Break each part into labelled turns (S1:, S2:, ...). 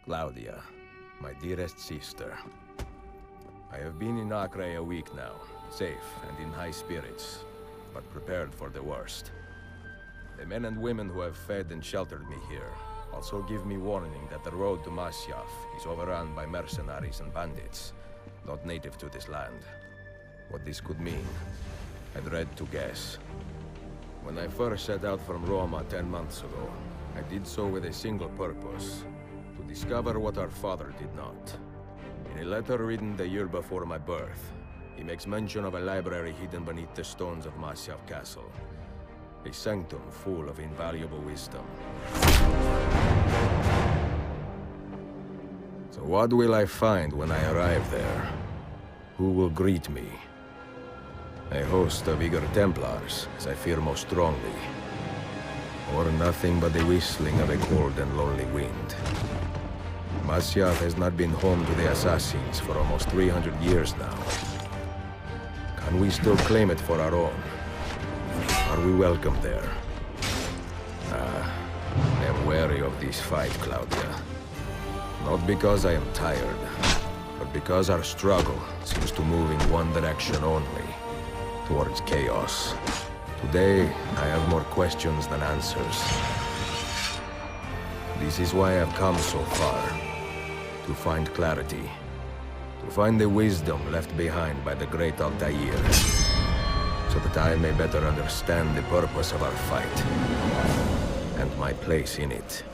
S1: Claudia, my dearest sister. I have been in Acre a week now, safe and in high spirits, but prepared for the worst. The men and women who have fed and sheltered me here also give me warning that the road to Masyaf is overrun by mercenaries and bandits, not native to this land. What this could mean, I dread to guess. When I first set out from Roma 10 months ago, I did so with a single purpose: to discover what our father did not. In a letter written the year before my birth, he makes mention of a library hidden beneath the stones of Masyaf Castle. A sanctum full of invaluable wisdom. So what will I find when I arrive there? Who will greet me? A host of eager Templars, as I fear most strongly. Or nothing but the whistling of a cold and lonely wind. Masyaf has not been home to the assassins for almost 300 years now. Can we still claim it for our own? Are we welcome there? I am wary of this fight, Claudia. Not because I am tired, but because our struggle seems to move in one direction only, towards chaos. Today, I have more questions than answers. This is why I've come so far. To find clarity. To find the wisdom left behind by the great Altair. So that I may better understand the purpose of our fight. And my place in it.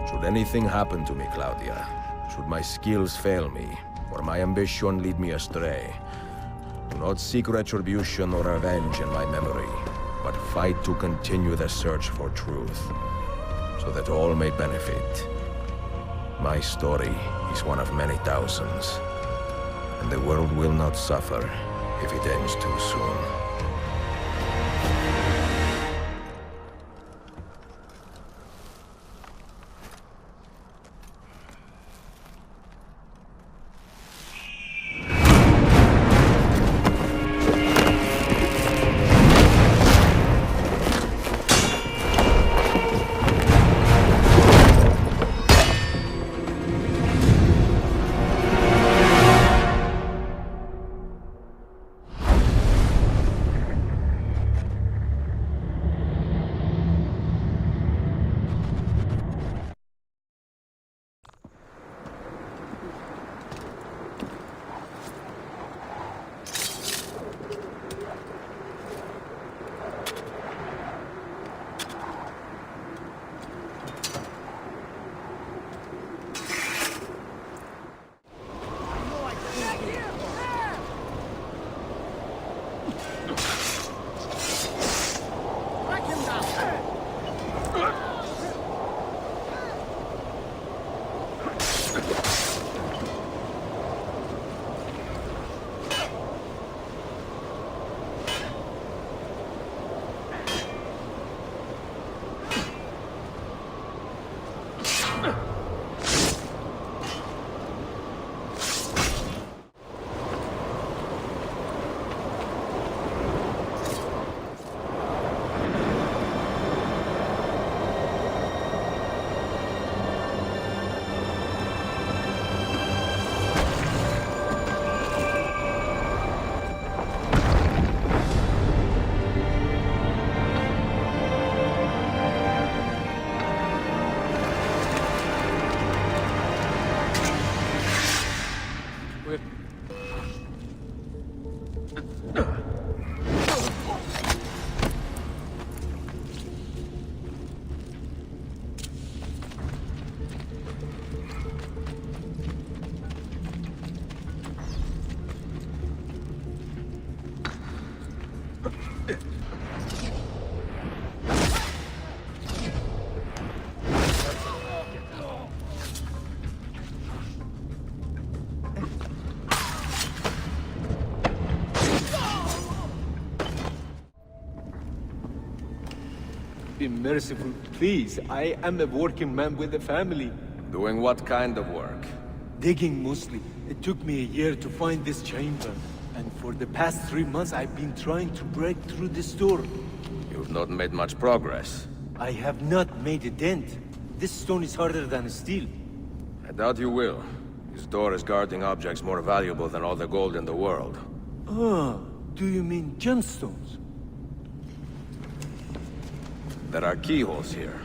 S1: Should anything happen to me, Claudia, should my skills fail me, or my ambition lead me astray, do not seek retribution or revenge in my memory, but fight to continue the search for truth, so that all may benefit. My story is one of many thousands, and the world will not suffer if it ends too soon.
S2: Be merciful, please. I am a working man with a family.
S1: Doing what kind of work?
S2: Digging mostly. It took me a year to find this chamber. And for the past 3 months, I've been trying to break through this door.
S1: You've not made much progress.
S2: I have not made a dent. This stone is harder than steel.
S1: I doubt you will. This door is guarding objects more valuable than all the gold in the world.
S2: Oh, do you mean gemstones?
S1: There are keyholes here.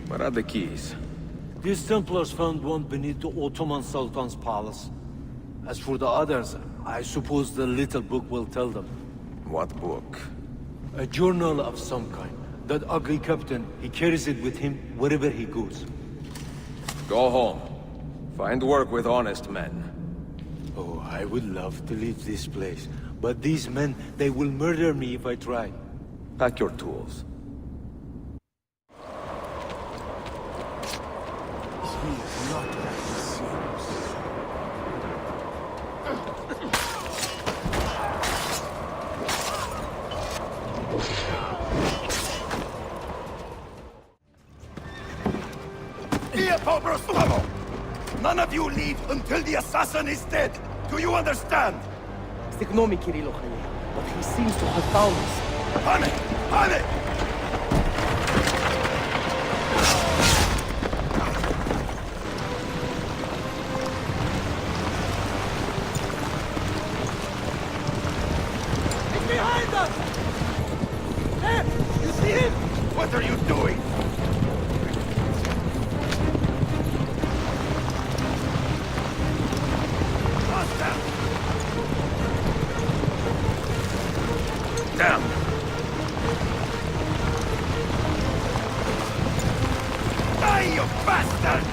S1: What are the keys?
S2: These Templars found one beneath the Ottoman Sultan's palace. As for the others, I suppose the little book will tell them.
S1: What book?
S2: A journal of some kind. That ugly captain, he carries it with him wherever he goes.
S1: Go home. Find work with honest men.
S2: Oh, I would love to leave this place. But these men, they will murder me if I try.
S1: Pack your tools.
S2: He is not like he seems.
S3: None of you leave until the assassin is dead. Do you understand?
S4: استغنومي كيريلو خليه, but he seems to have found us.
S3: Panic! Panic!
S4: He's behind us! There! You see him?
S3: What are you doing? Faster!
S1: Damn!
S3: Die, you bastard!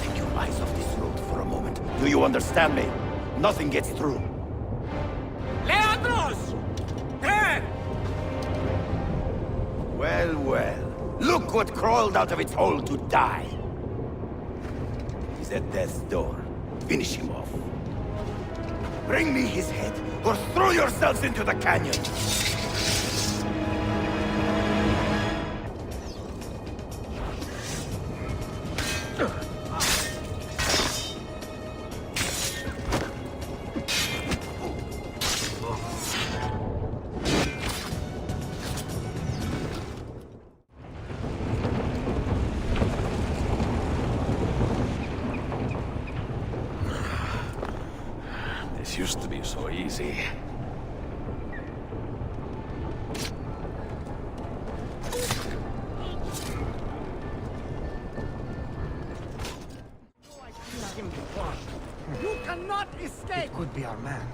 S3: Take your eyes off this road for a moment. Do you understand me? Nothing gets through.
S4: Leandros! There!
S3: Well, well. Look what crawled out of its hole to die. He's at death's door. Finish him off. Bring me his head, or throw yourselves into the canyon!
S1: It used to be so easy.
S4: You cannot escape!
S5: It could be our man.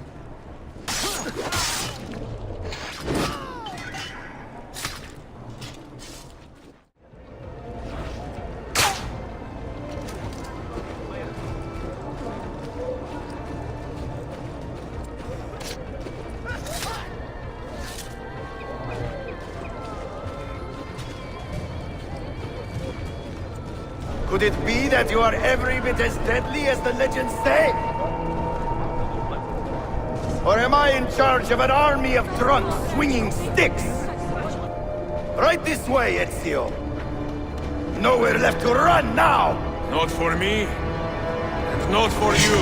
S3: Could it be that you are every bit as deadly as the legends say? Or am I in charge of an army of drunks swinging sticks? Right this way, Ezio. Nowhere left to run now!
S1: Not for me, and not for you.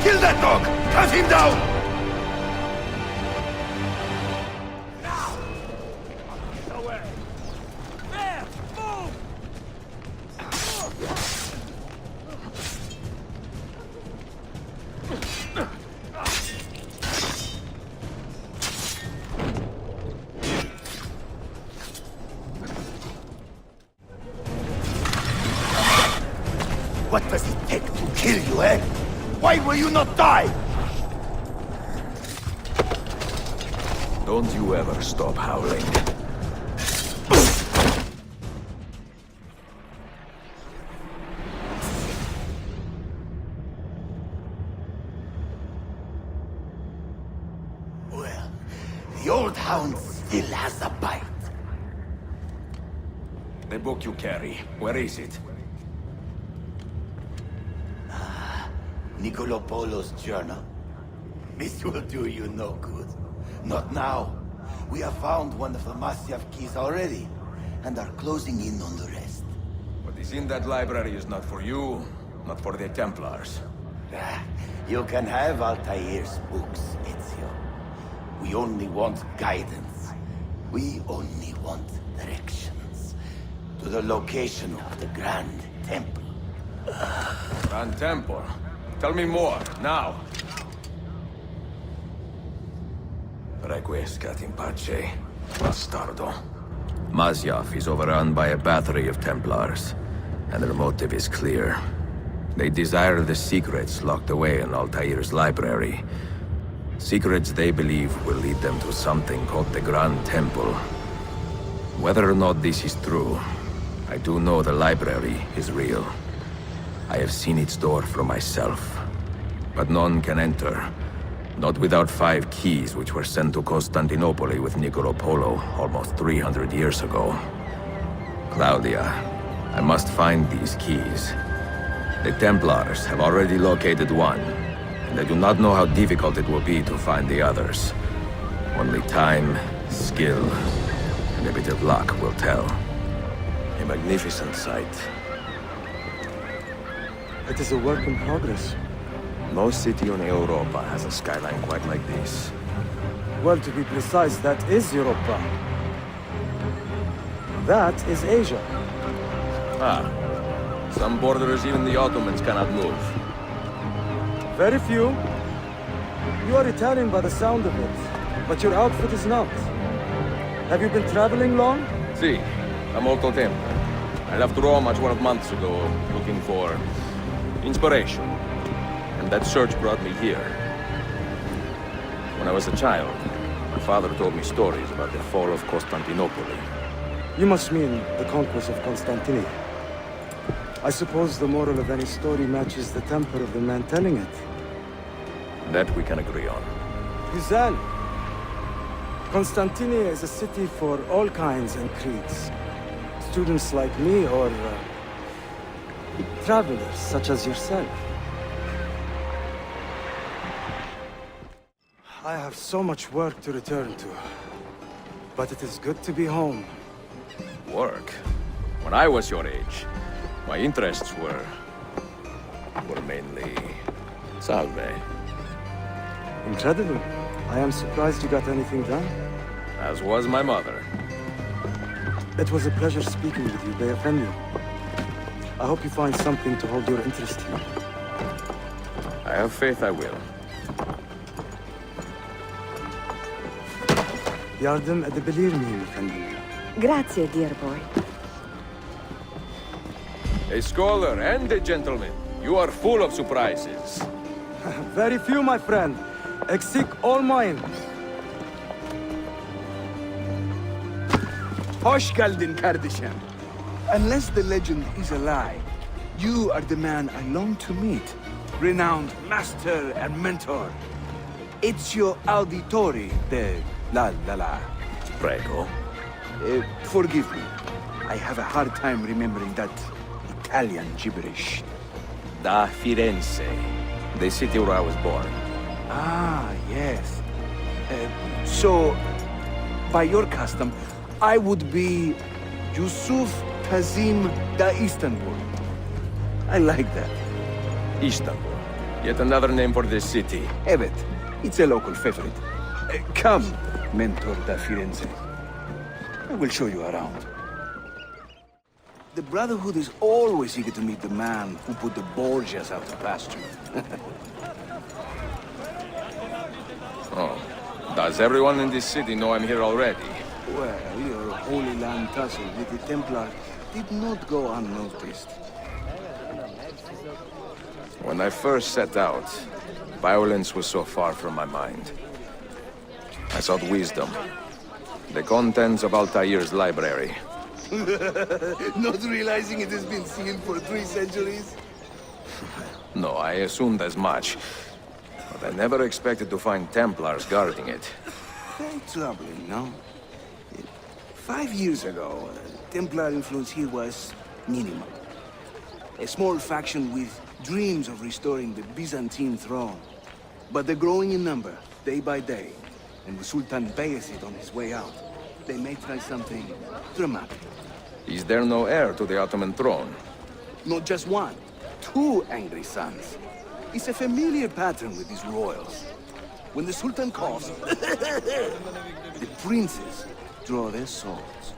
S3: Kill that dog! Cut him down! What does it take to kill you, eh? Why will you not die?
S1: Don't you ever stop howling.
S3: Well, the old hound still has a bite.
S1: The book you carry, where is it?
S3: Niccolo Polo's journal. This will do you no good. Not now. We have found one of the Masyaf keys already, and are closing in on the rest.
S1: What is in that library is not for you, not for the Templars.
S3: You can have Altair's books, Ezio. We only want guidance. We only want directions. To the location of the Grand Temple.
S1: Grand Temple? Tell me more, now. Requiescat in pace, bastardo. Masyaf is overrun by a battery of Templars, and their motive is clear. They desire the secrets locked away in Altair's library. Secrets they believe will lead them to something called the Grand Temple. Whether or not this is true, I do know the library is real. I have seen its door for myself. But none can enter. Not without 5 keys which were sent to Constantinople with Niccolo Polo almost 300 years ago. Claudia, I must find these keys. The Templars have already located one, and I do not know how difficult it will be to find the others. Only time, skill, and a bit of luck will tell. A magnificent sight.
S5: It is a work in progress.
S1: No city in Europa has a skyline quite like this.
S5: Well, to be precise, that is Europa. That is Asia.
S1: Ah. Some borders even the Ottomans cannot move.
S5: Very few. You are Italian by the sound of it, but your outfit is not. Have you been traveling long?
S1: Si, da molto tempo. I left Rome 12 months ago, looking for inspiration. And that search brought me here. When I was a child, my father told me stories about the fall of Constantinople.
S5: You must mean the conquest of Constantinople. I suppose the moral of any story matches the temper of the man telling it.
S1: That we can agree on.
S5: Güzel. Constantinople is a city for all kinds and creeds. Students like me or travelers such as yourself. I have so much work to return to, but it is good to be home.
S1: Work? When I was your age, my interests were mainly salve.
S5: Incredible. I am surprised you got anything done.
S1: As was my mother.
S5: It was a pleasure speaking with you, Beafendu. I hope you find something to hold your interest here.
S1: I have faith I will.
S5: Yardım edebilir miyim efendim?
S4: Grazie, dear boy.
S1: A scholar and a gentleman. You are full of surprises.
S5: Very few, my friend. Eksik olmayın.
S3: Hoş geldin kardeşim. Unless the legend is a lie, you are the man I long to meet. Renowned master and mentor. Ezio Auditore de la.
S1: Prego.
S3: Forgive me. I have a hard time remembering that Italian gibberish.
S1: Da Firenze, the city where I was born.
S3: Ah, yes. So, by your custom, I would be Yusuf Kazim da Istanbul. I like that.
S1: Istanbul. Yet another name for this city.
S3: Evet, it's a local favorite. Come, Mentor da Firenze. I will show you around. The Brotherhood is always eager to meet the man who put the Borgias out to pasture.
S1: Oh. Does everyone in this city know I'm here already?
S3: Well, your Holy Land tussle with the Templar did not go unnoticed.
S1: When I first set out, violence was so far from my mind. I sought wisdom. The contents of Altair's library.
S3: Not realizing it has been sealed for 3 centuries?
S1: No, I assumed as much. But I never expected to find Templars guarding it.
S3: Very troubling, no? 5 years ago, Templar influence here was minimal. A small faction with dreams of restoring the Byzantine throne. But they're growing in number, day by day. And with Sultan Bayezid on his way out, they may try something dramatic.
S1: Is there no heir to the Ottoman throne?
S3: Not just one, 2 angry sons. It's a familiar pattern with these royals. When the Sultan calls, the princes draw their swords.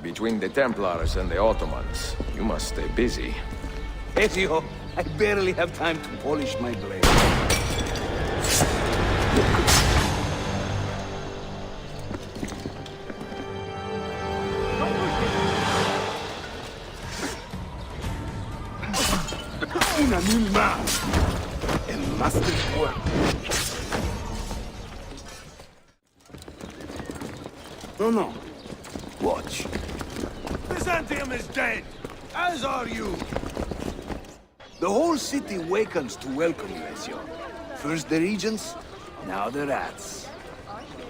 S1: Between the Templars and the Ottomans, you must stay busy.
S3: Ezio, I barely have time to polish my blade. Una mil más. El master's work. No. Watch.
S6: Byzantium is dead, as are you.
S3: The whole city wakens to welcome you, Ezio. First the regents, now the rats.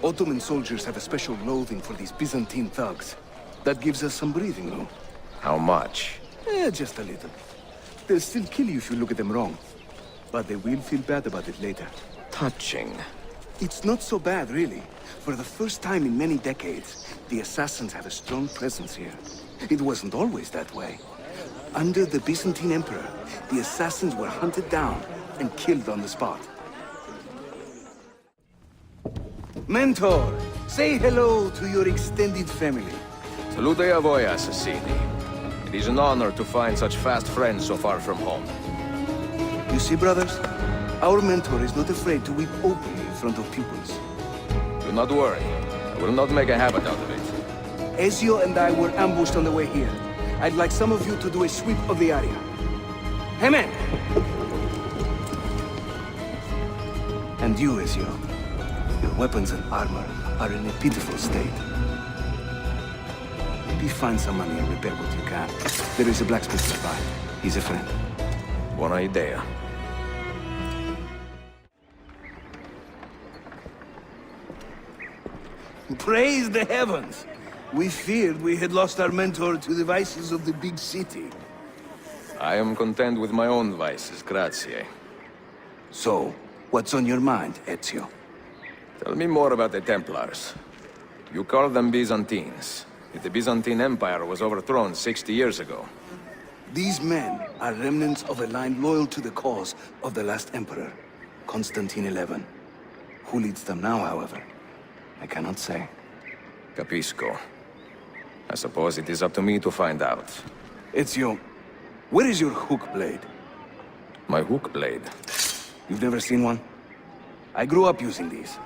S3: Ottoman soldiers have a special loathing for these Byzantine thugs. That gives us some breathing room.
S1: How much?
S3: Just a little. They'll still kill you if you look at them wrong. But they will feel bad about it later.
S1: Touching.
S3: It's not so bad, really. For the first time in many decades, the assassins have a strong presence here. It wasn't always that way. Under the Byzantine Emperor, the assassins were hunted down and killed on the spot. Mentor, say hello to your extended family.
S1: Salute a voi, assassini. It is an honor to find such fast friends so far from home.
S3: You see, brothers? Our mentor is not afraid to weep openly in front of pupils.
S1: Do not worry. I will not make a habit out of it.
S3: Ezio and I were ambushed on the way here. I'd like some of you to do a sweep of the area. Hey, man! And you, Ezio. Your weapons and armor are in a pitiful state. Maybe find some money and repair what you can. There is a blacksmith nearby. He's a friend.
S1: Buona idea.
S3: Praise the heavens! We feared we had lost our mentor to the vices of the big city.
S1: I am content with my own vices, grazie.
S3: So, what's on your mind, Ezio?
S1: Tell me more about the Templars. You call them Byzantines. Yet the Byzantine Empire was overthrown 60 years ago.
S3: These men are remnants of a line loyal to the cause of the last emperor, Constantine XI. Who leads them now, however? I cannot say.
S1: Capisco. I suppose it is up to me to find out.
S3: Ezio, where is your hook blade?
S1: My hook blade.
S3: You've never seen one? I grew up using these.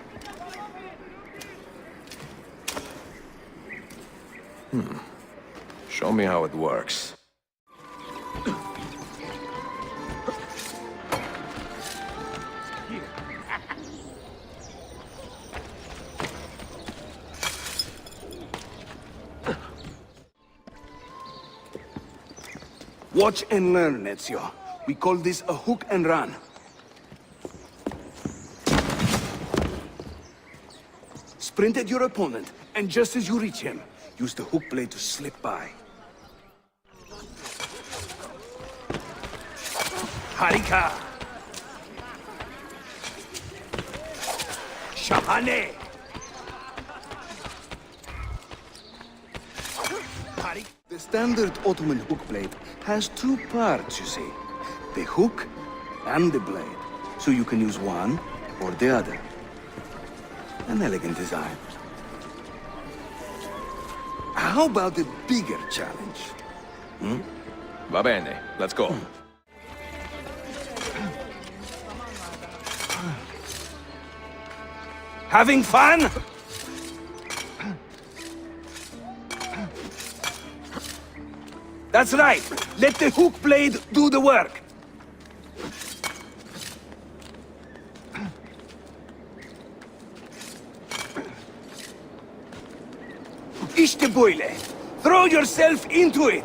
S1: Show me how it works.
S3: Watch and learn, Ezio. We call this a hook and run. Sprint at your opponent, and just as you reach him, use the hook blade to slip by. Harika! Shahane! The standard Ottoman hook blade has two parts, you see. The hook and the blade. So you can use one or the other. An elegant design. How about a bigger challenge?
S1: Va bene, let's go.
S3: Having fun? That's right. Let the hook blade do the work. İşte böyle. Throw yourself into it.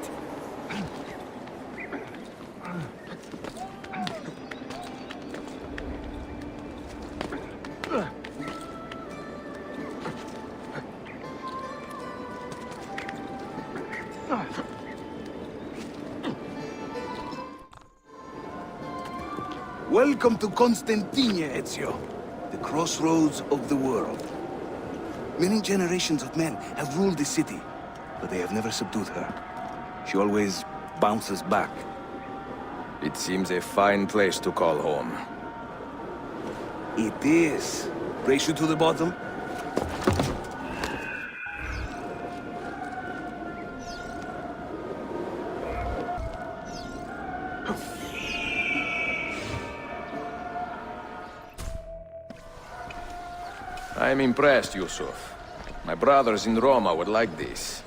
S3: Welcome to Constantine, Ezio, the crossroads of the world. Many generations of men have ruled the city, but they have never subdued her. She always bounces back.
S1: It seems a fine place to call home.
S3: It is. Race you to the bottom?
S1: I'm impressed, Yusuf. My brothers in Roma would like this.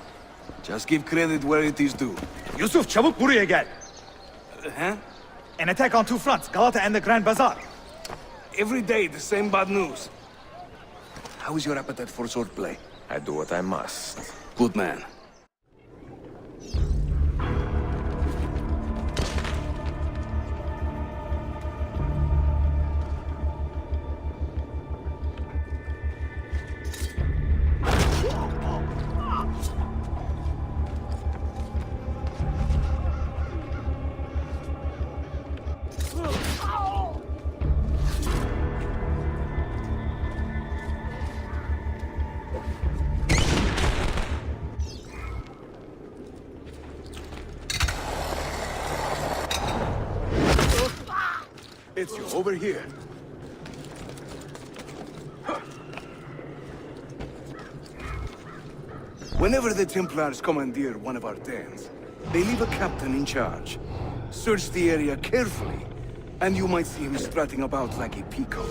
S3: Just give credit where it is due.
S4: Yusuf, çabuk buraya gel.
S3: Huh?
S4: An attack on two fronts, Galata and the Grand Bazaar.
S3: Every day, the same bad news. How is your appetite for swordplay?
S1: I do what I must.
S3: Good man. Ezio, over here. Whenever the Templars commandeer one of our dens, they leave a captain in charge. Search the area carefully, and you might see him strutting about like a peacock.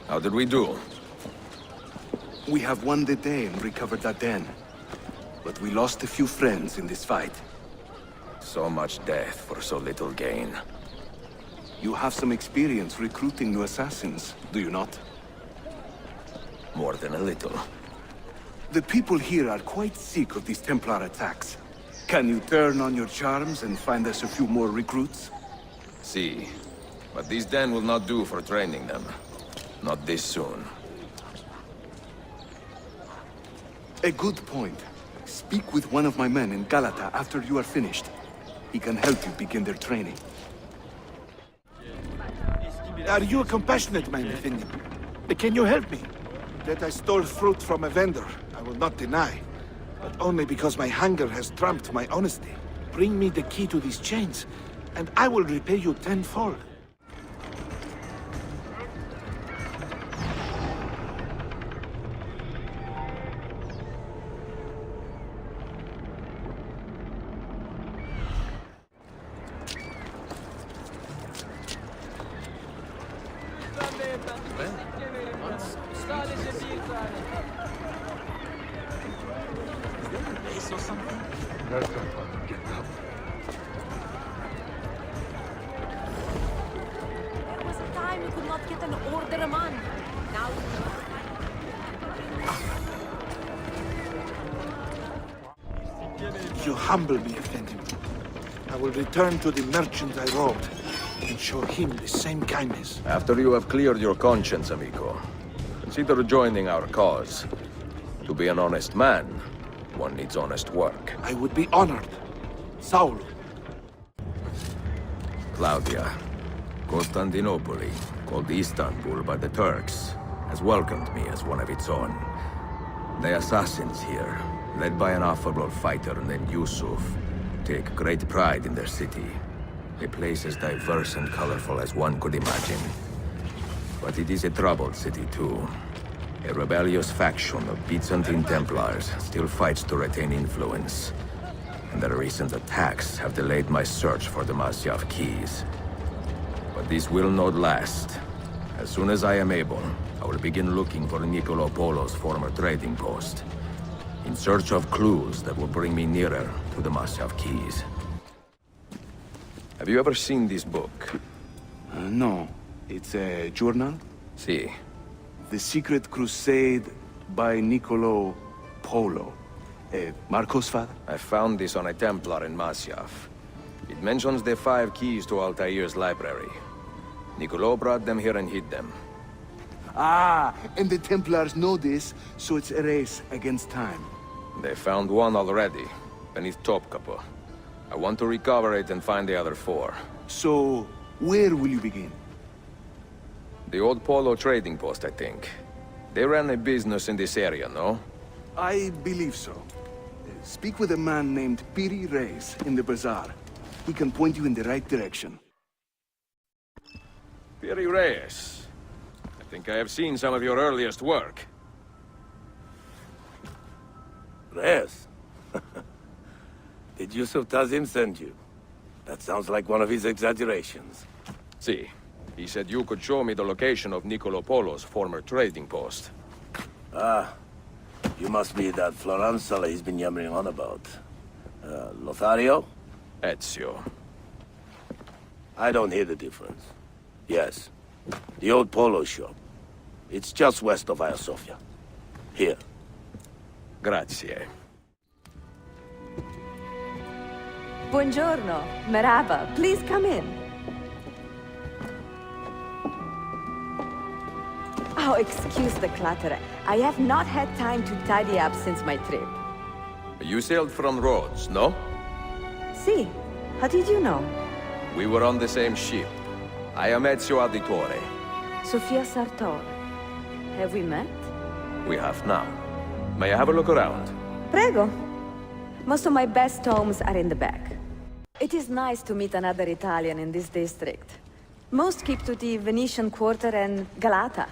S1: How did we do?
S3: We have won the day and recovered that den. But we lost a few friends in this fight.
S1: So much death for so little gain.
S3: You have some experience recruiting new assassins, do you not?
S1: More than a little.
S3: The people here are quite sick of these Templar attacks. Can you turn on your charms and find us a few more recruits?
S1: See, but this den will not do for training them. Not this soon.
S3: A good point. Speak with one of my men in Galata after you are finished. He can help you begin their training.
S6: Are you a compassionate man, Effendi? Can you help me? That I stole fruit from a vendor, I will not deny. But only because my hunger has trumped my honesty. Bring me the key to these chains, and I will repay you tenfold.
S4: There was a time we could not get an order a month. Now
S6: You humble me, Effendi. I will return to the merchant I robbed, and show him the same kindness.
S1: After you have cleared your conscience, amigo, consider joining our cause. To be an honest man, one needs honest work.
S6: I would be honored. Saul.
S1: Claudia, Constantinople, called Istanbul by the Turks, has welcomed me as one of its own. The assassins here, led by an affable fighter named Yusuf, take great pride in their city. A place as diverse and colorful as one could imagine. But it is a troubled city too. A rebellious faction of Byzantine Templars still fights to retain influence. And their recent attacks have delayed my search for the Masyaf keys. But this will not last. As soon as I am able, I will begin looking for Niccolo Polo's former trading post, in search of clues that will bring me nearer to the Masyaf keys. Have you ever seen this book?
S3: No. It's a journal?
S1: See.
S3: The Secret Crusade by Niccolo Polo. Marco's father?
S1: I found this on a Templar in Masyaf. It mentions the 5 keys to Altair's library. Niccolo brought them here and hid them.
S3: Ah, and the Templars know this, so it's a race against time.
S1: They found one already, beneath Topkapi. I want to recover it and find the other 4.
S3: So, where will you begin?
S1: The old Polo trading post, I think. They ran a business in this area, no?
S3: I believe so. Speak with a man named Piri Reis in the bazaar. He can point you in the right direction.
S1: Piri Reyes. I think I have seen some of your earliest work.
S7: Reyes? Did Yusuf Tazim send you? That sounds like one of his exaggerations.
S1: See, he said you could show me the location of Niccolo Polo's former trading post.
S7: Ah, you must be that Floranzala he's been yammering on about. Lothario?
S1: Ezio.
S7: I don't hear the difference. Yes, the old Polo shop. It's just west of Hagia Sophia. Here.
S1: Grazie.
S8: Buongiorno, Merhaba. Please come in. Oh, excuse the clutter. I have not had time to tidy up since my trip.
S1: You sailed from Rhodes, no?
S8: See, how did you know?
S1: We were on the same ship. I am Ezio Auditore.
S8: Sofia Sartor. Have we met?
S1: We have now. May I have a look around?
S8: Prego. Most of my best homes are in the back. It is nice to meet another Italian in this district. Most keep to the Venetian Quarter and Galata.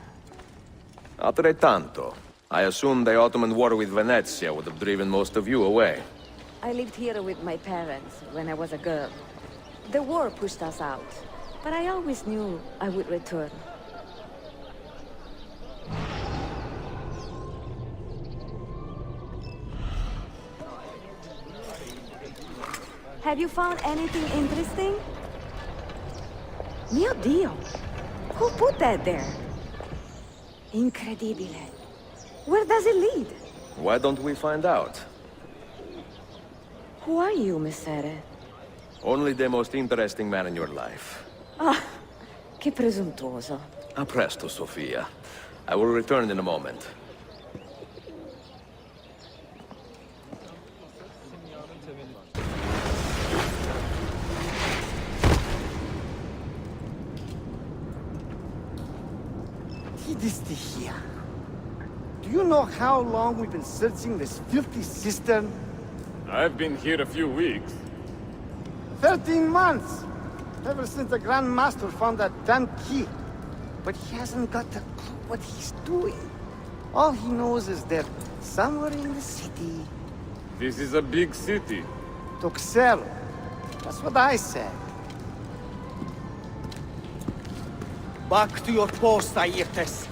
S1: Altrettanto. I assume the Ottoman war with Venezia would have driven most of you away.
S8: I lived here with my parents when I was a girl. The war pushed us out, but I always knew I would return. Have you found anything interesting? Mio Dio! Who put that there? Incredibile. Where does it lead?
S1: Why don't we find out?
S8: Who are you, Messere?
S1: Only the most interesting man in your life.
S8: Ah, che presuntuoso.
S1: A presto, Sofia. I will return in a moment.
S4: Here. Do you know how long we've been searching this filthy cistern?
S9: I've been here a few weeks.
S4: 13 months! Ever since the Grand Master found that damn key. But he hasn't got a clue what he's doing. All he knows is that somewhere in the city...
S9: This is a big city.
S4: Tuxedo. That's what I said. Back to your post, Aietes.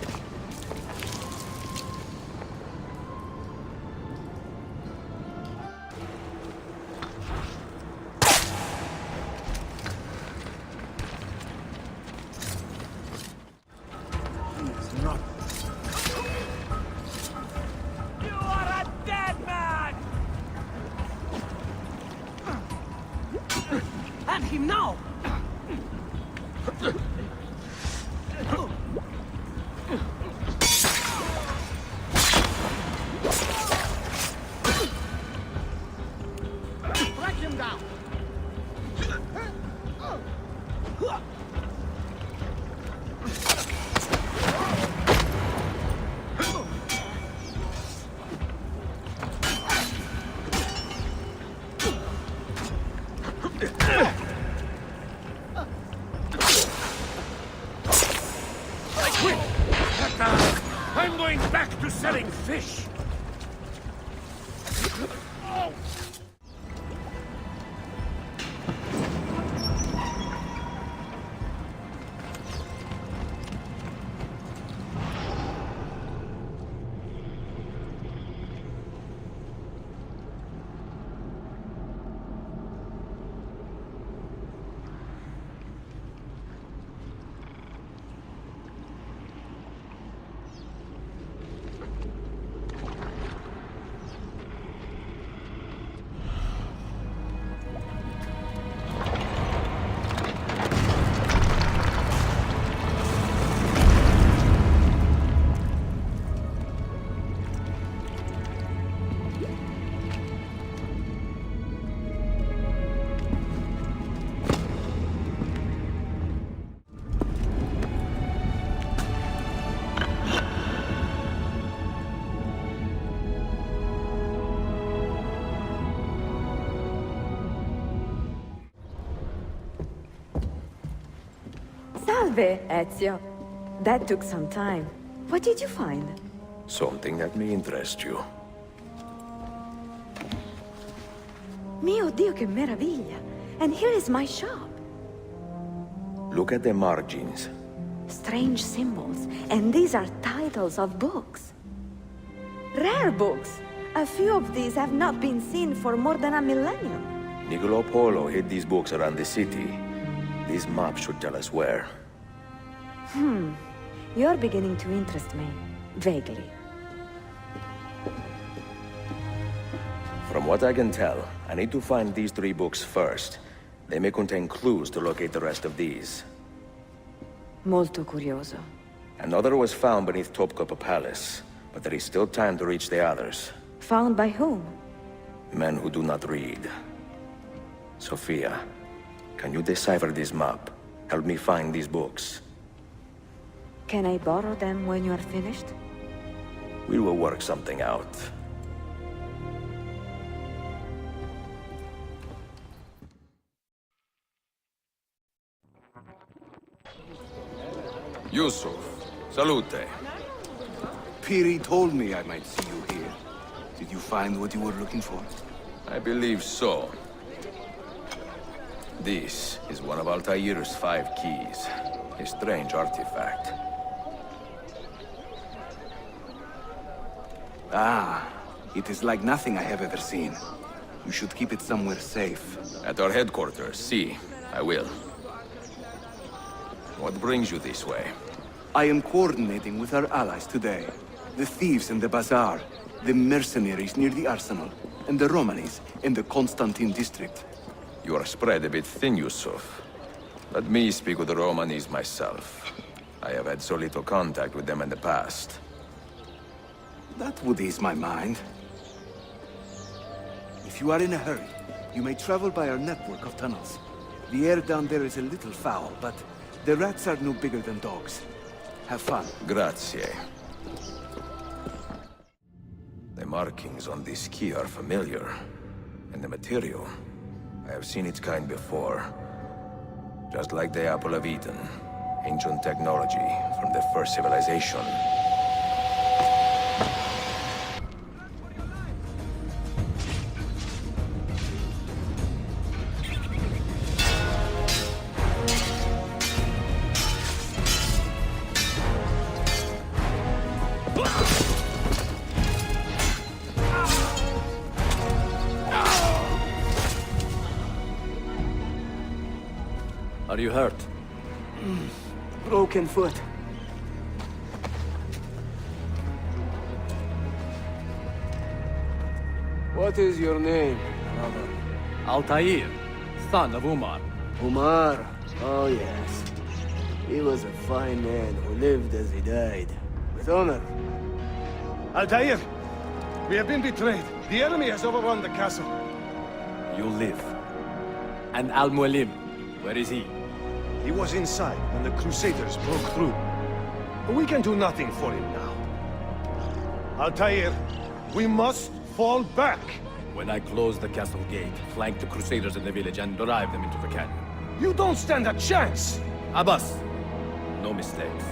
S7: I'm going back to selling fish!
S8: Salve, Ezio. That took some time. What did you find?
S1: Something that may interest you.
S8: Mio Dio, che meraviglia! And here is my shop.
S1: Look at the margins.
S8: Strange symbols, and these are titles of books. Rare books. A few of these have not been seen for more than a millennium.
S1: Niccolo Polo hid these books around the city. These maps should tell us where.
S8: You're beginning to interest me. Vaguely.
S1: From what I can tell, I need to find these 3 books first. They may contain clues to locate the rest of these.
S8: Molto curioso.
S1: Another was found beneath Topkapi Palace, but there is still time to reach the others.
S8: Found by whom?
S1: Men who do not read. Sophia, can you decipher this map? Help me find these books.
S8: Can I borrow them when you are finished?
S1: We will work something out. Yusuf, salute.
S3: Piri told me I might see you here. Did you find what you were looking for?
S1: I believe so. This is one of Altair's 5 keys. A strange artifact.
S3: Ah, it is like nothing I have ever seen. You should keep it somewhere safe.
S1: At our headquarters, see. I will. What brings you this way?
S3: I am coordinating with our allies today. The thieves in the bazaar, the mercenaries near the arsenal, and the Romanis in the Constantine district.
S1: You are spread a bit thin, Yusuf. Let me speak with the Romanis myself. I have had so little contact with them in the past.
S3: That would ease my mind. If you are in a hurry, you may travel by our network of tunnels. The air down there is a little foul, but the rats are no bigger than dogs. Have fun.
S1: Grazie. The markings on this key are familiar. And the material. I have seen its kind before. Just like the Apple of Eden. Ancient technology from the first civilization.
S2: Are you hurt?
S3: Broken foot. What is your name, brother?
S2: Altair, son of Umar.
S3: Umar? Oh yes. He was a fine man who lived as he died. With honor.
S10: Altair! We have been betrayed. The enemy has overrun the castle.
S2: You live. And Al-Mualim, where is he?
S10: He was inside when the Crusaders broke through. But we can do nothing for him now. Altair, we must fall back.
S2: When I close the castle gate, flank the Crusaders in the village and drive them into the canyon.
S10: You don't stand a chance!
S2: Abbas, no mistakes.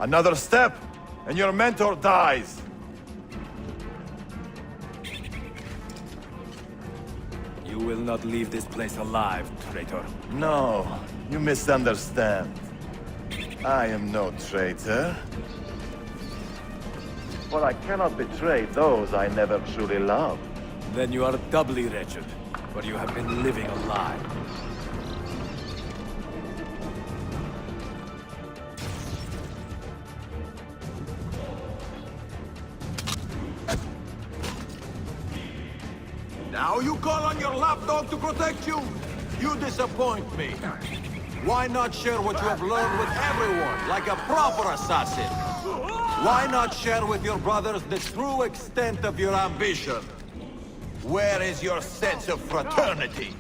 S11: Another step, and your mentor dies.
S2: You will not leave this place alive, traitor.
S11: No, you misunderstand. I am no traitor. For I cannot betray those I never truly loved.
S2: Then you are doubly wretched, for you have been living a lie.
S12: Now you call on your lapdog to protect you? You disappoint me. Why not share what you have learned with everyone, like a proper assassin? Why not share with your brothers the true extent of your ambition? Where is your sense of fraternity?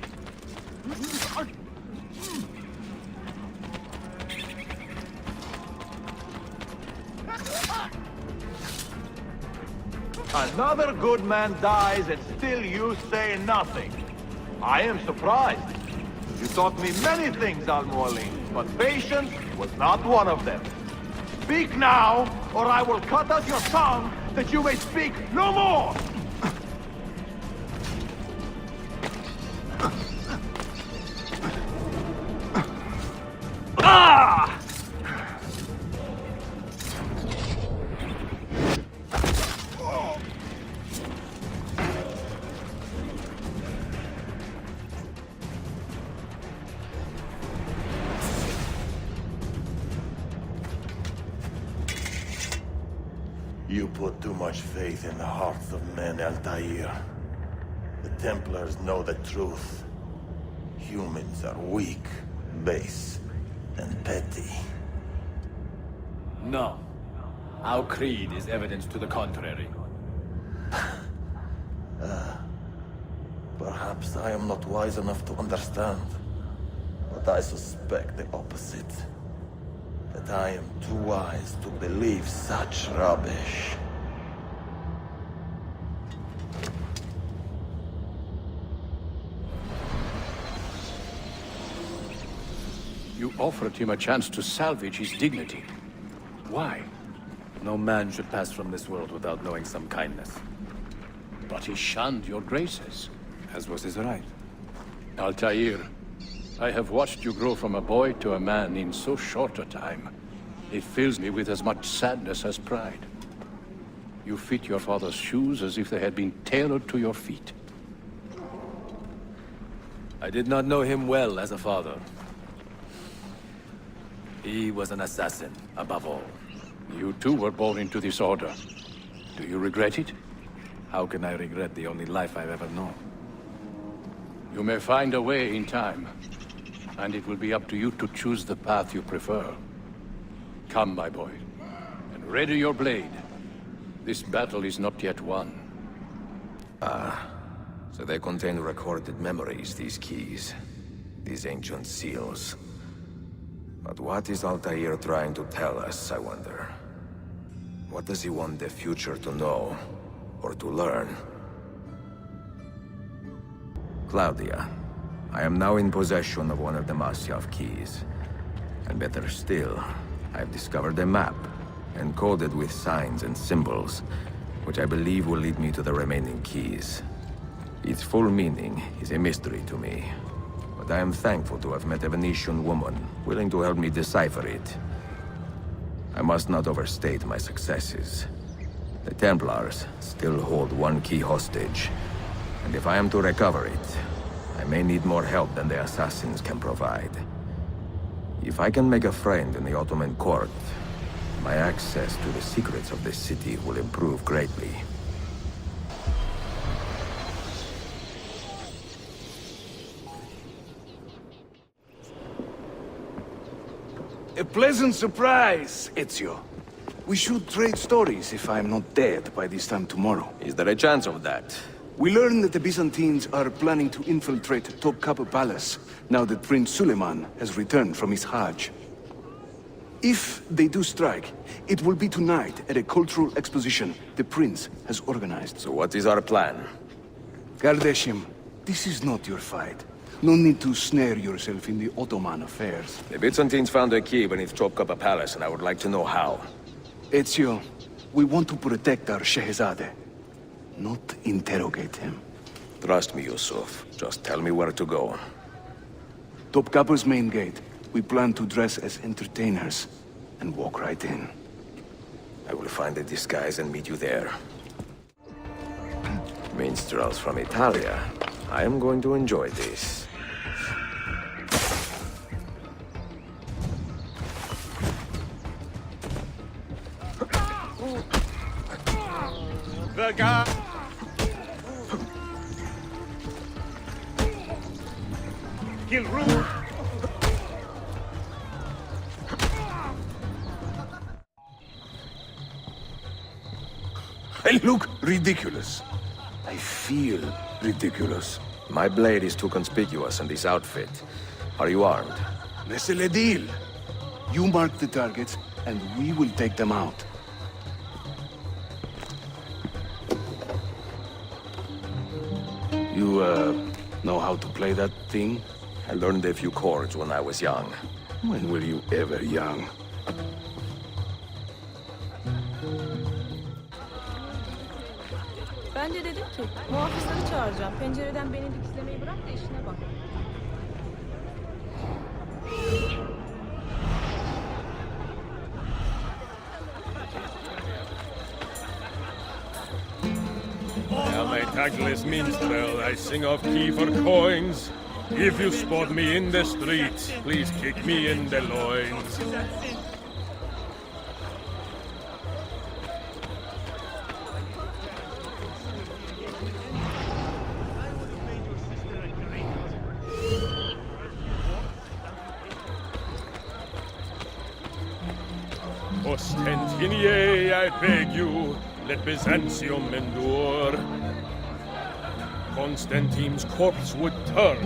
S11: Another good man dies and still you say nothing. I am surprised. You taught me many things, Al-Mualim, but patience was not one of them. Speak now, or I will cut out your tongue that you may speak no more! Ah! You put too much faith in the hearts of men, Altair. The Templars know the truth. Humans are weak, base, and petty.
S2: No. Our creed is evidence to the contrary.
S11: Perhaps I am not wise enough to understand, but I suspect the opposite. That I am too wise to believe such rubbish.
S2: You offered him a chance to salvage his dignity. Why? No man should pass from this world without knowing some kindness.
S13: but he shunned your graces.
S14: As was his right.
S13: Altair, I have watched you grow from a boy to a man in so short a time. It fills me with as much sadness as pride. You fit your father's shoes as if they had been tailored to your feet.
S14: I did not know him well as a father. He was an assassin, above all.
S13: You too were born into this order. Do you regret it?
S14: How can I regret the only life I've ever known?
S13: You may find a way in time, and it will be up to you to choose the path you prefer. Come, my boy, and ready your blade. This battle is not yet won.
S1: So they contain recorded memories, these keys. These ancient seals. But what is Altair trying to tell us, I wonder? What does he want the future to know, or to learn? Claudia, I am now in possession of one of the Masyaf keys. And better still, I've discovered a map, encoded with signs and symbols, which I believe will lead me to the remaining keys. Its full meaning is a mystery to me, but I am thankful to have met a Venetian woman willing to help me decipher it. I must not overstate my successes. The Templars still hold one key hostage, and if I am to recover it, I may need more help than the assassins can provide. If I can make a friend in the Ottoman court, my access to the secrets of this city will improve greatly.
S15: A pleasant surprise, Ezio. We should trade stories if I'm not dead by this time tomorrow.
S1: Is there a chance of that?
S15: We learn that the Byzantines are planning to infiltrate Topkapi Palace, now that Prince Suleiman has returned from his Hajj. If they do strike, it will be tonight at a cultural exposition the Prince has organized.
S1: So what is our plan?
S15: Kardashim, this is not your fight. No need to snare yourself in the Ottoman affairs.
S1: The Byzantines found a key beneath Topkapi Palace, and I would like to know how.
S15: Ezio, we want to protect our Shehzade, not interrogate him.
S1: Trust me, Yusuf. Just tell me where to go.
S15: Topkapi's main gate. We plan to dress as entertainers and walk right in.
S1: I will find a disguise and meet you there. Minstrels from Italia. I am going to enjoy this.
S10: The guy. Kill Rule.
S15: I look ridiculous. I feel ridiculous.
S1: My blade is too conspicuous in this outfit. Are you armed?
S15: C'est le deal. You mark the targets, and we will take them out. You, know how to play that thing?
S1: I learned a few chords when I was young.
S15: When were you ever young?
S16: Ben de dedim ki, muhafızları çağıracağım. Pencereden beni dikizlemeyi bırak da işine bak.
S9: I am a tactless minstrel. I sing off key for coins. If you spot me in the streets, please kick me in the loins. Ostentinier, I beg you, let Byzantium endure. Constantine's corpse would turn,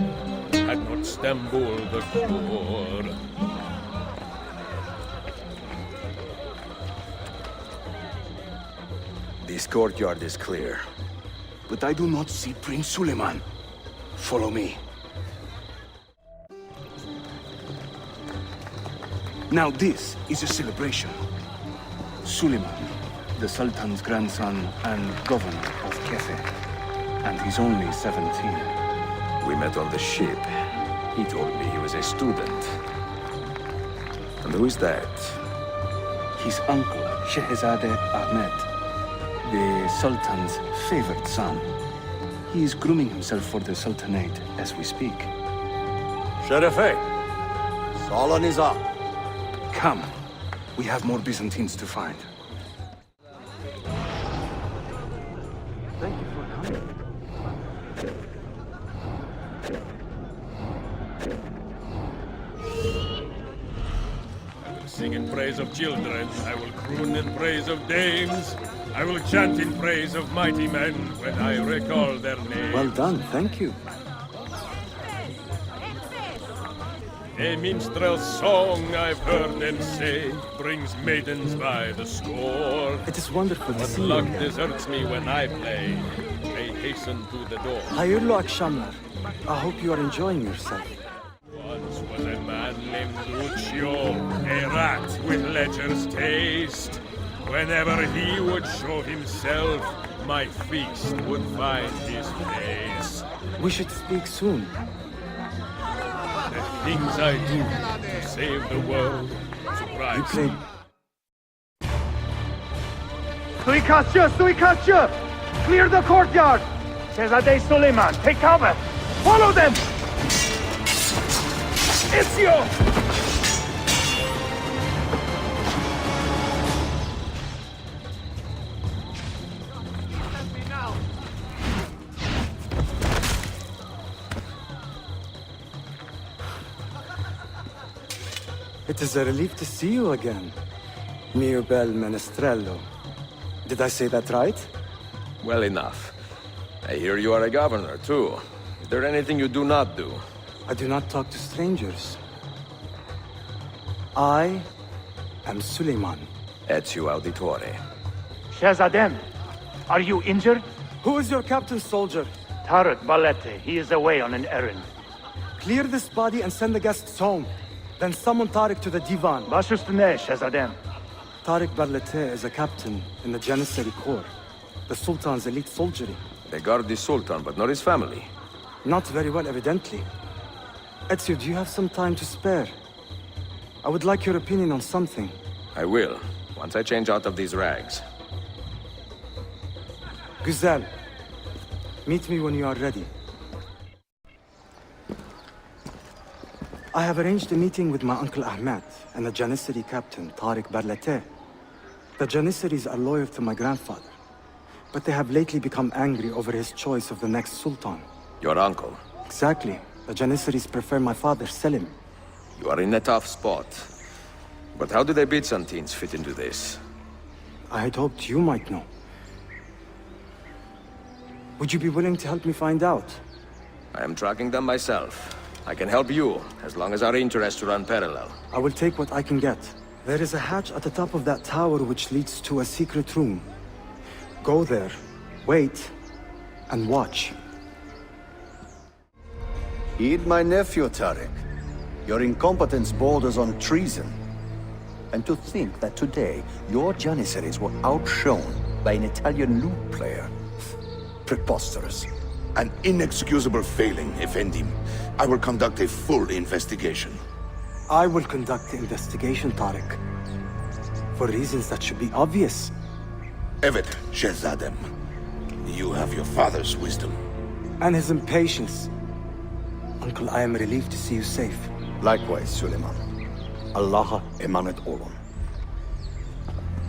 S9: had not Stambul the cure.
S1: This courtyard is clear.
S15: But I do not see Prince Suleiman. Follow me. Now this is a celebration. Suleiman, the Sultan's grandson and governor of Kefe, And he's only 17.
S1: We met on the ship. He told me he was a student. And who is that?
S15: His uncle, Shehzadeh Ahmed, the Sultan's favored son. He is grooming himself for the Sultanate as we speak.
S12: Sherife, Salon is up.
S15: Come. We have more Byzantines to find.
S5: Thank you for coming.
S9: I will sing in praise of children. I will croon in praise of dames. I will chant in praise of mighty men when I recall their names.
S5: Well done, thank you.
S9: A minstrel's song I've heard them say brings maidens by the score.
S5: It is wonderful to
S9: But
S5: see you
S9: luck
S5: again.
S9: deserts me when I play. They hasten to the door.
S5: Hayırlı akşamlar. I hope you are enjoying yourself.
S9: Once was a man named Lucio, a rat with lecher's taste. Whenever he would show himself, my feast would find his face.
S5: We should speak soon.
S9: The things I do to save the world surprise
S5: You played...
S17: Suikastçı! Clear the courtyard! Shehzadeh Suleiman, take cover! Follow them! Ezio!
S5: It is a relief to see you again, mio bel menestrello. Did I say that right?
S1: Well enough. I hear you are a governor, too. Is there anything you do not do?
S5: I do not talk to strangers. I am Suleiman.
S1: Ezio Auditore.
S17: Shehzadeh, are you injured?
S5: Who is your captain, soldier?
S17: Tarek Balete, he is away on an errand.
S5: Clear this body and send the guests home. Then summon Tarek to the divan.
S17: Baş üstüne, Shehzadeh.
S5: Tarek Barlete is a captain in the Janissary Corps, the Sultan's elite soldiery.
S1: They guard the Sultan, but not his family.
S5: Not very well, evidently. Ezio, do you have some time to spare? I would like your opinion on something.
S1: I will, once I change out of these rags.
S5: Güzel. Meet me when you are ready. I have arranged a meeting with my uncle Ahmed and the Janissary captain, Tarek Barlete. The Janissaries are loyal to my grandfather, but they have lately become angry over his choice of the next Sultan.
S1: Your uncle?
S5: Exactly. The Janissaries prefer my father, Selim.
S1: You are in a tough spot. But how do the Byzantines fit into this?
S5: I had hoped you might know. Would you be willing to help me find out?
S1: I am tracking them myself. I can help you, as long as our interests run parallel.
S5: I will take what I can get. There is a hatch at the top of that tower which leads to a secret room. Go there, wait, and watch.
S18: Heed my nephew, Tarek. Your incompetence borders on treason. And to think that today, your Janissaries were outshone by an Italian lute player. Preposterous.
S3: An inexcusable failing, Effendim. I will conduct a full investigation.
S5: I will conduct the investigation, Tarek. For reasons that should be obvious.
S3: Evet, Shehzadem. You have your father's wisdom.
S5: And his impatience. Uncle, I am relieved to see you safe.
S18: Likewise, Suleiman. Allah emanet olun.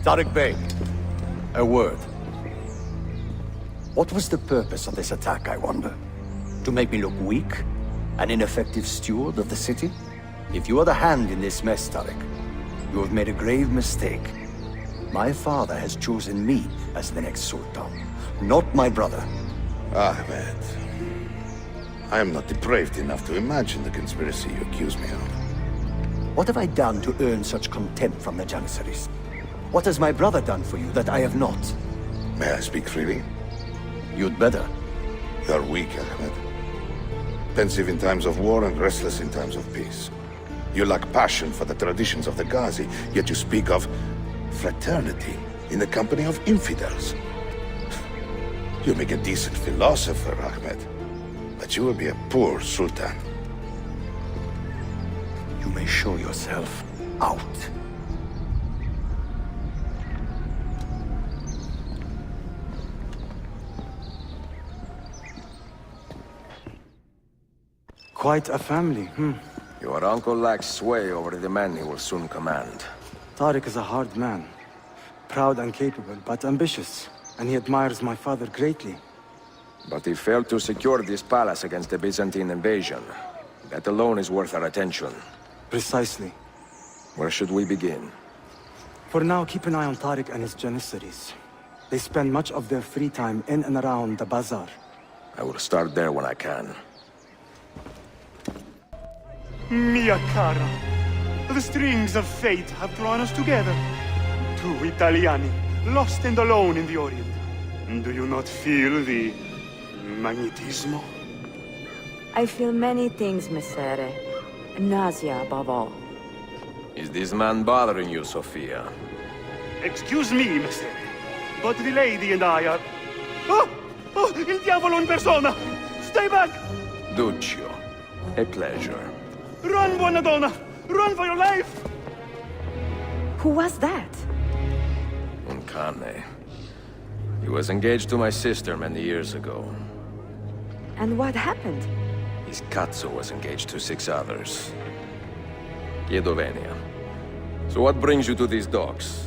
S18: Tarek Bey, a word. What was the purpose of this attack, I wonder? To make me look weak? An ineffective steward of the city? If you are the hand in this mess, Tarek, you have made a grave mistake. My father has chosen me as the next Sultan, not my brother.
S3: Ahmed. I am not depraved enough to imagine the conspiracy you accuse me of.
S18: What have I done to earn such contempt from the Janissaries? What has my brother done for you that I have not?
S3: May I speak freely?
S18: You'd better.
S3: You are weak, Ahmed. Pensive in times of war and restless in times of peace. You lack passion for the traditions of the Ghazi, yet you speak of fraternity in the company of infidels.
S6: You make a decent philosopher, Ahmed. But you will be a poor sultan.
S18: You may show yourself out.
S5: Quite a family,
S1: Your uncle lacks sway over the men he will soon command.
S5: Tariq is a hard man. Proud and capable, but ambitious. And he admires my father greatly.
S1: But he failed to secure this palace against the Byzantine invasion. That alone is worth our attention.
S5: Precisely.
S1: Where should we begin?
S5: For now, keep an eye on Tariq and his Janissaries. They spend much of their free time in and around the bazaar.
S1: I will start there when I can.
S17: Mia cara, the strings of fate have drawn us together. Two Italiani, lost and alone in the Orient. Do you not feel the magnetismo?
S8: I feel many things, Messere. Nausea above all.
S1: Is this man bothering you, Sophia?
S17: Excuse me, Messere, but the lady and I are... Oh! Oh, il diavolo in persona! Stay back!
S1: Duccio, a pleasure.
S17: Run, buona donna! Run for your life!
S8: Who was that?
S1: Un cane. He was engaged to my sister many years ago.
S8: And what happened?
S1: His cazzo was engaged to 6 others. Chiedo venia. So what brings you to these docks?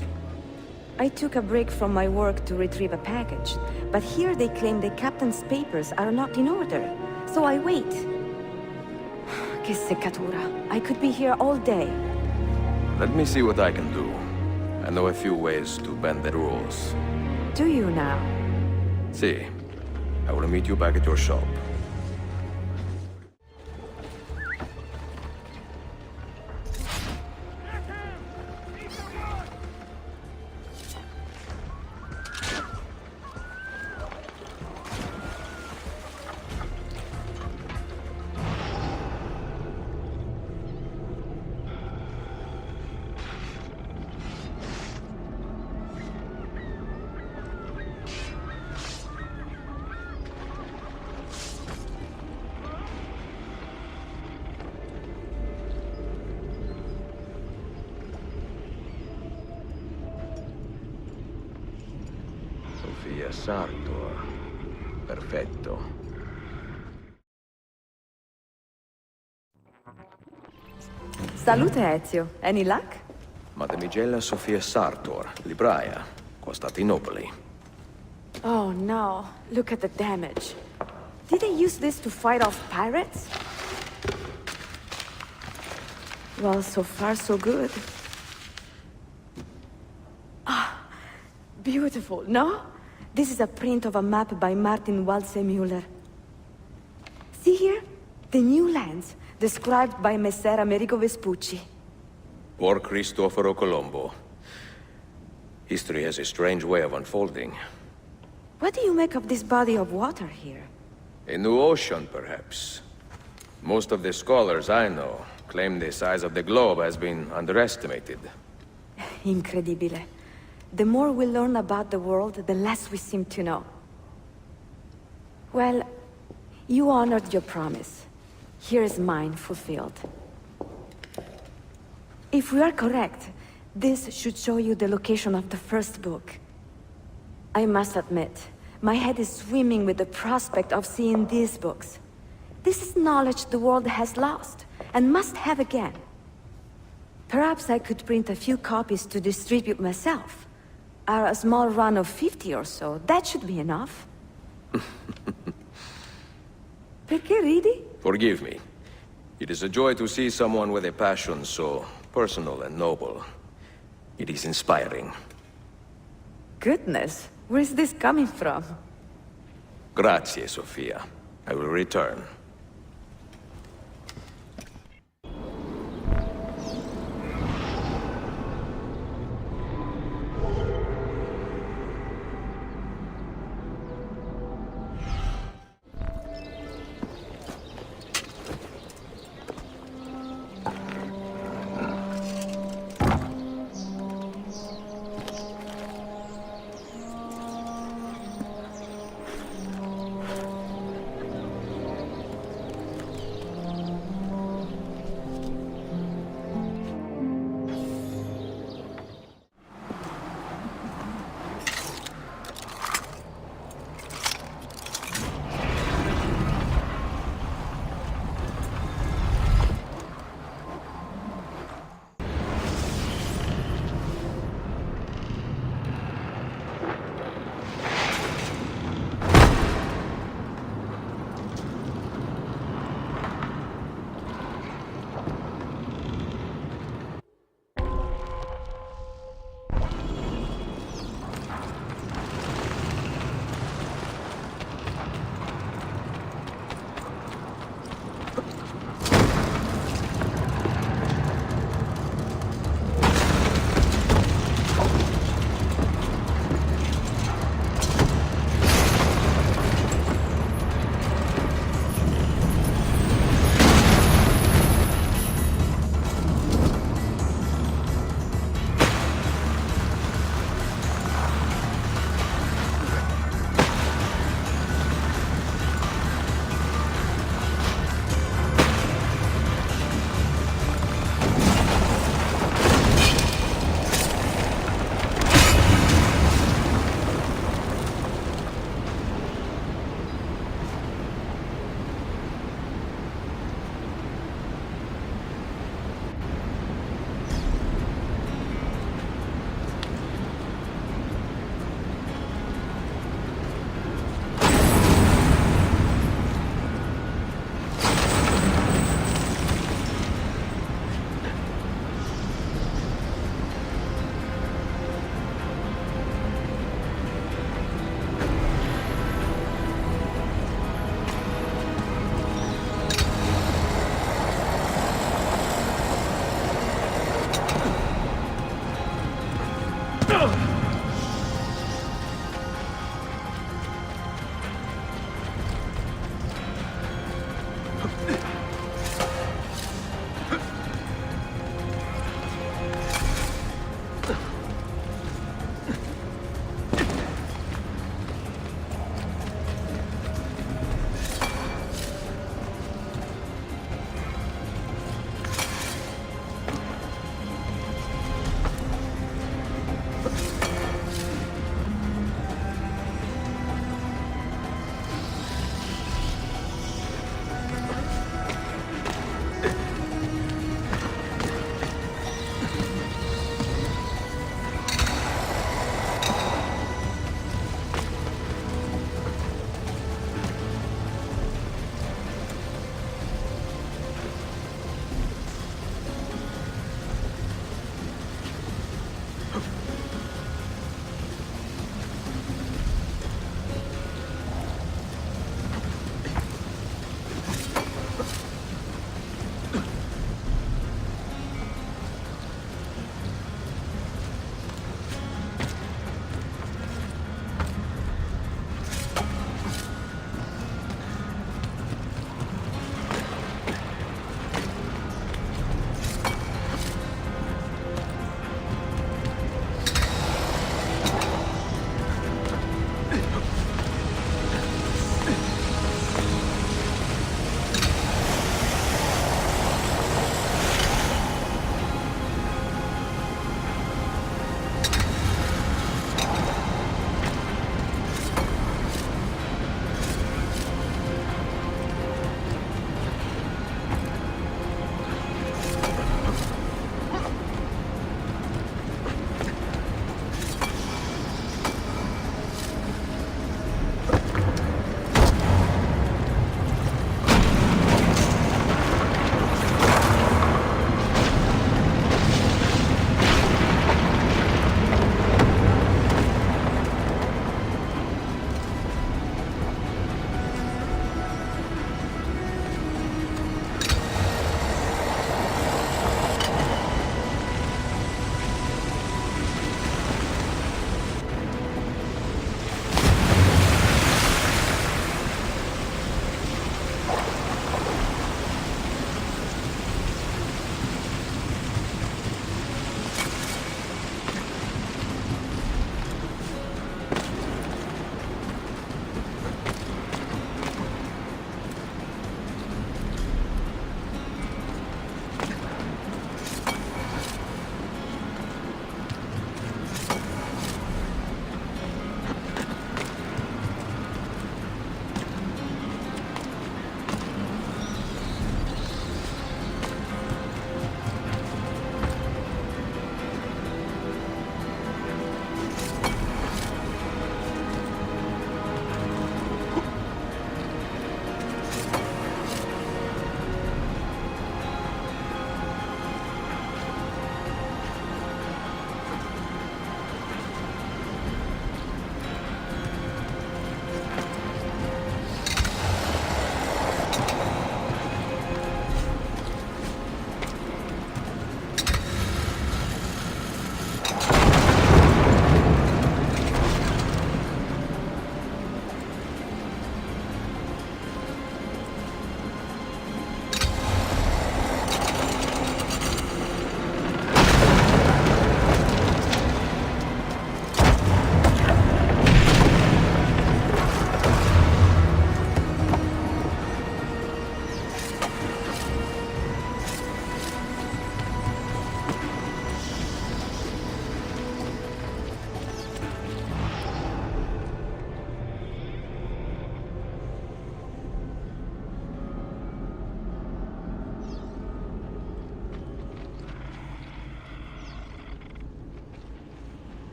S8: I took a break from my work to retrieve a package, but here they claim the captain's papers are not in order. So I wait. Che seccatura. I could be here all day.
S1: Let me see what I can do. I know a few ways to bend the rules.
S8: Do you now?
S1: See, I will meet you back at your shop. Sofia Sartor. Perfetto.
S8: Salute, Ezio. Any luck?
S1: Madamigella Sofia Sartor, libraia, Costantinopoli.
S8: Oh no, look at the damage. Did they use this to fight off pirates? Well, so far so good. Ah, beautiful, no? This is a print of a map by Martin Waldseemüller. See here? The new lands, described by Messer Amerigo Vespucci.
S1: Poor Cristoforo Colombo. History has a strange way of unfolding.
S8: What do you make of this body of water here?
S1: A new ocean, perhaps. Most of the scholars I know claim the size of the globe has been underestimated.
S8: Incredibile. The more we learn about the world, the less we seem to know. Well, you honored your promise. Here is mine fulfilled. If we are correct, this should show you the location of the first book. I must admit, my head is swimming with the prospect of seeing these books. This is knowledge the world has lost, and must have again. Perhaps I could print a few copies to distribute myself. A small run of 50 or so, that should be enough. Perché ridi?
S1: Forgive me. It is a joy to see someone with a passion so personal and noble. It is inspiring.
S8: Goodness, where is this coming from?
S1: Grazie, Sofia. I will return.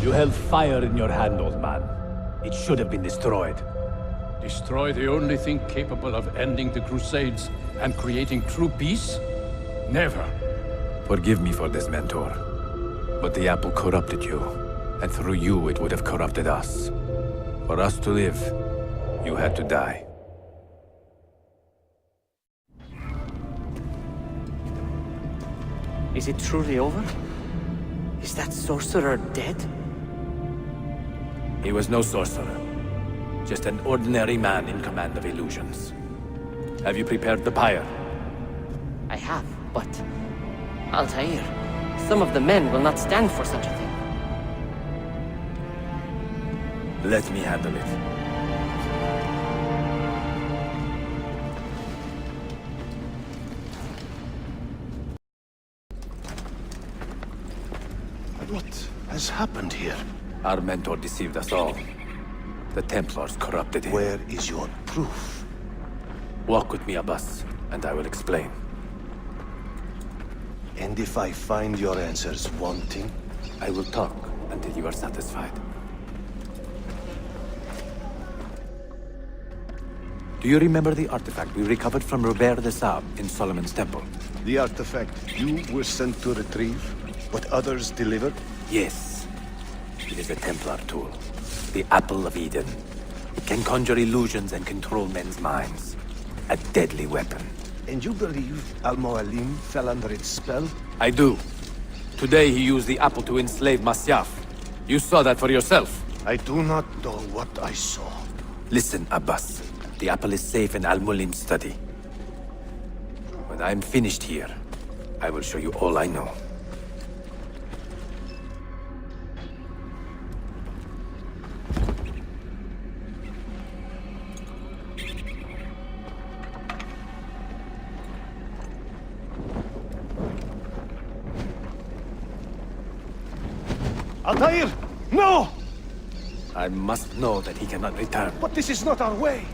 S14: You held fire in your hand, old man. It should have been destroyed.
S13: Destroy the only thing capable of ending the Crusades and creating true peace? Never.
S14: Forgive me for this, Mentor. But the apple corrupted you, and through you it would have corrupted us. For us to live, you had to die.
S19: Is it truly over? Is that sorcerer dead?
S14: He was no sorcerer. Just an ordinary man in command of illusions. Have you prepared the pyre?
S19: I have, but... Altair, some of the men will not stand for such a thing.
S14: Let me handle it.
S10: What has happened here?
S14: Our mentor deceived us all. The Templars corrupted him.
S10: Where is your proof?
S14: Walk with me, Abbas, and I will explain.
S10: And if I find your answers wanting?
S14: I will talk until you are satisfied. Do you remember the artifact we recovered from Robert de Sab in Solomon's temple?
S10: The artifact you were sent to retrieve, but others delivered?
S14: Yes. It is a Templar tool. The Apple of Eden. It can conjure illusions and control men's minds. A deadly weapon.
S10: And you believe Al-Mualim fell under its spell?
S14: I do. Today he used the apple to enslave Masyaf. You saw that for yourself.
S10: I do not know what I saw.
S14: Listen, Abbas. The apple is safe in Al-Mulim's study. When I'm finished here, I will show you all I know.
S10: Altair! No!
S14: I must know that he cannot return.
S10: But this is not our way.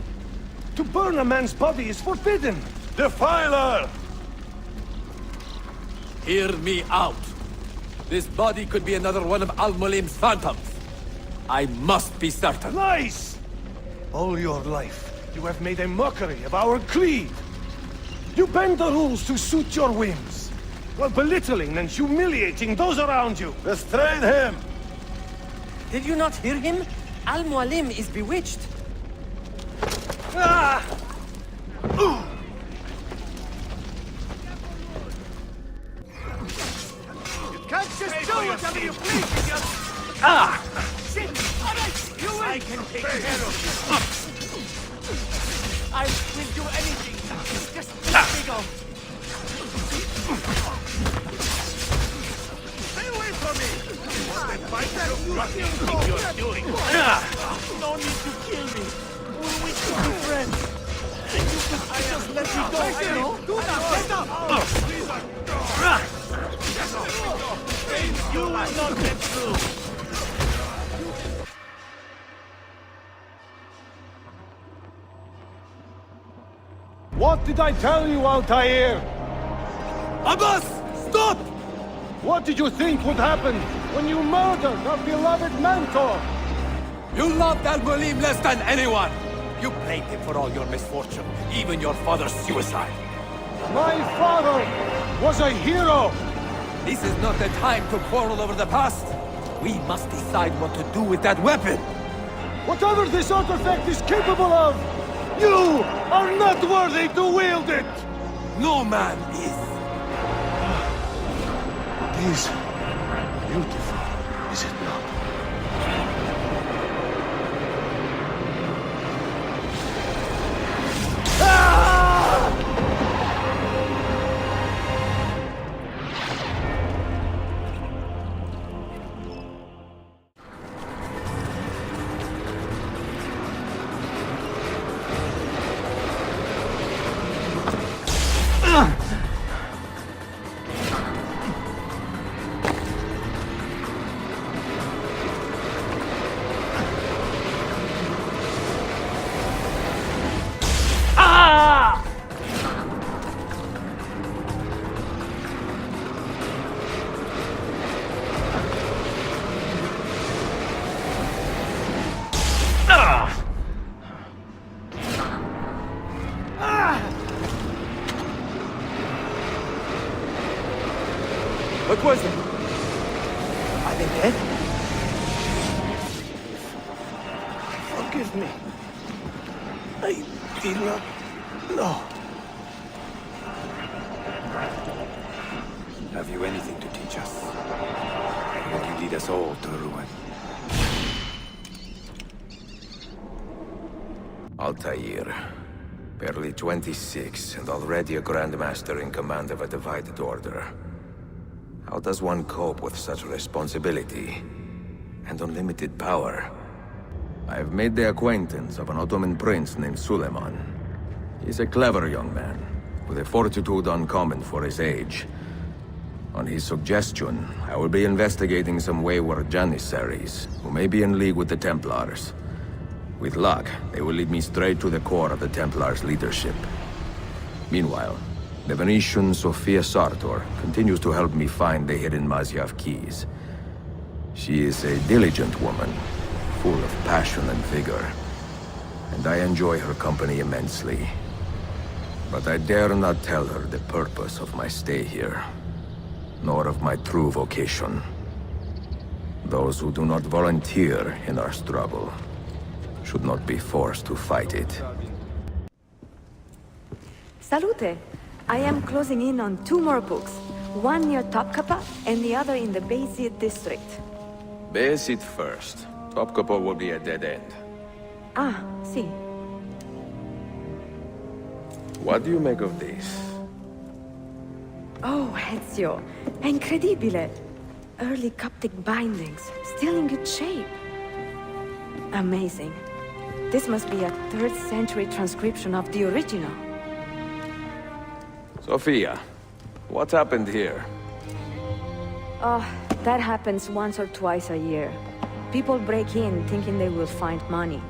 S10: To burn a man's body is forbidden. Defiler!
S14: Hear me out. This body could be another one of Al-Mulim's phantoms. I must be certain.
S10: Lies! All your life, you have made a mockery of our creed. You bend the rules to suit your whims, while belittling and humiliating those around you. Restrain him!
S19: Did you not hear him? Al-Mualim is bewitched.
S10: Ah! You can't just do whatever you please! Ah! Shit! I can take care of you!
S19: I will do anything. Just let me go.
S10: Stay away from me!
S19: You're doing. No need to kill me. We should be friends. I just let you go. I know. Do not get up. You will not get through.
S10: What did I tell you, Altair?
S14: Abbas! Stop!
S10: What did you think would happen when you murdered our beloved mentor?
S14: You loved Al-Mulim less than anyone! You blamed him for all your misfortune, even your father's suicide.
S10: My father was a hero!
S14: This is not the time to quarrel over the past. We must decide what to do with that weapon.
S10: Whatever this artifact is capable of, you are not worthy to wield it!
S14: No man is.
S10: It is beautiful, is it not? What was it?
S18: Are they dead?
S10: Forgive me. I did not know.
S14: Have you anything to teach us? Or will you lead us all to ruin?
S1: Altair. Barely 26, and already a Grandmaster in command of a divided order. How does one cope with such responsibility and unlimited power? I have made the acquaintance of an Ottoman prince named Suleiman. He's a clever young man, with a fortitude uncommon for his age. On his suggestion, I will be investigating some wayward Janissaries, who may be in league with the Templars. With luck, they will lead me straight to the core of the Templars' leadership. Meanwhile, the Venetian Sofia Sartor continues to help me find the hidden Mazyav keys. She is a diligent woman, full of passion and vigor, and I enjoy her company immensely. But I dare not tell her the purpose of my stay here, nor of my true vocation. Those who do not volunteer in our struggle should not be forced to fight it.
S8: Salute! I am closing in on 2 more books. One near Topkapi and the other in the Bayezid district.
S1: Bayezid first. Topkapi will be a dead end.
S8: Ah, see.
S1: What do you make of these?
S8: Oh, Ezio. Incredibile. Early Coptic bindings, still in good shape. Amazing. This must be a 3rd century transcription of the original.
S1: Sophia, what happened here?
S8: Oh, that happens once or twice a year. People break in thinking they will find money.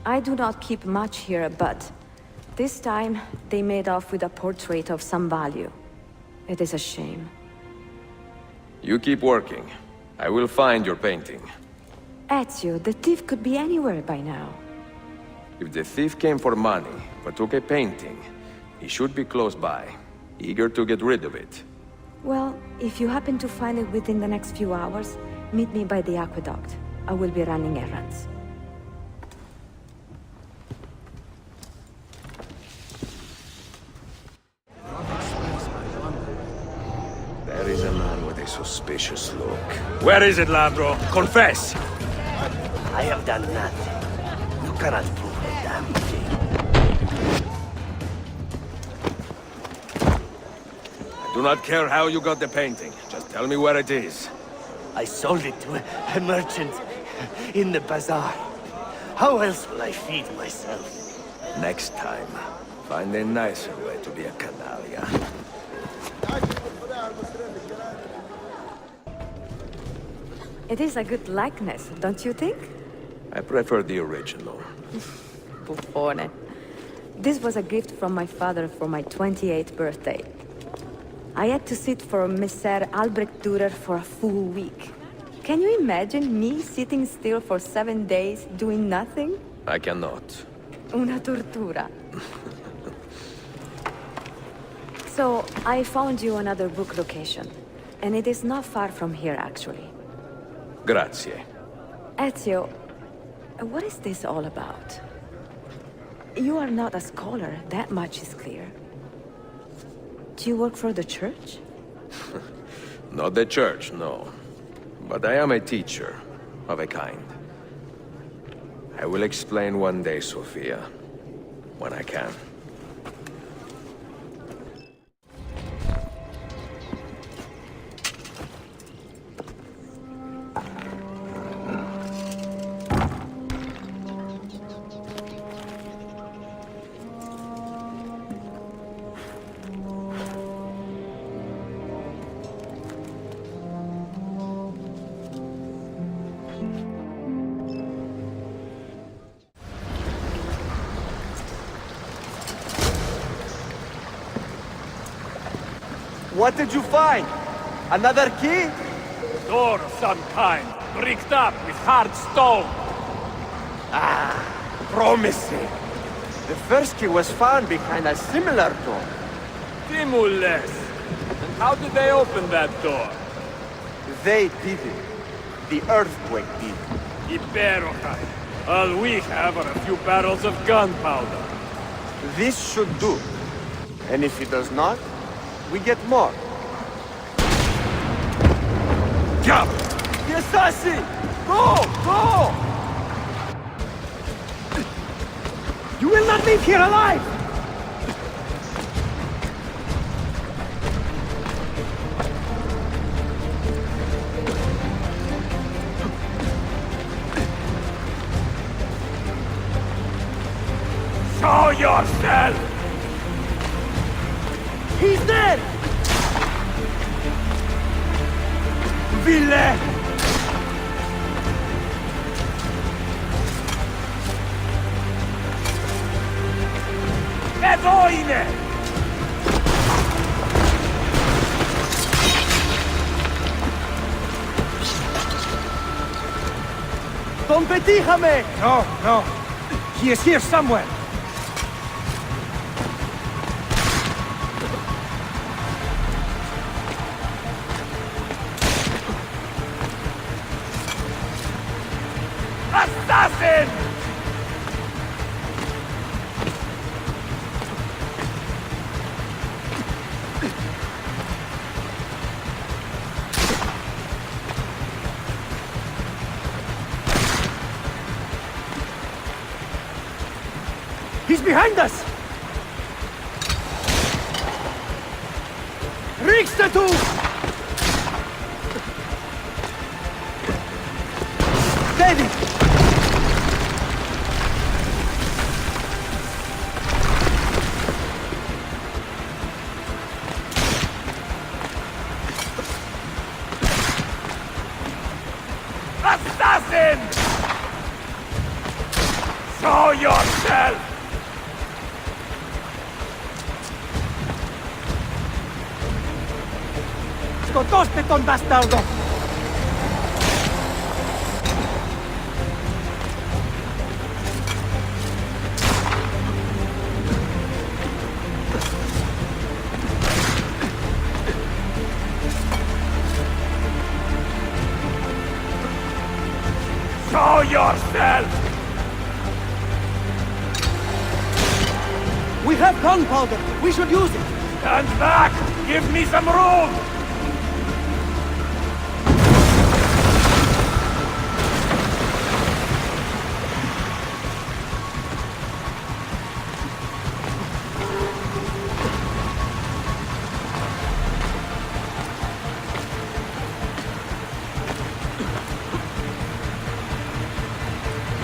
S8: I do not keep much here, but this time they made off with a portrait of some value. It is a shame.
S1: You keep working. I will find your painting.
S8: Ezio, the thief could be anywhere by now.
S1: If the thief came for money, but took a painting, he should be close by, eager to get rid of it.
S8: Well, if you happen to find it within the next few hours, meet me by the aqueduct. I will be running errands.
S1: There is a man with a suspicious look.
S9: Where is it, Landro? Confess!
S7: I have done nothing. You cannot prove a damn thing.
S1: I do not care how you got the painting. Just tell me where it is.
S7: I sold it to a merchant in the bazaar. How else will I feed myself?
S1: Next time, find a nicer way to be a canaglia.
S8: It is a good likeness, don't you think?
S1: I prefer the original.
S8: Buffone. This was a gift from my father for my 28th birthday. I had to sit for Messer Albrecht Dürer for a full week. Can you imagine me sitting still for 7 days, doing nothing?
S1: I cannot.
S8: Una tortura. So, I found you another book location. And it is not far from here, actually.
S1: Grazie.
S8: Ezio, what is this all about? You are not a scholar, that much is clear. Do you work for the church?
S1: Not the church, no. But I am a teacher, of a kind. I will explain one day, Sophia. When I can.
S4: What did you find? Another key?
S9: Door of some kind, bricked up with hard stone.
S4: Ah, promising. The first key was found behind a similar door.
S9: Timulus. And How did they open that door?
S19: They did it. The earthquake did.
S9: Iberokai. All we have are a few barrels of gunpowder.
S19: This should do. And if it does not, we get more.
S9: Jump!
S19: The assassin! Go! Go!
S10: You will not leave here alive!
S9: Show yourself!
S10: He's dead!
S9: Villain! Evoine!
S10: Don Petijame! No, no. He is here somewhere.
S9: Assassin!
S10: He's behind us! Riksdatu! Steady!
S9: Assassin! Show yourself!
S10: ¡Scotoste, ton bastardo!
S9: Show yourself!
S10: We have gunpowder! We should use it!
S9: Stand back! Give me some room!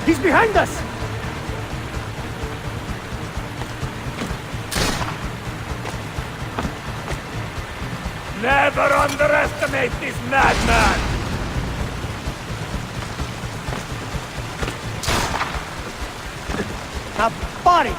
S10: He's behind us!
S9: Never underestimate this madman!
S10: A body!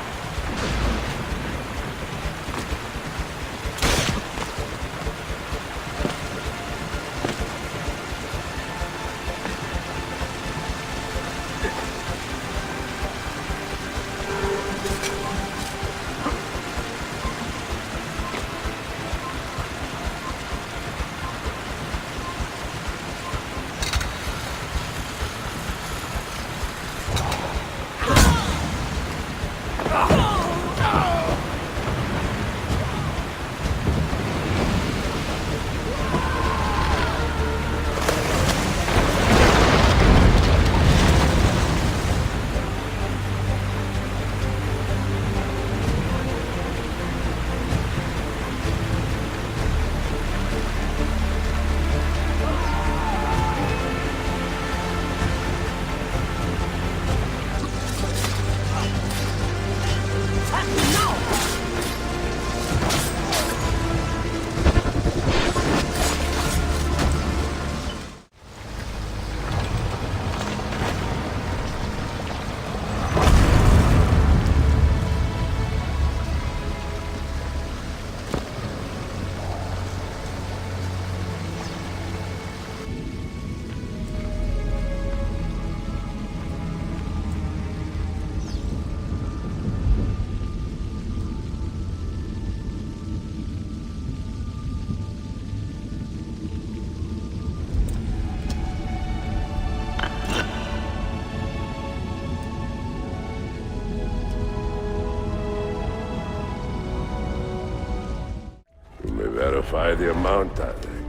S7: justify the amount, I think.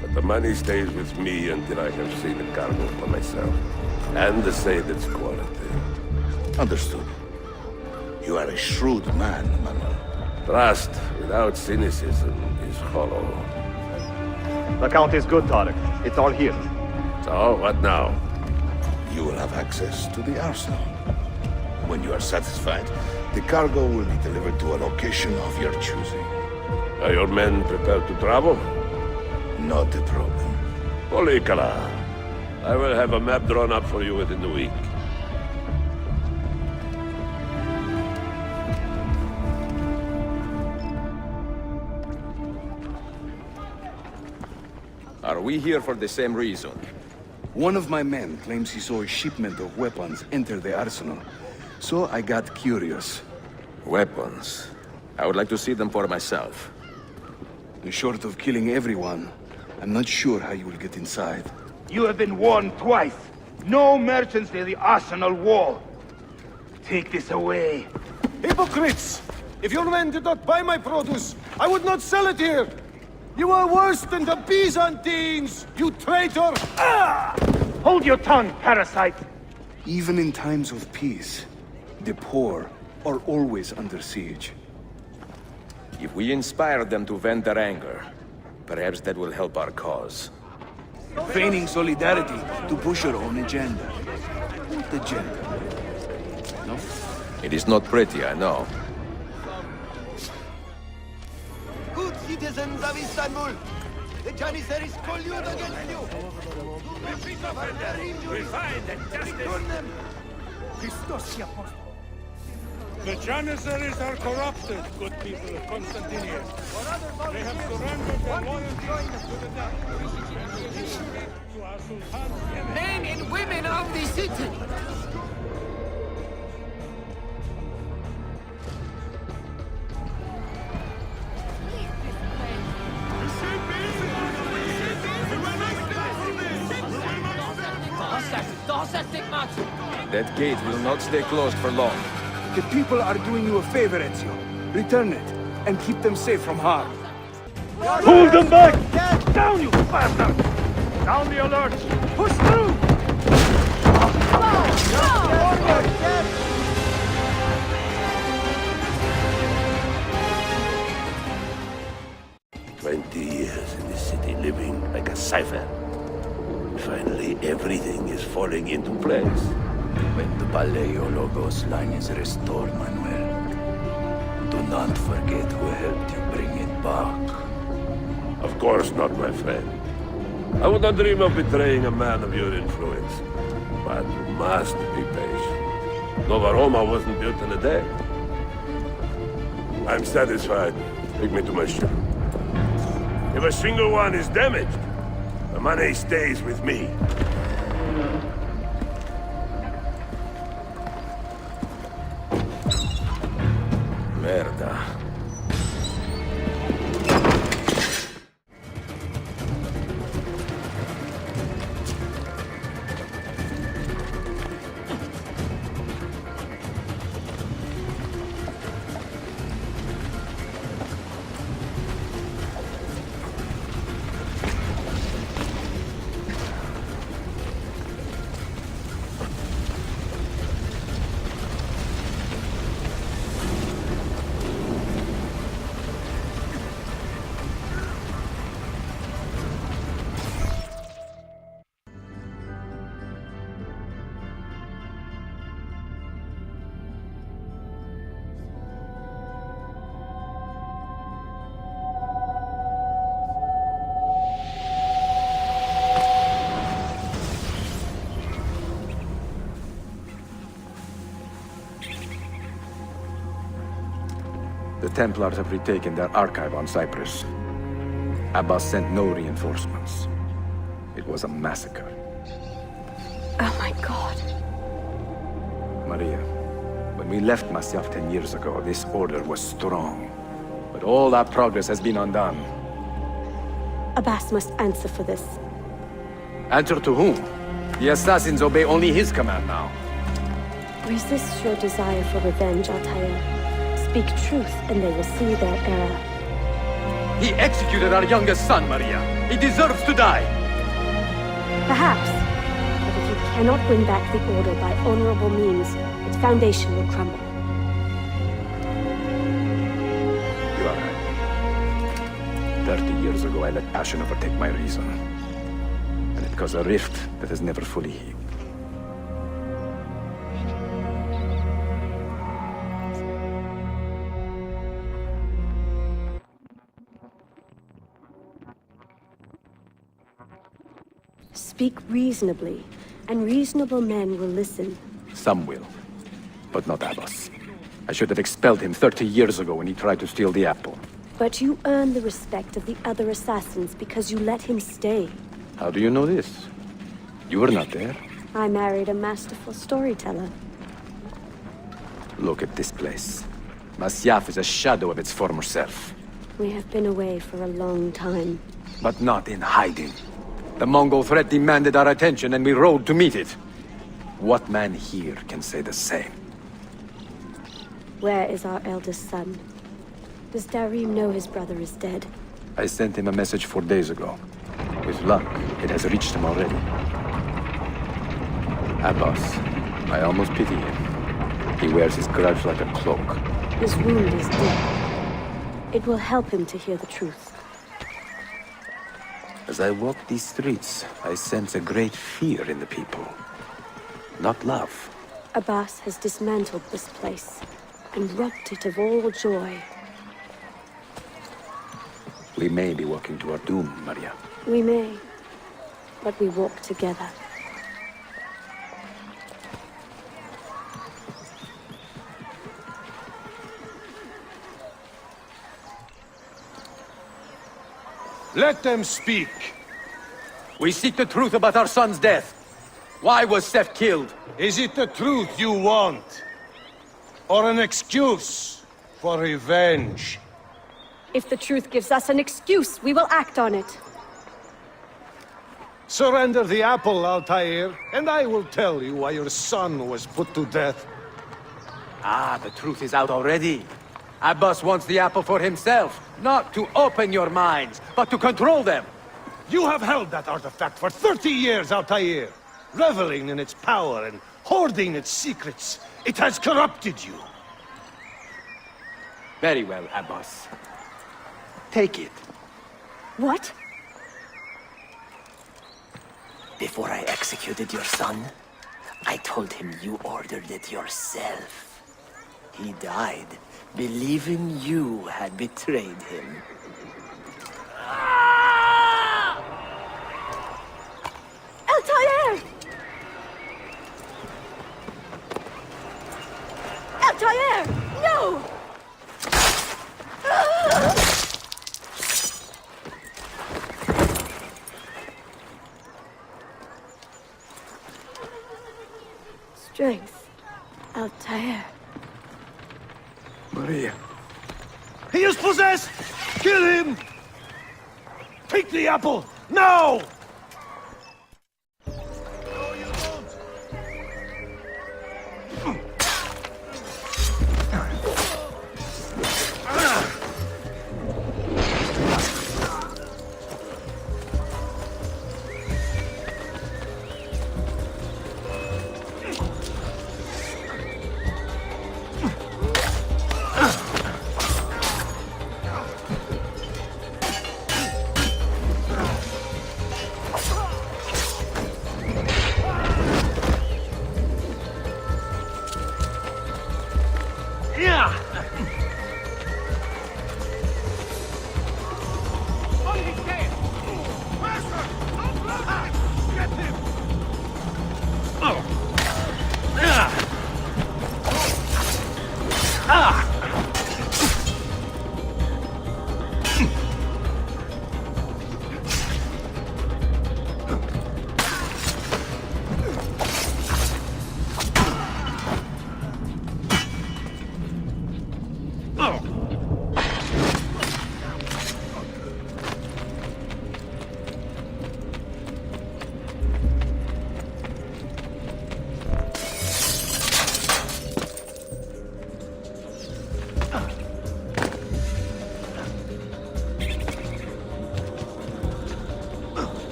S7: But the money stays with me until I have seen the cargo for myself. And to say that's quality.
S3: Understood. You are a shrewd man, Manuel.
S7: Trust without cynicism is hollow.
S11: The count is good, Tarek. It's all here.
S7: So, what now?
S3: You will have access to the arsenal. When you are satisfied, the cargo will be delivered to a location of your choosing.
S7: Are your men prepared to travel?
S3: Not a problem.
S7: Polikala, I will have a map drawn up for you within the week.
S1: Are we here for the same reason?
S15: One of my men claims he saw a shipment of weapons enter the arsenal. So I got curious.
S1: Weapons? I would like to see them for myself.
S15: Short of killing everyone, I'm not sure how you will get inside.
S20: You have been warned twice. No merchants near the arsenal wall. Take this away.
S10: Hypocrites! If your men did not buy my produce, I would not sell it here! You are worse than the Byzantines, you traitor!
S20: Ah! Hold your tongue, parasite!
S15: Even in times of peace, the poor are always under siege.
S1: If we inspire them to vent their anger, perhaps that will help our cause.
S15: Feigning solidarity to push your own agenda. What agenda? No?
S1: It is not pretty, I know.
S3: Good citizens of Istanbul, the Janissaries collude against you.
S9: We find that justice... The Janissaries are corrupted, good people of Constantinople. They have surrendered their loyalty to our Sultan.
S21: Men and women of the city!
S1: That gate will not stay closed for long.
S15: The people are doing you a favor, Ezio. Return it, and keep them safe from harm.
S10: Pull them back! Down, you bastard! Down the alert! Push through!
S7: No! 20 years in this city living like a cipher. Finally, everything is falling into place.
S18: When the Paleologos line is restored, Manuel, do not forget who helped you bring it back.
S7: Of course not, my friend. I would not dream of betraying a man of your influence. But you must be patient. Nova Roma wasn't built in a day. I'm satisfied. Take me to my ship. If a single one is damaged, the money stays with me.
S1: Merda.
S14: The Templars have retaken their archive on Cyprus. Abbas sent no reinforcements. It was a massacre.
S8: Oh my God.
S14: Maria, when we left Masyaf 10 years ago, this order was strong. But all our progress has been undone.
S8: Abbas must answer for this.
S14: Answer to whom? The assassins obey only his command now.
S8: Resist your desire for revenge, Altair. Speak truth, and they will see their error.
S14: He executed our youngest son, Maria. He deserves to die.
S2: Perhaps. But if you cannot win back the Order by honorable means, its foundation will crumble.
S14: You are right. 30 years ago, I let passion overtake my reason. And it caused a rift that has never fully healed.
S2: Speak reasonably, and reasonable men will listen.
S14: Some will, but not Abbas. I should have expelled him 30 years ago when he tried to steal the apple.
S2: But you earn the respect of the other assassins because you let him stay.
S14: How do you know this? You were not there.
S2: I married a masterful storyteller.
S14: Look at this place. Masyaf is a shadow of its former self.
S2: We have been away for a long time.
S14: But not in hiding. The Mongol threat demanded our attention and we rode to meet it. What man here can say the same?
S2: Where is our eldest son? Does Darim know his brother is dead?
S14: I sent him a message 4 days ago. With luck, it has reached him already. Abbas, I almost pity him. He wears his grudge like a cloak.
S2: His wound is deep. It will help him to hear the truth.
S14: As I walk these streets, I sense a great fear in the people. Not love.
S2: Abbas has dismantled this place and robbed it of all joy.
S14: We may be walking to our doom, Maria.
S2: We may, but we walk together.
S10: Let them speak.
S14: We seek the truth about our son's death. Why was Seth killed?
S10: Is it the truth you want? Or an excuse for revenge?
S2: If the truth gives us an excuse, we will act on it.
S10: Surrender the apple, Altair, and I will tell you why your son was put to death.
S14: Ah, the truth is out already. Abbas wants the apple for himself, not to open your minds, but to control them.
S10: You have held that artifact for 30 years, Altair, reveling in its power and hoarding its secrets. It has corrupted you.
S14: Very well, Abbas. Take it.
S2: What?
S22: Before I executed your son, I told him you ordered it yourself. He died, believing you had betrayed him.
S2: Altair! Altair! No! Strength. Altair.
S14: Maria.
S10: He is possessed! Kill him! Take the apple, now!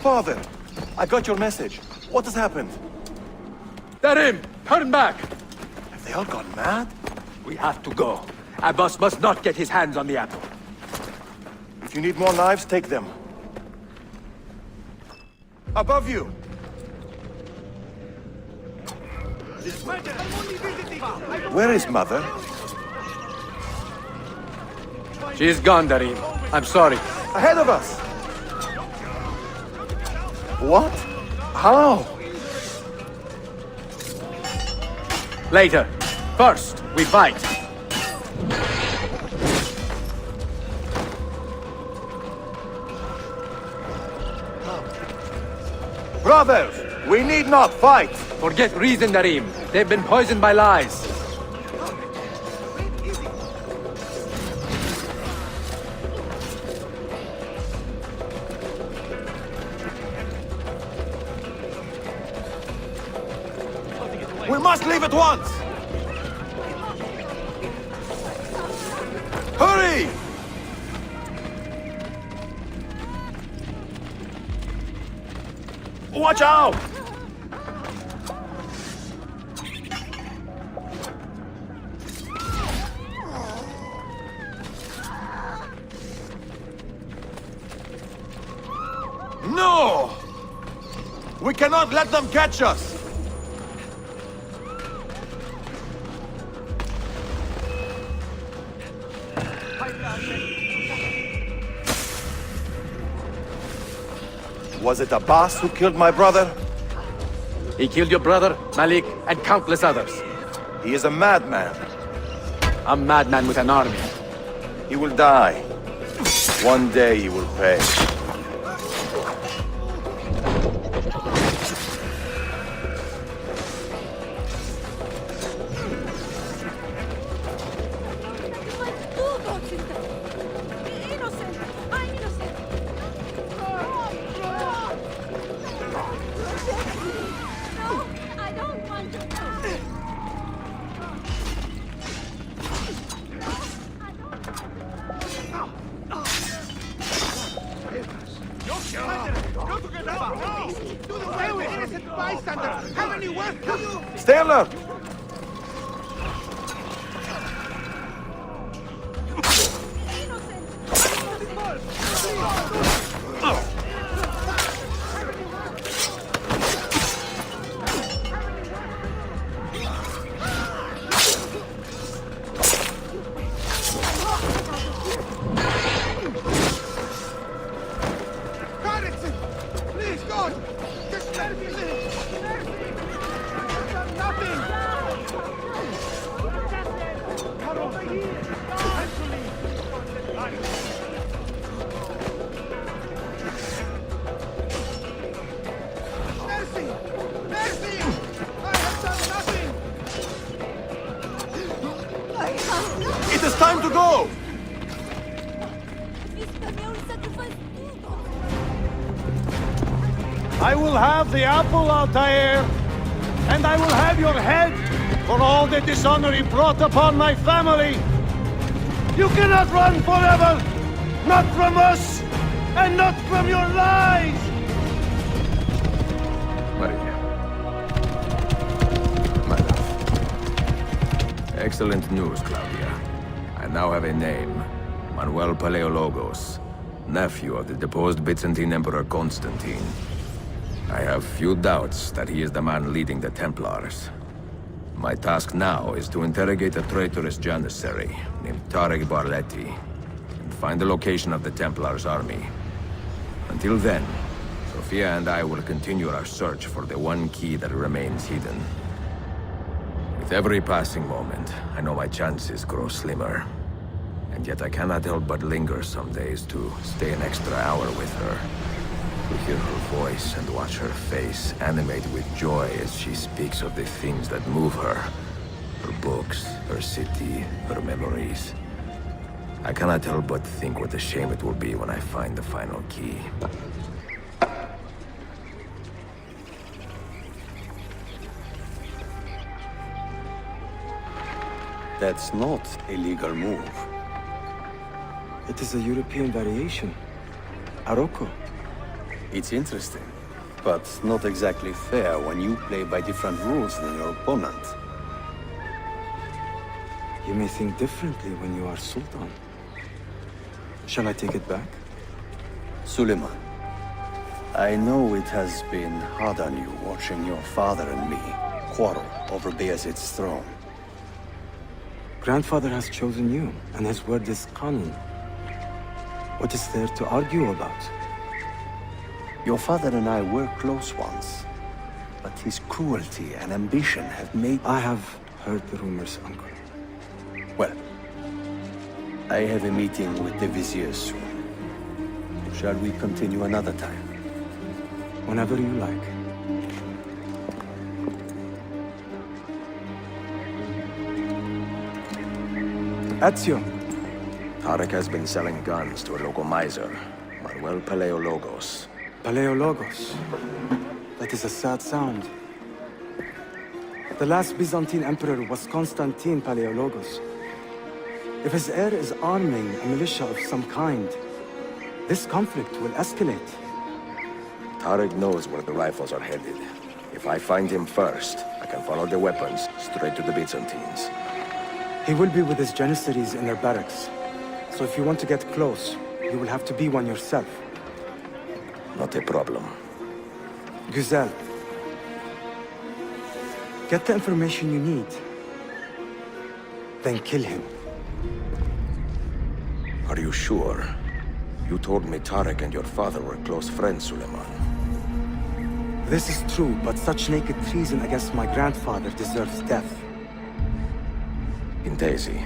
S10: Father! I got your message. What has happened?
S14: Darim, turn back!
S10: Have they all gone mad?
S14: We have to go. Abbas must not get his hands on the apple.
S10: If you need more knives, take them. Above you! Where is Mother?
S14: She's gone, Darim. I'm sorry.
S10: Ahead of us! What? How?
S14: Later. First, we fight.
S10: Brothers, we need not fight!
S14: Forget reason, Darim. They've been poisoned by lies.
S10: We must leave at once! Hurry! Watch out! No! We cannot let them catch us! Was it Abbas who killed my brother?
S14: He killed your brother, Malik, and countless others.
S10: He is a madman.
S14: A madman with an army.
S10: He will die. One day he will pay. Stay alert!
S19: Please, God! Just let me live! I've done nothing! Come over here! Mercy! Mercy! I have done nothing!
S10: It is time to go! I will have the apple, Altair, and I will have your head for all the dishonor he brought upon my family. You cannot run forever, not from us, and not from your lies!
S1: Maria. My love. Excellent news, Claudia. I now have a name. Manuel Paleologos, nephew of the deposed Byzantine Emperor Constantine. I have few doubts that he is the man leading the Templars. My task now is to interrogate a traitorous janissary named Tarek Barletti and find the location of the Templars' army. Until then, Sophia and I will continue our search for the one key that remains hidden. With every passing moment, I know my chances grow slimmer. And yet I cannot help but linger some days to stay an extra hour with her. To hear her voice and watch her face animate with joy as she speaks of the things that move her. Her books, her city, her memories. I cannot help but think what a shame it will be when I find the final key.
S18: That's not a legal move.
S5: It is a European variation. Aroko.
S18: It's interesting, but not exactly fair when you play by different rules than your opponent.
S5: You may think differently when you are Sultan. Shall I take it back?
S18: Suleiman, I know it has been hard on you watching your father and me quarrel over Bayezid's throne.
S5: Grandfather has chosen you, and his word is Qanun. What is there to argue about?
S18: Your father and I were close once, but his cruelty and ambition have made...
S5: I have heard the rumors, Uncle.
S18: Well, I have a meeting with the Vizier soon. Shall we continue another time?
S5: Whenever you like. Ezio.
S1: Tarek has been selling guns to a local miser, Manuel Paleologos.
S5: Paleologos. That is a sad sound. The last Byzantine emperor was Constantine Paleologos. If his heir is arming a militia of some kind, this conflict will escalate.
S1: Tarek knows where the rifles are headed. If I find him first, I can follow the weapons straight to the Byzantines.
S5: He will be with his Janissaries in their barracks. So if you want to get close, you will have to be one yourself.
S1: Not a problem.
S5: Güzel. Get the information you need. Then kill him.
S1: Are you sure? You told me Tarek and your father were close friends, Suleiman.
S5: This is true, but such naked treason against my grandfather deserves death.
S1: Intesi.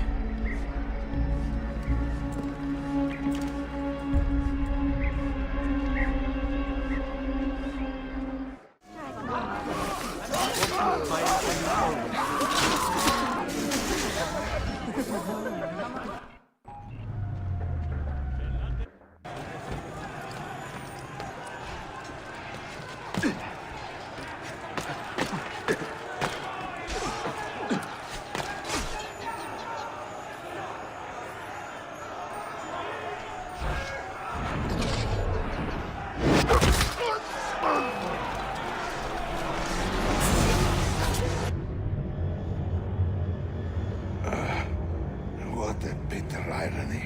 S3: What a bitter irony.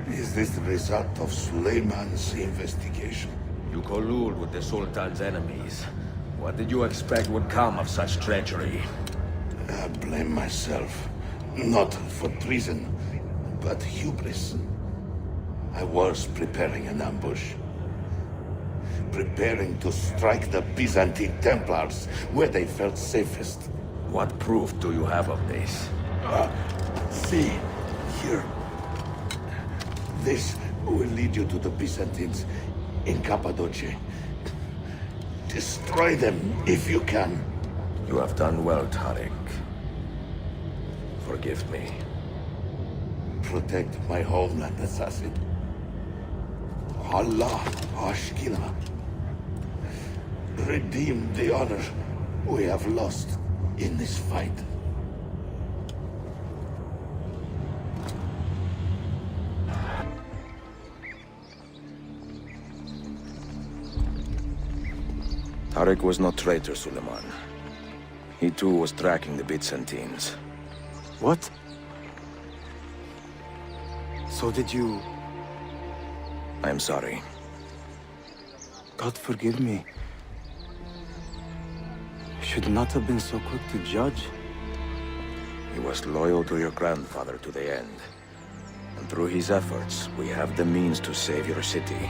S3: Is this the result of Suleiman's investigation?
S1: You collude with the Sultan's enemies. What did you expect would come of such treachery?
S3: I blame myself. Not for treason, but hubris. I was preparing an ambush. Preparing to strike the Byzantine Templars where they felt safest.
S1: What proof do you have of this?
S3: See, here. This will lead you to the Byzantines in Cappadocia. Destroy them if you can.
S1: You have done well, Tarek. Forgive me.
S3: Protect my homeland, assassin. Allah Ashkina. Redeem the honor we have lost in this fight.
S1: Tarek was no traitor, Suleiman. He too was tracking the Byzantines.
S5: What? So did you...
S1: I am sorry.
S5: God forgive me. Should not have been so quick to judge.
S1: He was loyal to your grandfather to the end. And through his efforts, we have the means to save your city.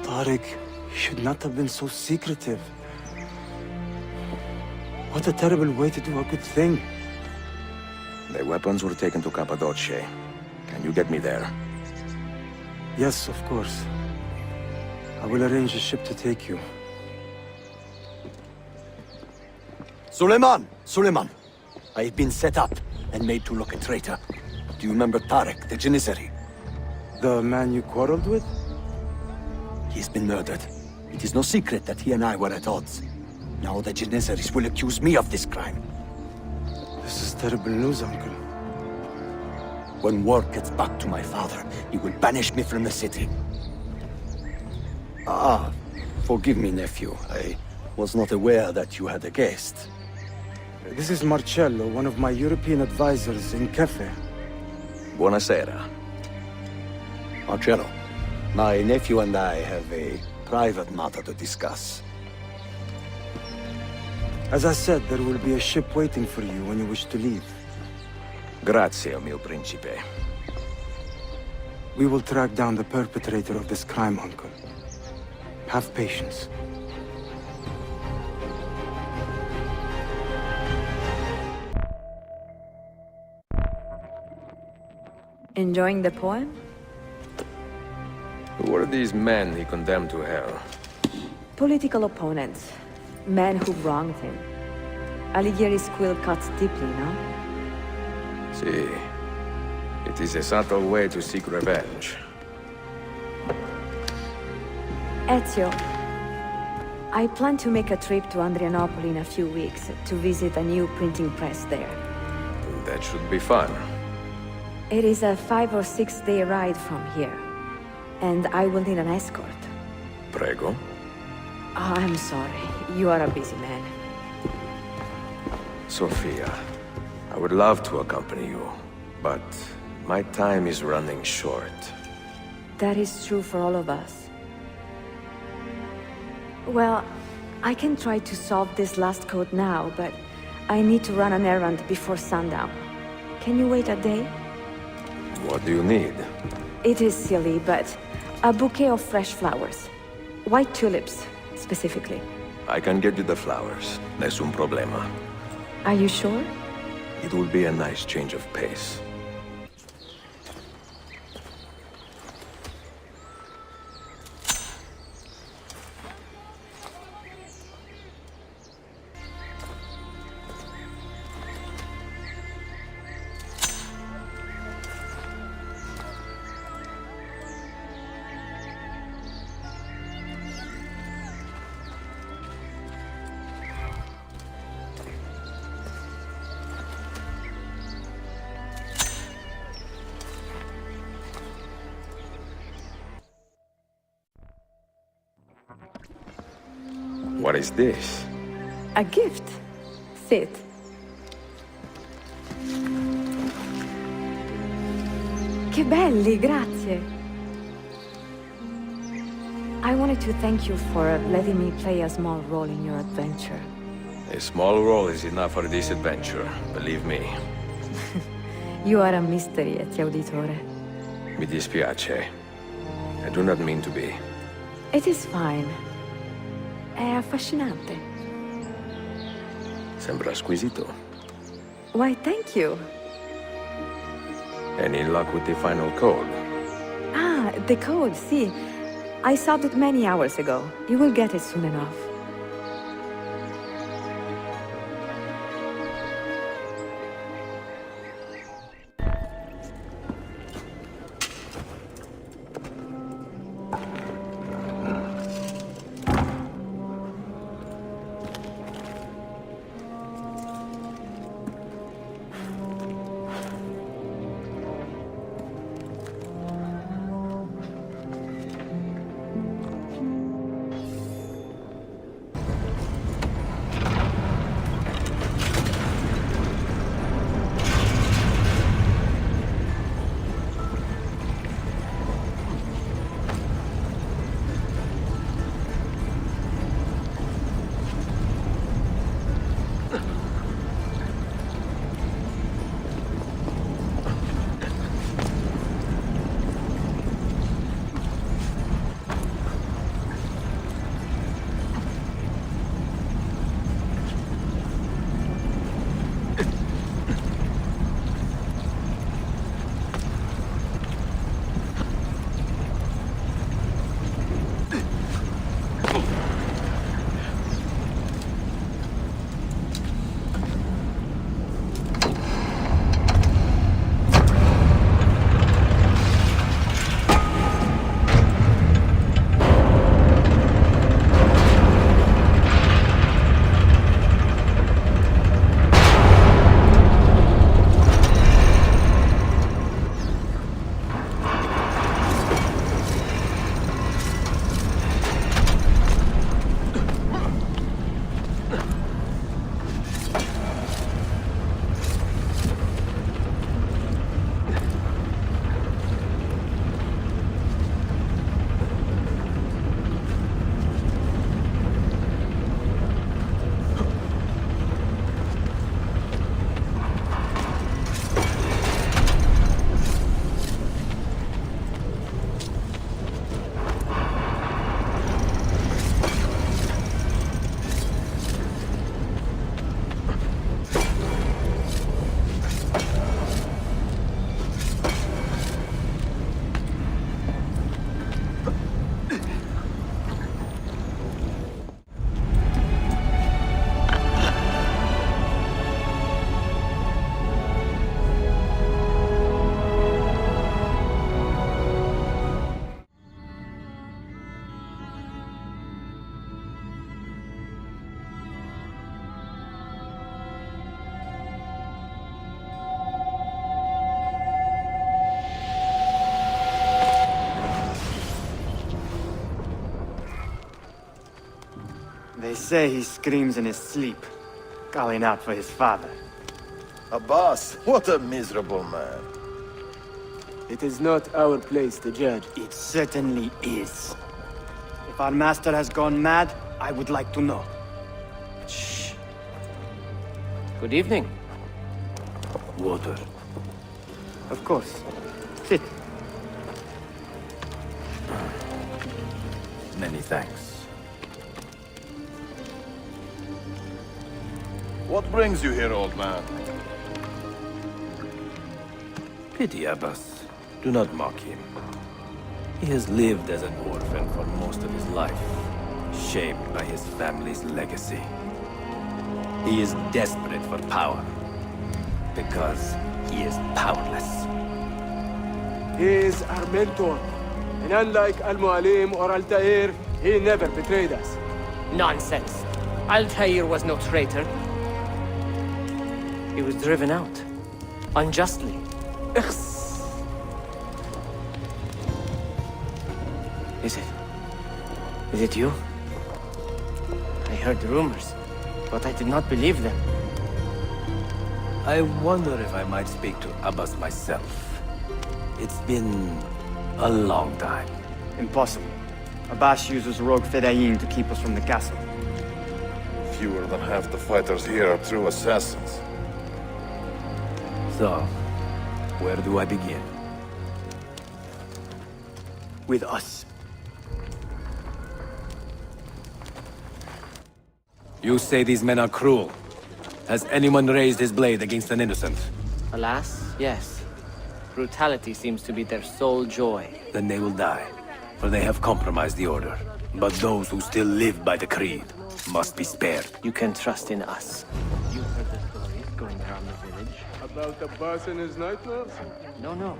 S5: Tarek, you should not have been so secretive. What a terrible way to do a good thing.
S1: The weapons were taken to Cappadocia. Can you get me there?
S5: Yes, of course. I will arrange a ship to take you.
S18: Suleiman! Suleiman! I have been set up and made to look a traitor. Do you remember Tarek, the Janissary?
S5: The man you quarreled with?
S18: He's been murdered. It is no secret that he and I were at odds. Now the Janissaries will accuse me of this crime.
S5: This is terrible news, Uncle.
S18: When word gets back to my father, he will banish me from the city. Ah, forgive me, nephew. I was not aware that you had a guest.
S5: This is Marcello, one of my European advisors in Cafe.
S18: Buonasera. Marcello, my nephew and I have a private matter to discuss.
S5: As I said, there will be a ship waiting for you when you wish to leave.
S1: Grazie, mio principe.
S5: We will track down the perpetrator of this crime, Uncle. Have patience.
S8: Enjoying the poem?
S1: Who were these men he condemned to hell?
S8: Political opponents. Men who wronged him. Alighieri's quill cuts deeply, no?
S1: See, it is a subtle way to seek revenge.
S8: Ezio, I plan to make a trip to Andrianople in a few weeks to visit a new printing press there.
S1: That should be fun.
S8: It is a 5 or 6 day ride from here, and I will need an escort.
S1: Prego.
S8: Oh, I'm sorry. You are a busy man.
S1: Sophia, I would love to accompany you, but my time is running short.
S8: That is true for all of us. Well, I can try to solve this last code now, but I need to run an errand before sundown. Can you wait a day?
S1: What do you need?
S8: It is silly, but a bouquet of fresh flowers. White tulips, specifically.
S1: I can get you the flowers. Nessun problema.
S8: Are you sure?
S1: It will be a nice change of pace. What is this?
S8: A gift. Sit. Che belli, grazie. I wanted to thank you for letting me play a small role in your adventure.
S1: A small role is enough for this adventure, believe me.
S8: You are a mystery, Ezio Auditore.
S1: Mi dispiace. I do not mean to be.
S8: It is fine. È affascinante.
S1: Sembra squisito.
S8: Why, thank you.
S1: Any luck with the final code?
S8: Ah, the code, see. I solved it many hours ago. You will get it soon enough.
S4: say he screams in his sleep, calling out for his father.
S12: Abbas, what a miserable man.
S4: It is not our place to judge. It certainly is. If our master has gone mad, I would like to know.
S22: Shh. Good evening.
S14: Water.
S4: Of course. Sit.
S14: Many thanks.
S12: What brings you here, old man?
S14: Pity Abbas. Do not mock him. He has lived as an orphan for most of his life, shaped by his family's legacy. He is desperate for power, because he is powerless.
S5: He is our mentor. And unlike Al-Mualim or Altair, he never betrayed us.
S22: Nonsense. Altair was no traitor. He was driven out. Unjustly. Is it you? I heard the rumors, but I did not believe them.
S14: I wonder if I might speak to Abbas myself. It's been a long time.
S4: Impossible. Abbas uses rogue Fedayeen to keep us from the castle.
S12: Fewer than half the fighters here are true assassins.
S14: So, where do I begin?
S4: With us.
S14: You say these men are cruel. Has anyone raised his blade against an innocent?
S22: Alas, yes. Brutality seems to be their sole joy.
S14: Then they will die, for they have compromised the Order. But those who still live by the Creed must be spared.
S22: You can trust in us. You heard the stories going around the village?
S5: About Abbas and his nightmares?
S22: No.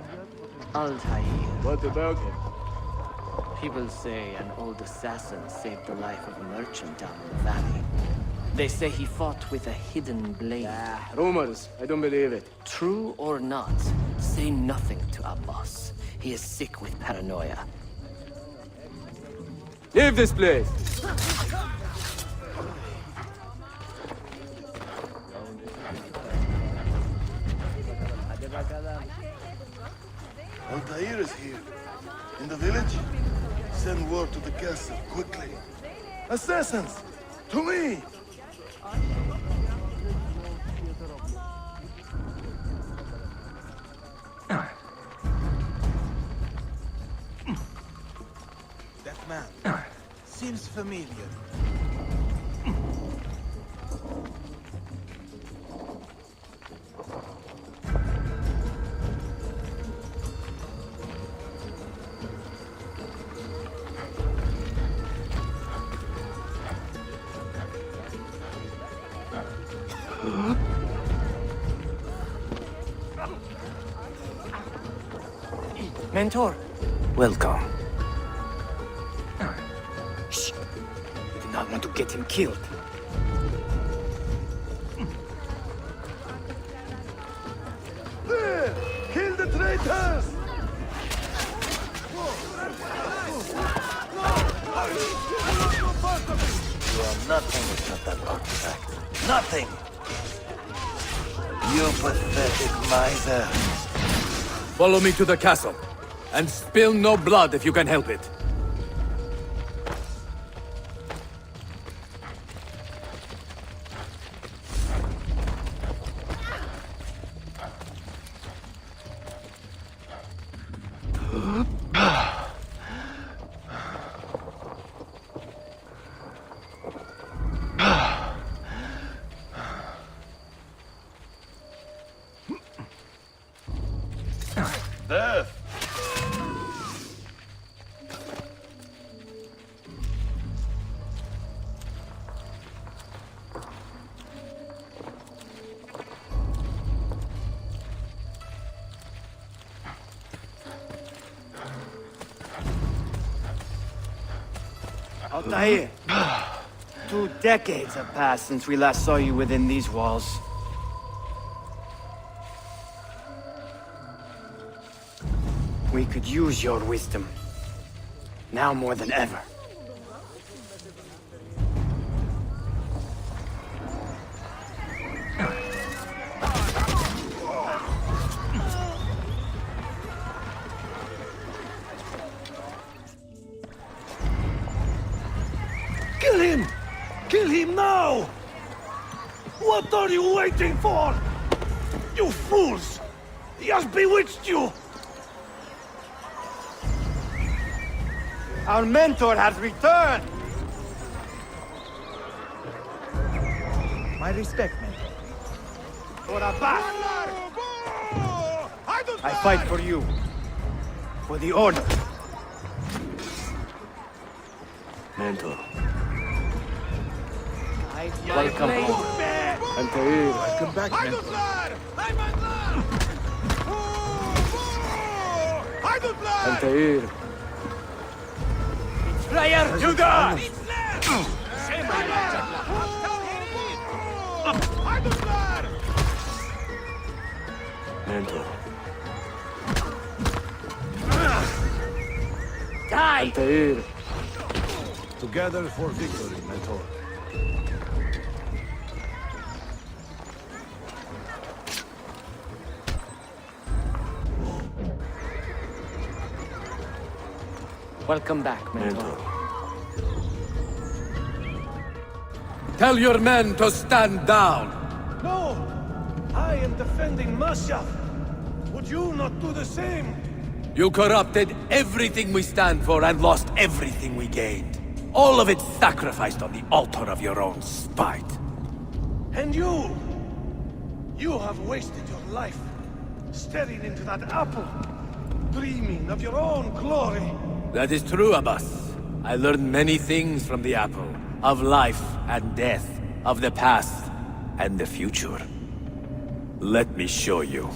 S22: Altair.
S5: What about him?
S22: People say an old assassin saved the life of a merchant down in the valley. They say he fought with a hidden blade.
S5: Rumors. I don't believe it.
S22: True or not, say nothing to Abbas. He is sick with paranoia.
S5: Leave this place!
S12: Altair is here. In the village? Send word to the castle, quickly. Assassins! To me!
S10: That man seems familiar.
S22: Mentor!
S14: Welcome.
S4: Shh! We do not want to get him killed.
S12: There! Kill the traitors!
S18: You are nothing without that artifact. Nothing! You pathetic miser.
S14: Follow me to the castle, and spill no blood if you can help it.
S12: Death!
S4: Altair! 2 decades have passed since we last saw you within these walls. We could use your wisdom. Now more than ever.
S10: Kill him now! What are you waiting for? You fools! He has bewitched you!
S4: Our mentor has returned!
S6: My respect, mentor.
S4: For a bat! I fight for you. For the Order.
S15: Mentor.
S6: Welcome.
S15: Altair.
S6: Welcome back, mentor.
S15: Altair.
S21: Player,
S10: You die!
S15: Mentor.
S21: die!
S15: Altair.
S10: Together for victory, mentor.
S6: Welcome back, mentor.
S13: Tell your men to stand down!
S10: No! I am defending Masha. Would you not do the same?
S13: You corrupted everything we stand for and lost everything we gained. All of it sacrificed on the altar of your own spite.
S10: And you! You have wasted your life, staring into that apple, dreaming of your own glory.
S13: That is true, Abbas. I learned many things from the apple. Of life and death. Of the past and the future. Let me show you.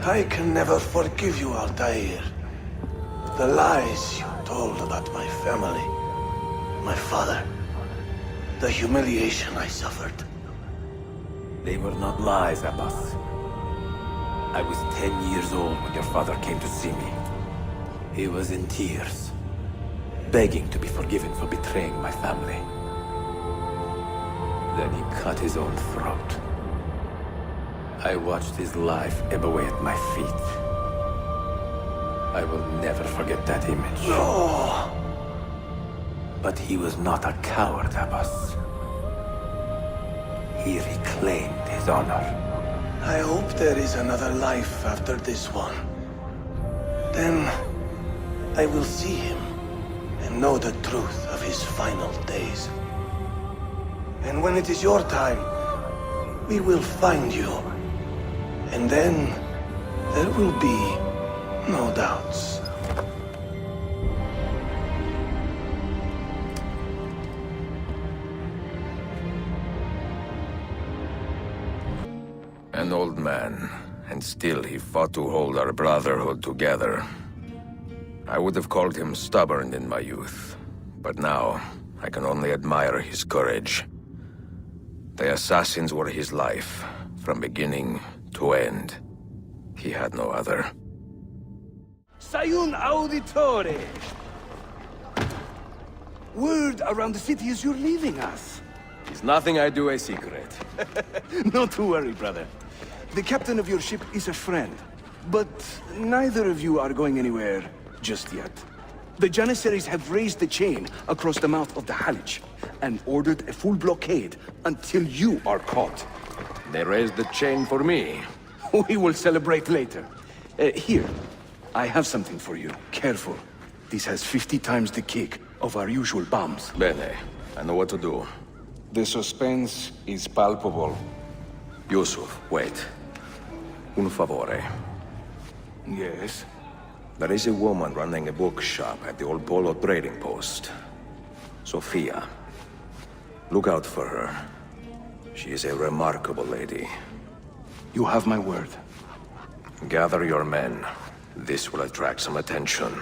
S12: I can never forgive you, Altair. The lies you told about my family, my father, the humiliation I suffered.
S14: They were not lies, Abbas. I was 10 years old when your father came to see me. He was in tears, begging to be forgiven for betraying my family. Then he cut his own throat. I watched his life ebb away at my feet. I will never forget that image.
S12: No!
S14: But he was not a coward, Abbas. He reclaimed his honor.
S12: I hope there is another life after this one. Then I will see him and know the truth of his final days. And when it is your time, we will find you. And then there will be no doubts.
S1: An old man, and still he fought to hold our brotherhood together. I would have called him stubborn in my youth, but now I can only admire his courage. The assassins were his life, from beginning to end. He had no other.
S15: Sayun Auditore! Word around the city is you're leaving us.
S1: Is nothing I do a secret.
S15: Not to worry, brother. The captain of your ship is a friend, but neither of you are going anywhere just yet. The Janissaries have raised the chain across the mouth of the Halij and ordered a full blockade until you are caught.
S1: They raised the chain for me.
S15: We will celebrate later. Here, I have something for you. Careful. This has 50 times the kick of our usual bombs.
S1: Bene. I know what to do.
S15: The suspense is palpable.
S1: Yusuf, wait. Un favore.
S15: Yes?
S1: There is a woman running a bookshop at the old Polo trading post. Sophia. Look out for her. She is a remarkable lady.
S15: You have my word.
S1: Gather your men. This will attract some attention.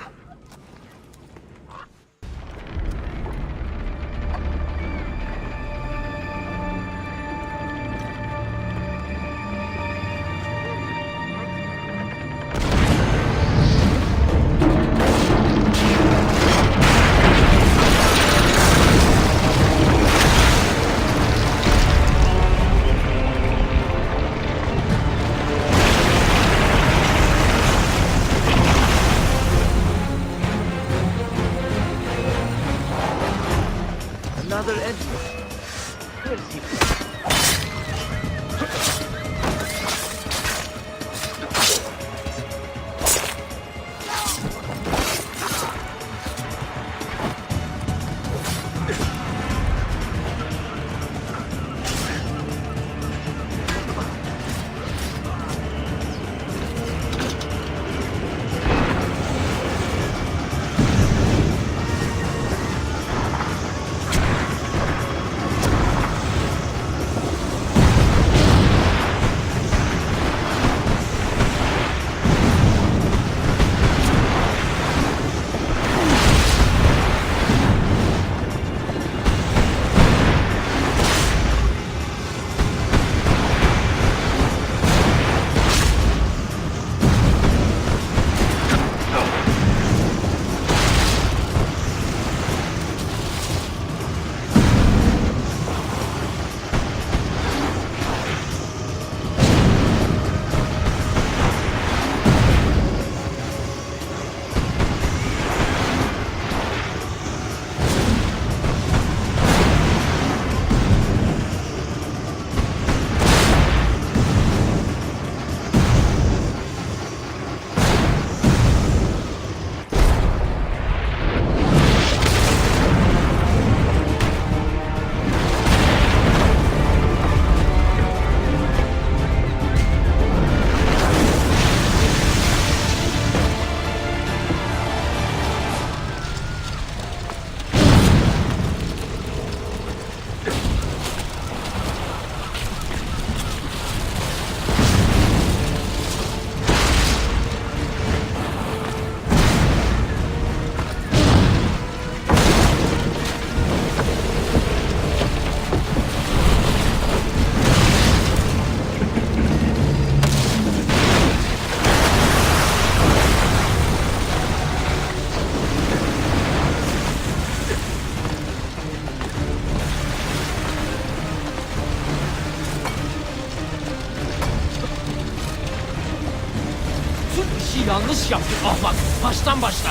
S19: Bütün işi yanlış yaptık ahmak. Baştan başla.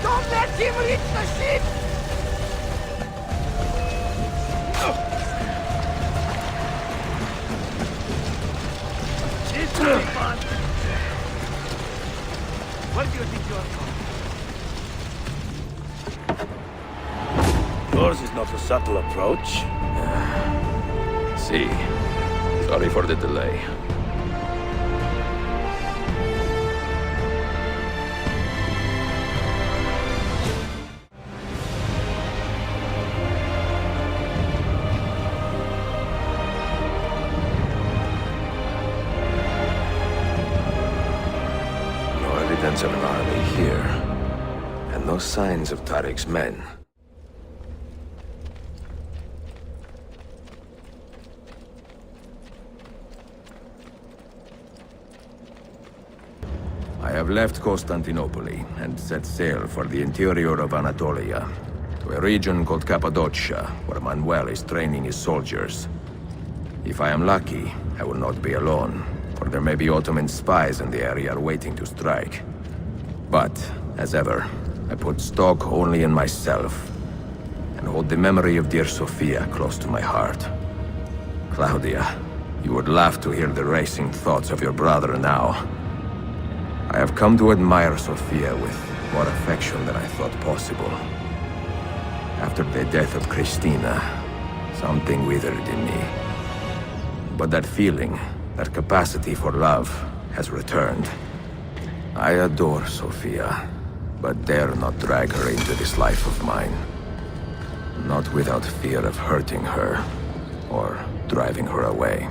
S21: Don't let him reach the ship!
S10: This will be fun. Where do you think you are from?
S7: Yours is not a subtle approach.
S1: See. Sorry for the delay. No evidence of an army here. And no signs of Tariq's men. I have left Constantinople and set sail for the interior of Anatolia, to a region called Cappadocia, where Manuel is training his soldiers. If I am lucky, I will not be alone, for there may be Ottoman spies in the area waiting to strike. But, as ever, I put stock only in myself, and hold the memory of dear Sophia close to my heart. Claudia, you would laugh to hear the racing thoughts of your brother now. I have come to admire Sophia with more affection than I thought possible. After the death of Christina, something withered in me. But that feeling, that capacity for love, has returned. I adore Sophia, but dare not drag her into this life of mine. Not without fear of hurting her, or driving her away.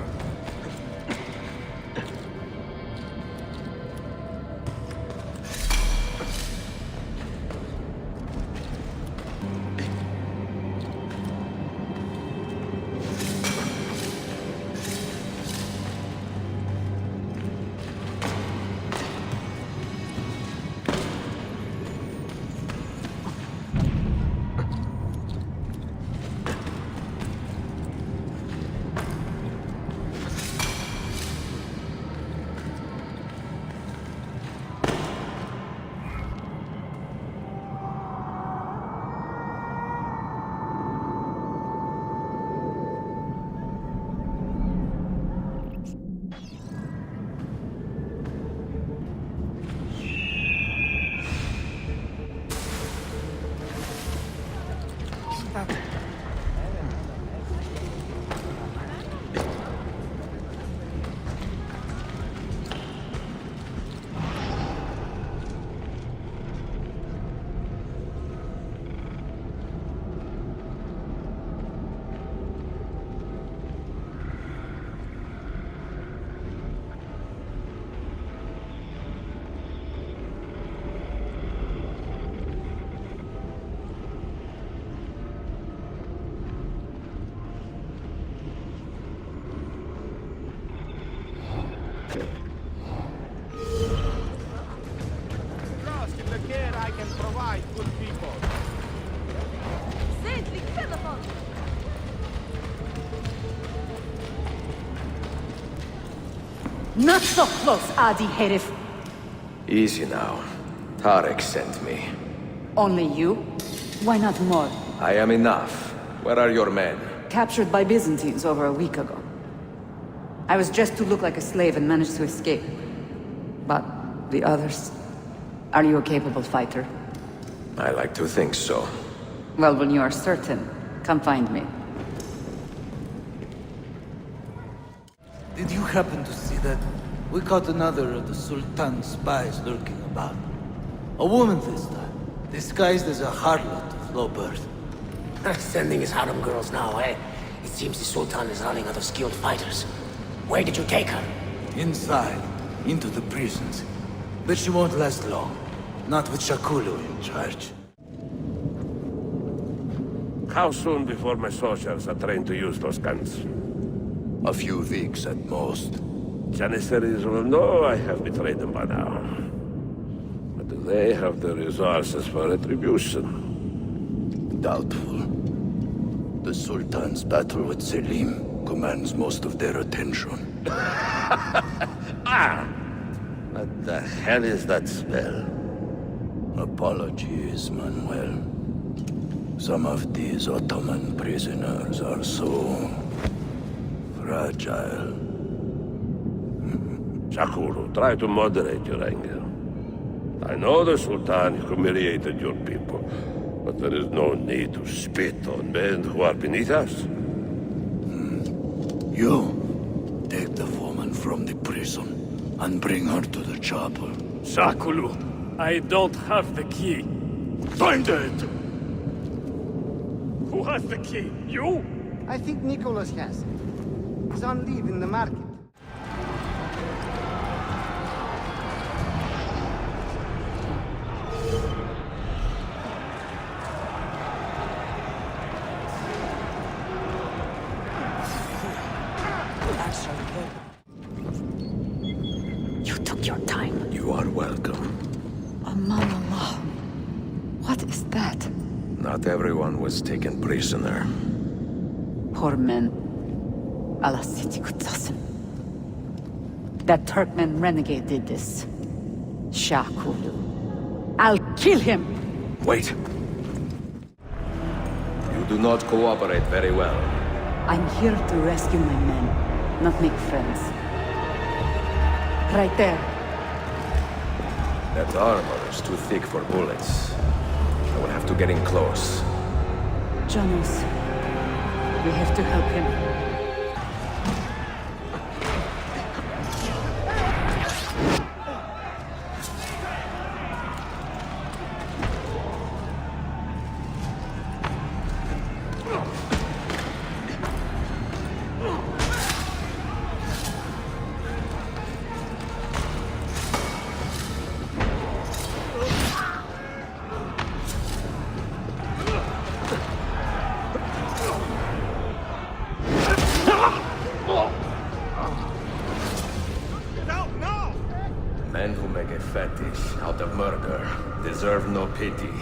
S21: Trust in the care I can provide good people.
S16: Not so close, Adi Herif.
S1: Easy now. Tariq sent me.
S16: Only you? Why not more?
S1: I am enough. Where are your men?
S16: Captured by Byzantines over a week ago. I was dressed to look like a slave and managed to escape. But the others... Are you a capable fighter?
S1: I like to think so.
S16: Well, when you are certain, come find me.
S17: Did you happen to see that? We caught another of the Sultan's spies lurking about. A woman this time, disguised as a harlot of low birth.
S22: Sending his harem girls now, eh? It seems the Sultan is running out of skilled fighters. Where did you take her?
S17: Inside, into the prisons. But she won't last long. Not with Shakulu in charge.
S7: How soon before my soldiers are trained to use those guns?
S18: A few weeks at most.
S7: Janissaries will know I have betrayed them by now. But do they have the resources for retribution?
S18: Doubtful. The Sultan's battle with Selim
S15: commands most of their attention.
S7: What the hell is that spell?
S15: Apologies, Manuel. Some of these Ottoman prisoners are so fragile.
S7: Shakuru, try to moderate your anger. I know the Sultan humiliated your people, but there is no need to spit on men who are beneath us.
S15: You, take the woman from the prison and bring her to the chapel.
S9: Shakulu, I don't have the key.
S15: Find it!
S9: Who has the key? You?
S4: I think Nicholas has it. He's on leave in the market.
S8: You took your time.
S1: You are welcome.
S8: Aman Allah. What is that?
S1: Not everyone was taken prisoner.
S16: Poor men. Allah City Kutsasın. That Turkmen renegade did this. Shakulu. I'll kill him!
S1: Wait. You do not cooperate very well.
S16: I'm here to rescue my men, not make friends. Right there.
S1: That armor is too thick for bullets. I will have to get in close.
S16: Janos, we have to help him.
S1: Men who make a fetish out of murder deserve no pity.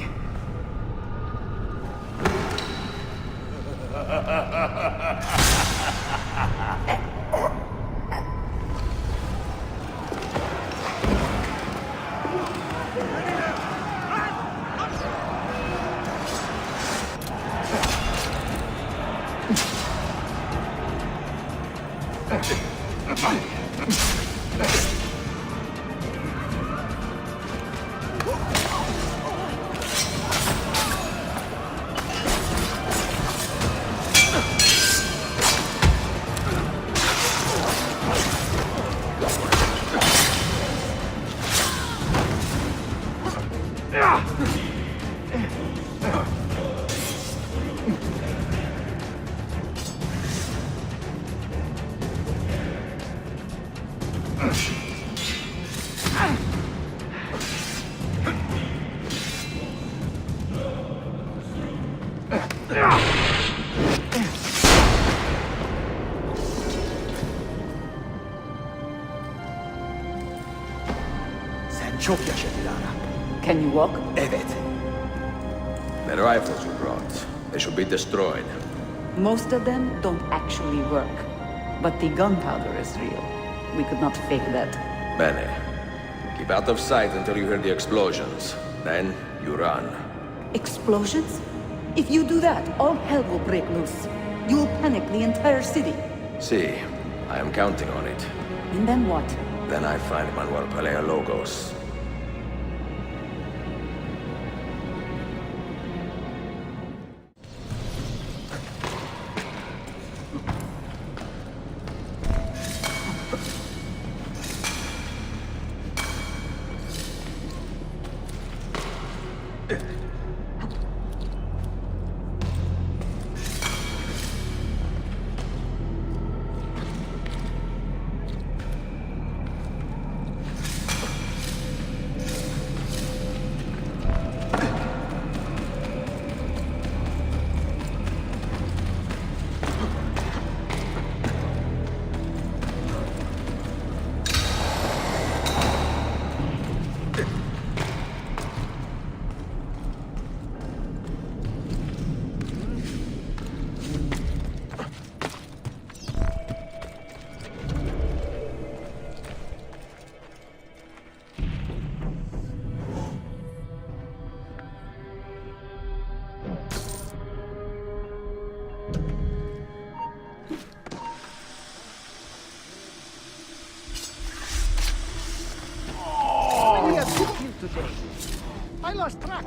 S18: Sen çok yaşa Dilara.
S16: Can you walk?
S18: Evet.
S1: The rifles you brought, they should be destroyed.
S16: Most of them don't actually work. But the gunpowder is real. We could not fake that.
S1: Bene. Keep out of sight until you hear the explosions. Then, you run.
S16: Explosions? If you do that, all hell will break loose. You will panic the entire city.
S1: See, I am counting on it.
S16: And then what?
S1: Then I find Manuel Paleologos.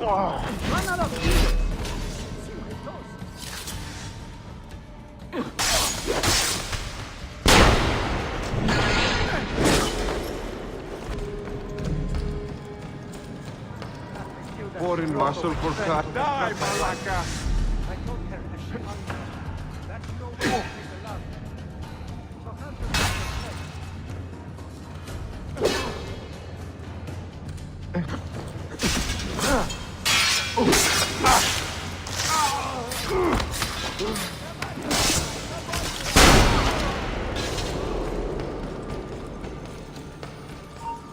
S21: Run out of here!
S11: Foreign muscle for cut. Die, Malaka!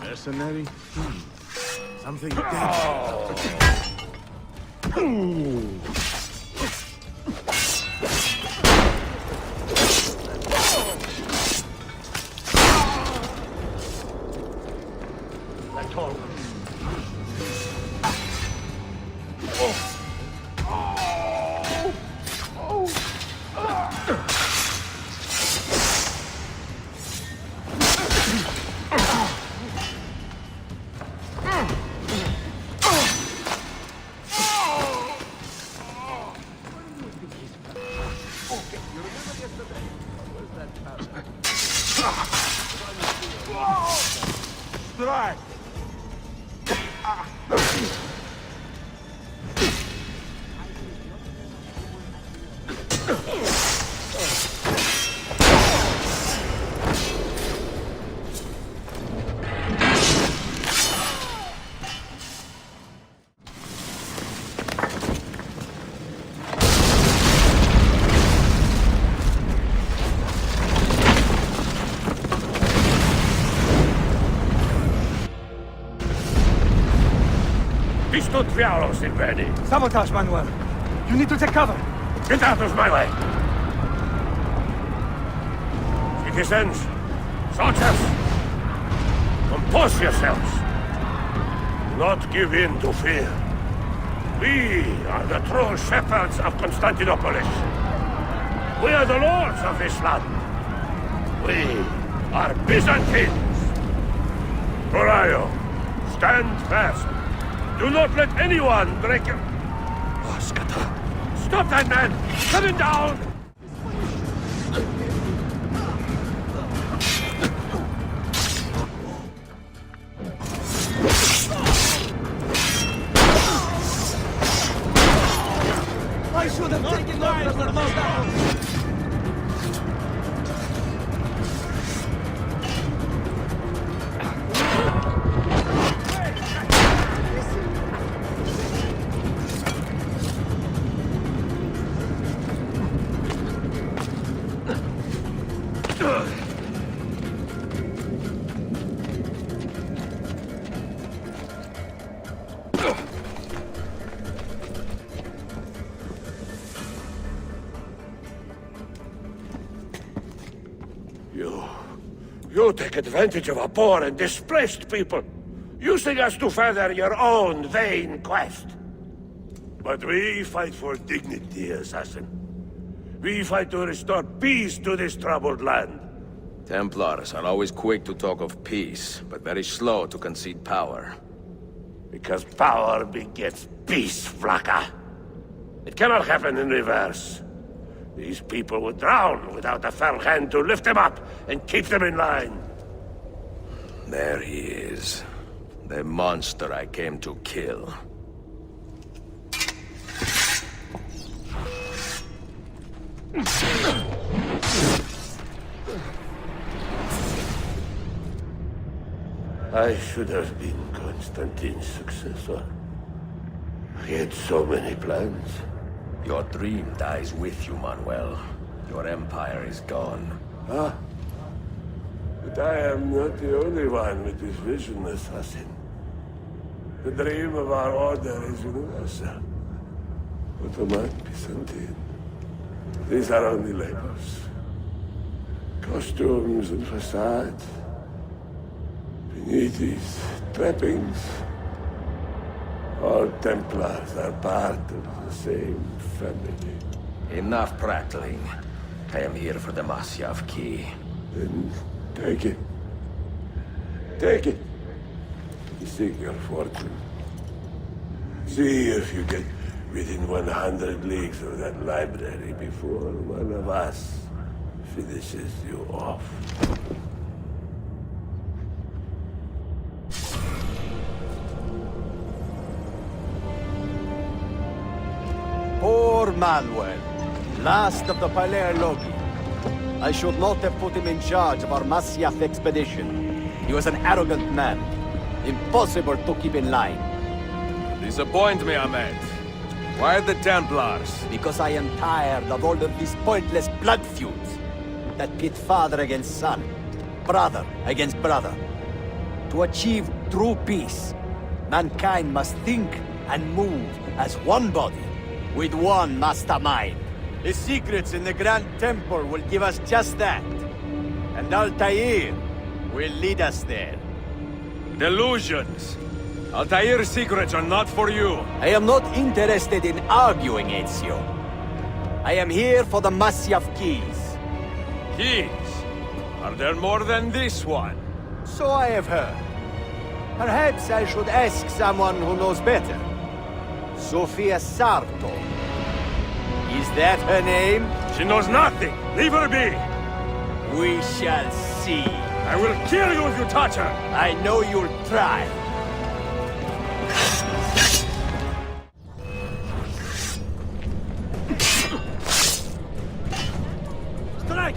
S10: Mercenary? Something
S21: That's all.
S11: Strike!
S7: Stood Fiaros in ready.
S5: Sabotage, Manuel. You need to take cover.
S7: Get out of my way! Citizens, soldiers, compose yourselves. Do not give in to fear. We are the true shepherds of Constantinopolis. We are the lords of this land. We are Byzantines. Torayo, stand fast. Do not let anyone break your... Oh, Scatter. Stop that man! Coming down!
S21: I should have taken longer than down.
S7: You take advantage of a poor and displaced people, using us to further your own vain quest. But we fight for dignity, assassin. We fight to restore peace to this troubled land.
S1: Templars are always quick to talk of peace, but very slow to concede power.
S7: Because power begets peace, Vlaka. It cannot happen in reverse. These people would drown without a firm hand to lift them up and keep them in line.
S1: There he is. The monster I came to kill.
S7: I should have been Constantine's successor. He had so many plans.
S1: Your dream dies with you, Manuel. Your empire is gone.
S7: Ah. But I am not the only one with this vision, assassin. The dream of our order is universal. Ottoman, Byzantine. These are only labels. Costumes and facades. Beneath these trappings, all Templars are part of the same family.
S1: Enough prattling. I am here for the Masyav key.
S7: Then take it. Take it. You seek your fortune. See if you get within 100 leagues of that library before one of us finishes you off.
S18: Poor Manuel, last of the Palerologi. I should not have put him in charge of our Masyaf expedition. He was an arrogant man. Impossible to keep in line.
S1: Disappoint me, Ahmed. Why the Templars?
S18: Because I am tired of all of these pointless blood feuds that pit father against son, brother against brother. To achieve true peace, mankind must think and move as one body, with one mastermind. The secrets in the Grand Temple will give us just that. And Altair will lead us there.
S1: Delusions! Altair's secrets are not for you.
S18: I am not interested in arguing, Ezio. I am here for the Masyaf keys.
S1: Keys? Are there more than this one?
S18: So I have heard. Perhaps I should ask someone who knows better. Sofia Sarto. Is that her name?
S1: She knows nothing! Leave her be!
S18: We shall see.
S1: I will kill you if you touch her!
S18: I know you'll try.
S1: Strike!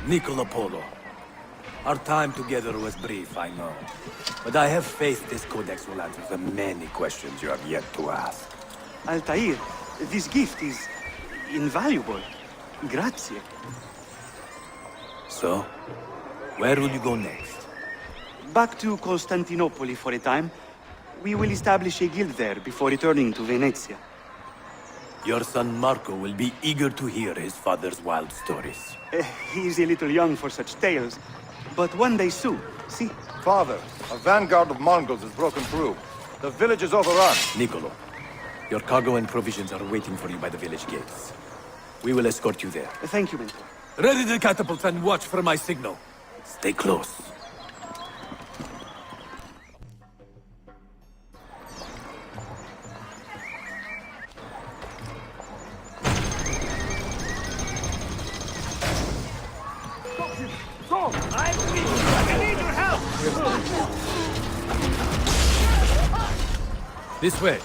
S14: Niccolo Polo. Our time together was brief, I know. But I have faith this codex will answer the many questions you have yet to ask.
S5: Altair, this gift is invaluable. Grazie.
S14: So, where will you go next?
S5: Back to Constantinople for a time. We will establish a guild there before returning to Venezia.
S14: Your son Marco will be eager to hear his father's wild stories.
S5: He is a little young for such tales, but one day soon, see?
S10: Father, a vanguard of Mongols has broken through. The village is overrun.
S14: Niccolo, your cargo and provisions are waiting for you by the village gates. We will escort you there.
S5: Thank you, Mentor.
S14: Ready the catapults and watch for my signal. Stay close. This way.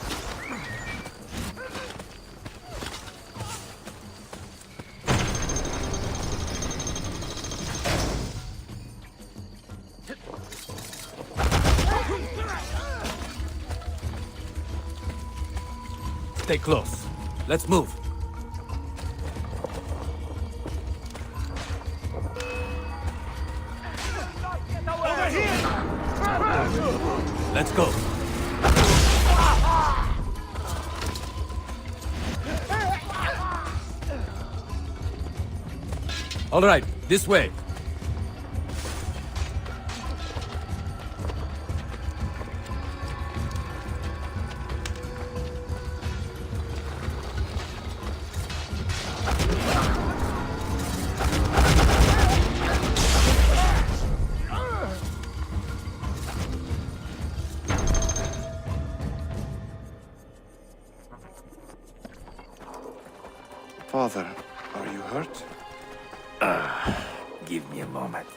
S14: Stay close. Let's move.
S19: Over here!
S14: Let's go. All right, this way.
S15: Father, are you hurt?
S22: Give me a moment.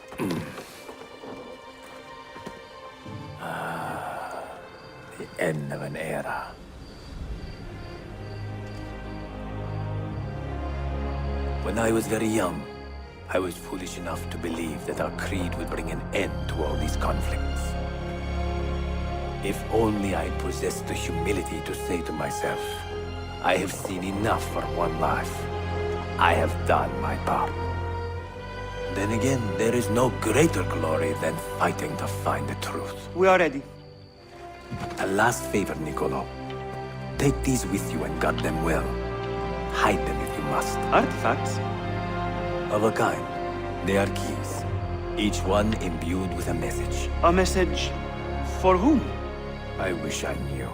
S22: The end of an era. When I was very young, I was foolish enough to believe that our creed would bring an end to all these conflicts. If only I possessed the humility to say to myself, I have seen enough for one life. I have done my part. Then again, there is no greater glory than fighting to find the truth.
S4: We are ready.
S22: A last favor, Niccolo. Take these with you and guard them well. Hide them if you must.
S4: Artifacts?
S22: Of a kind. They are keys. Each one imbued with a message.
S4: A message for whom?
S22: I wish I knew.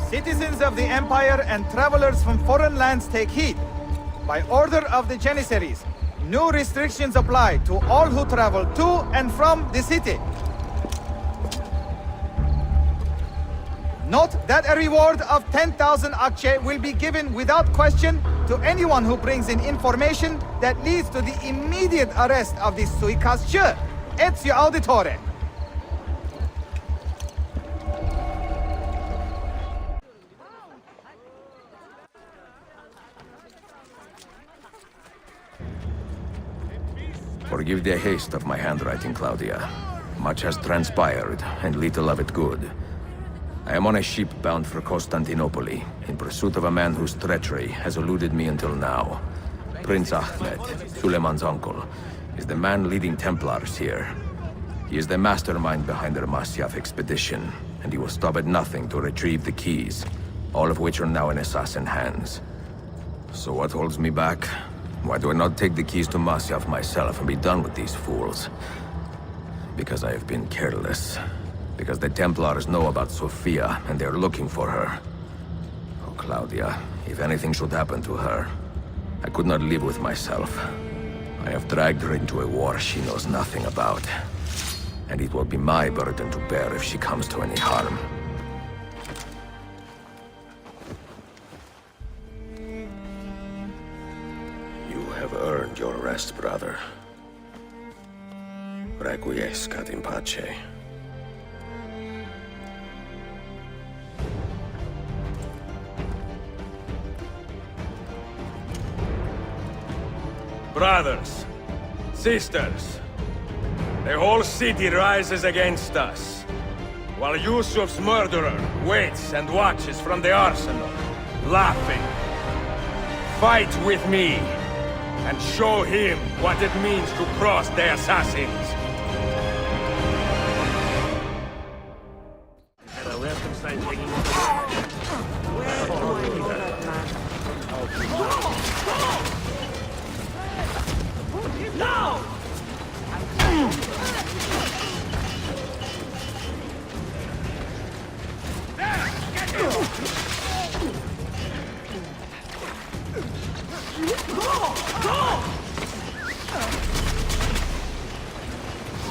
S2: Citizens of the Empire and travelers from foreign lands take heed. By order of the Janissaries, new restrictions apply to all who travel to and from the city. Note that a reward of 10,000 akçe will be given without question to anyone who brings in information that leads to the immediate arrest of the suikastçı, sCreedAltair.
S1: Forgive the haste of my handwriting, Claudia. Much has transpired, and little of it good. I am on a ship bound for Constantinople, in pursuit of a man whose treachery has eluded me until now. Prince Ahmed, Suleiman's uncle, is the man leading Templars here. He is the mastermind behind their Masyaf expedition, and he will stop at nothing to retrieve the keys, all of which are now in assassin hands. So what holds me back? Why do I not take the keys to Masyaf myself and be done with these fools? Because I have been careless. Because the Templars know about Sofia, and they're looking for her. Oh, Claudia, if anything should happen to her, I could not live with myself. I have dragged her into a war she knows nothing about. And it will be my burden to bear if she comes to any harm. Earned your rest, brother. Requiescat in pace.
S9: Brothers, sisters, the whole city rises against us, while Yusuf's murderer waits and watches from the arsenal, laughing. Fight with me, and show him what it means to cross the assassins.
S21: No!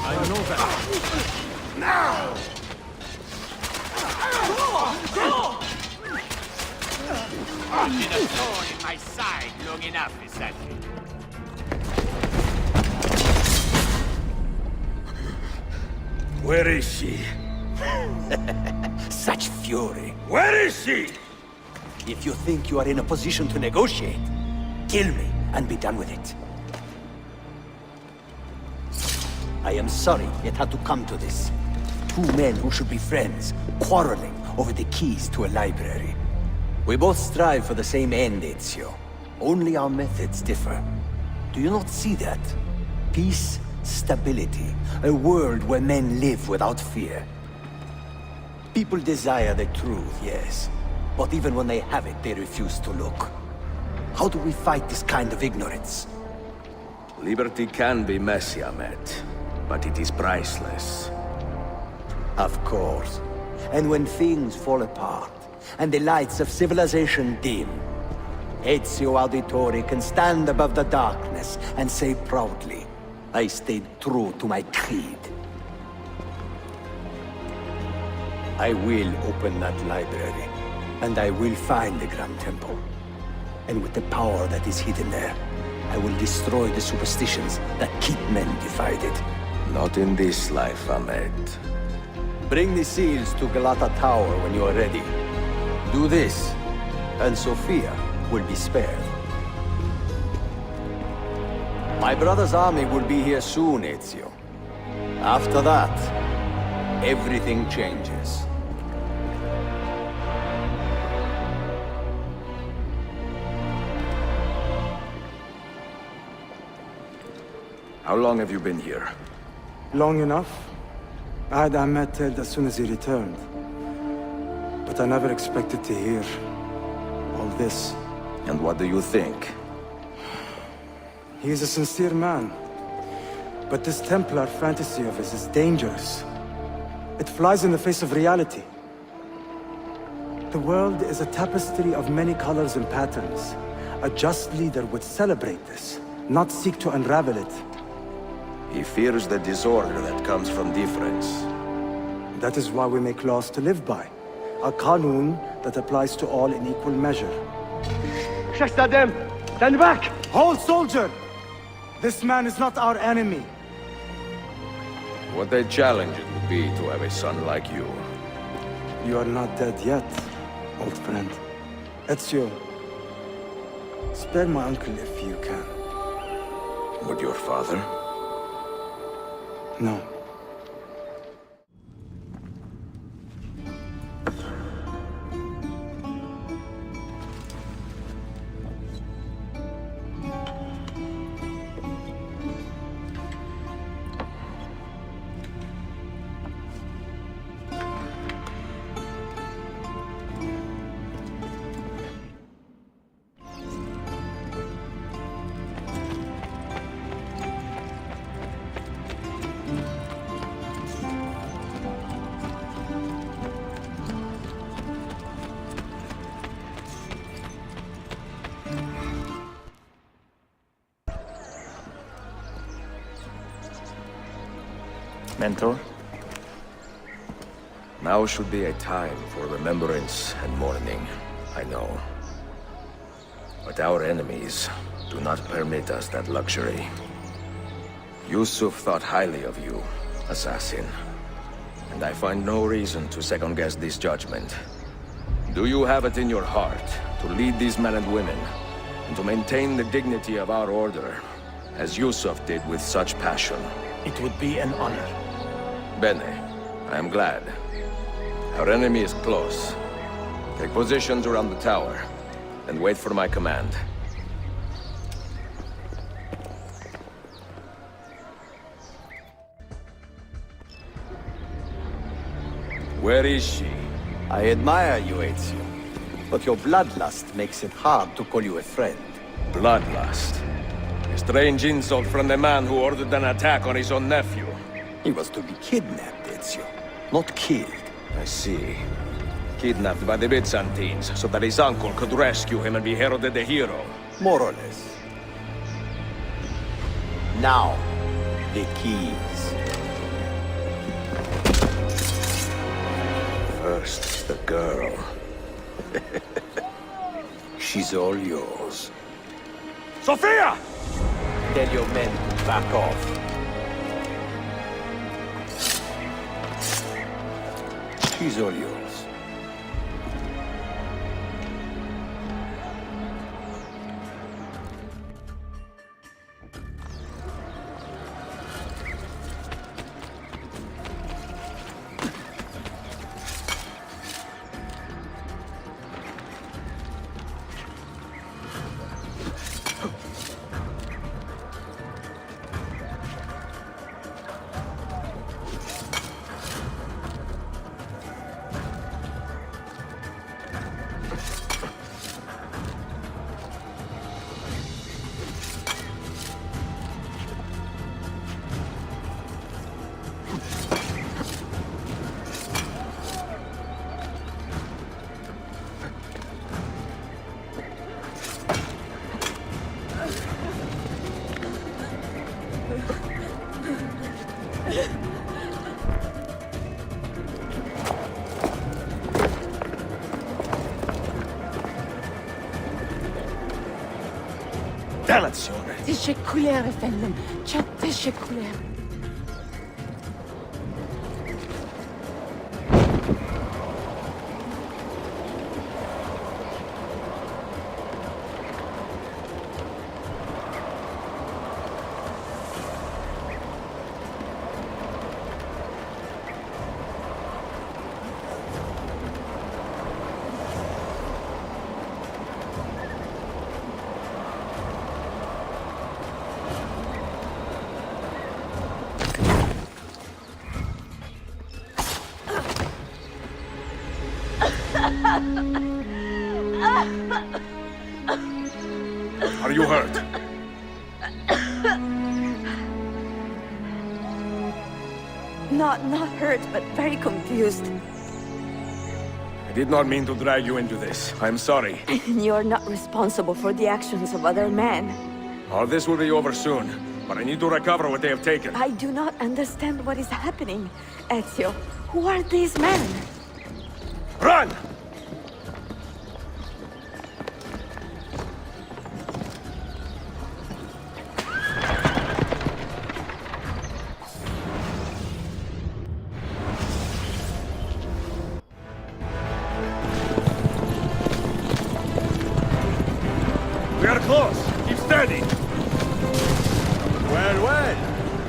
S9: I know that.
S21: Now! I've been a thorn in my side long enough, assassin.
S9: Where is she?
S22: Such fury.
S9: Where is she?
S22: If you think you are in a position to negotiate, kill me and be done with it. I am sorry it had to come to this. Two men who should be friends, quarreling over the keys to a library. We both strive for the same end, Ezio. Only our methods differ. Do you not see that? Peace, stability, a world where men live without fear. People desire the truth, yes. But even when they have it, they refuse to look. How do we fight this kind of ignorance?
S1: Liberty can be messy, Ahmed.
S18: but it is priceless.
S22: Of course. And when things fall apart, and the lights of civilization dim, Ezio Auditore can stand above the darkness and say proudly, I stayed true to my creed. I will open that library, and I will find the Grand Temple. And with the power that is hidden there, I will destroy the superstitions that keep men divided.
S18: Not in this life, Ahmed.
S22: Bring the seals to Galata Tower when you are ready. Do this, and Sophia will be spared. My brother's army will be here soon, Ezio. After that, everything changes.
S18: How long have you been here?
S5: Long enough. I had Ahmed killed as soon as he returned. But I never expected to hear all this.
S18: And what do you think?
S5: He is a sincere man. But this Templar fantasy of his is dangerous. It flies in the face of reality. The world is a tapestry of many colors and patterns. A just leader would celebrate this, not seek to unravel it.
S18: He fears the disorder that comes from difference.
S5: That is why we make laws to live by. A qanun that applies to all in equal measure.
S10: Shahzadem, stand back!
S5: Hold, soldier! This man is not our enemy.
S1: What a challenge it would be to have a son like you.
S5: You are not dead yet, old friend. Ezio, spare my uncle if you can.
S18: Would your father?
S5: No.
S1: Mentor? Now should be a time for remembrance and mourning, I know. But our enemies do not permit us that luxury. Yusuf thought highly of you, assassin. And I find no reason to second-guess this judgment. Do you have it in your heart to lead these men and women, and to maintain the dignity of our order, as Yusuf did with such passion?
S21: It would be an honor.
S1: Bene, I am glad. Our enemy is close. Take positions around the tower, and wait for my command. Where is she?
S22: I admire you, Ezio. But your bloodlust makes it hard to call you a friend.
S1: Bloodlust? A strange insult from the man who ordered an attack on his own nephew.
S22: He was to be kidnapped, Ezio, not killed.
S1: I see. Kidnapped by the Byzantines, so that his uncle could rescue him and be heralded a hero.
S22: More or less. Now, the keys.
S18: First, the girl.
S22: She's all yours.
S7: Sophia!
S22: Tell your men to back off. She's all yours.
S10: Revelazione.
S3: تشكلها فندم تشكلها.
S1: Are you hurt?
S8: Not hurt, but very confused.
S1: I did not mean to drag you into this. I'm sorry.
S8: You're not responsible for the actions of other men.
S1: All this will be over soon, but I need to recover what they have taken.
S8: I do not understand what is happening, Ezio. Who are these men?
S1: Run!
S9: We are close. Keep steady.
S2: Well, well.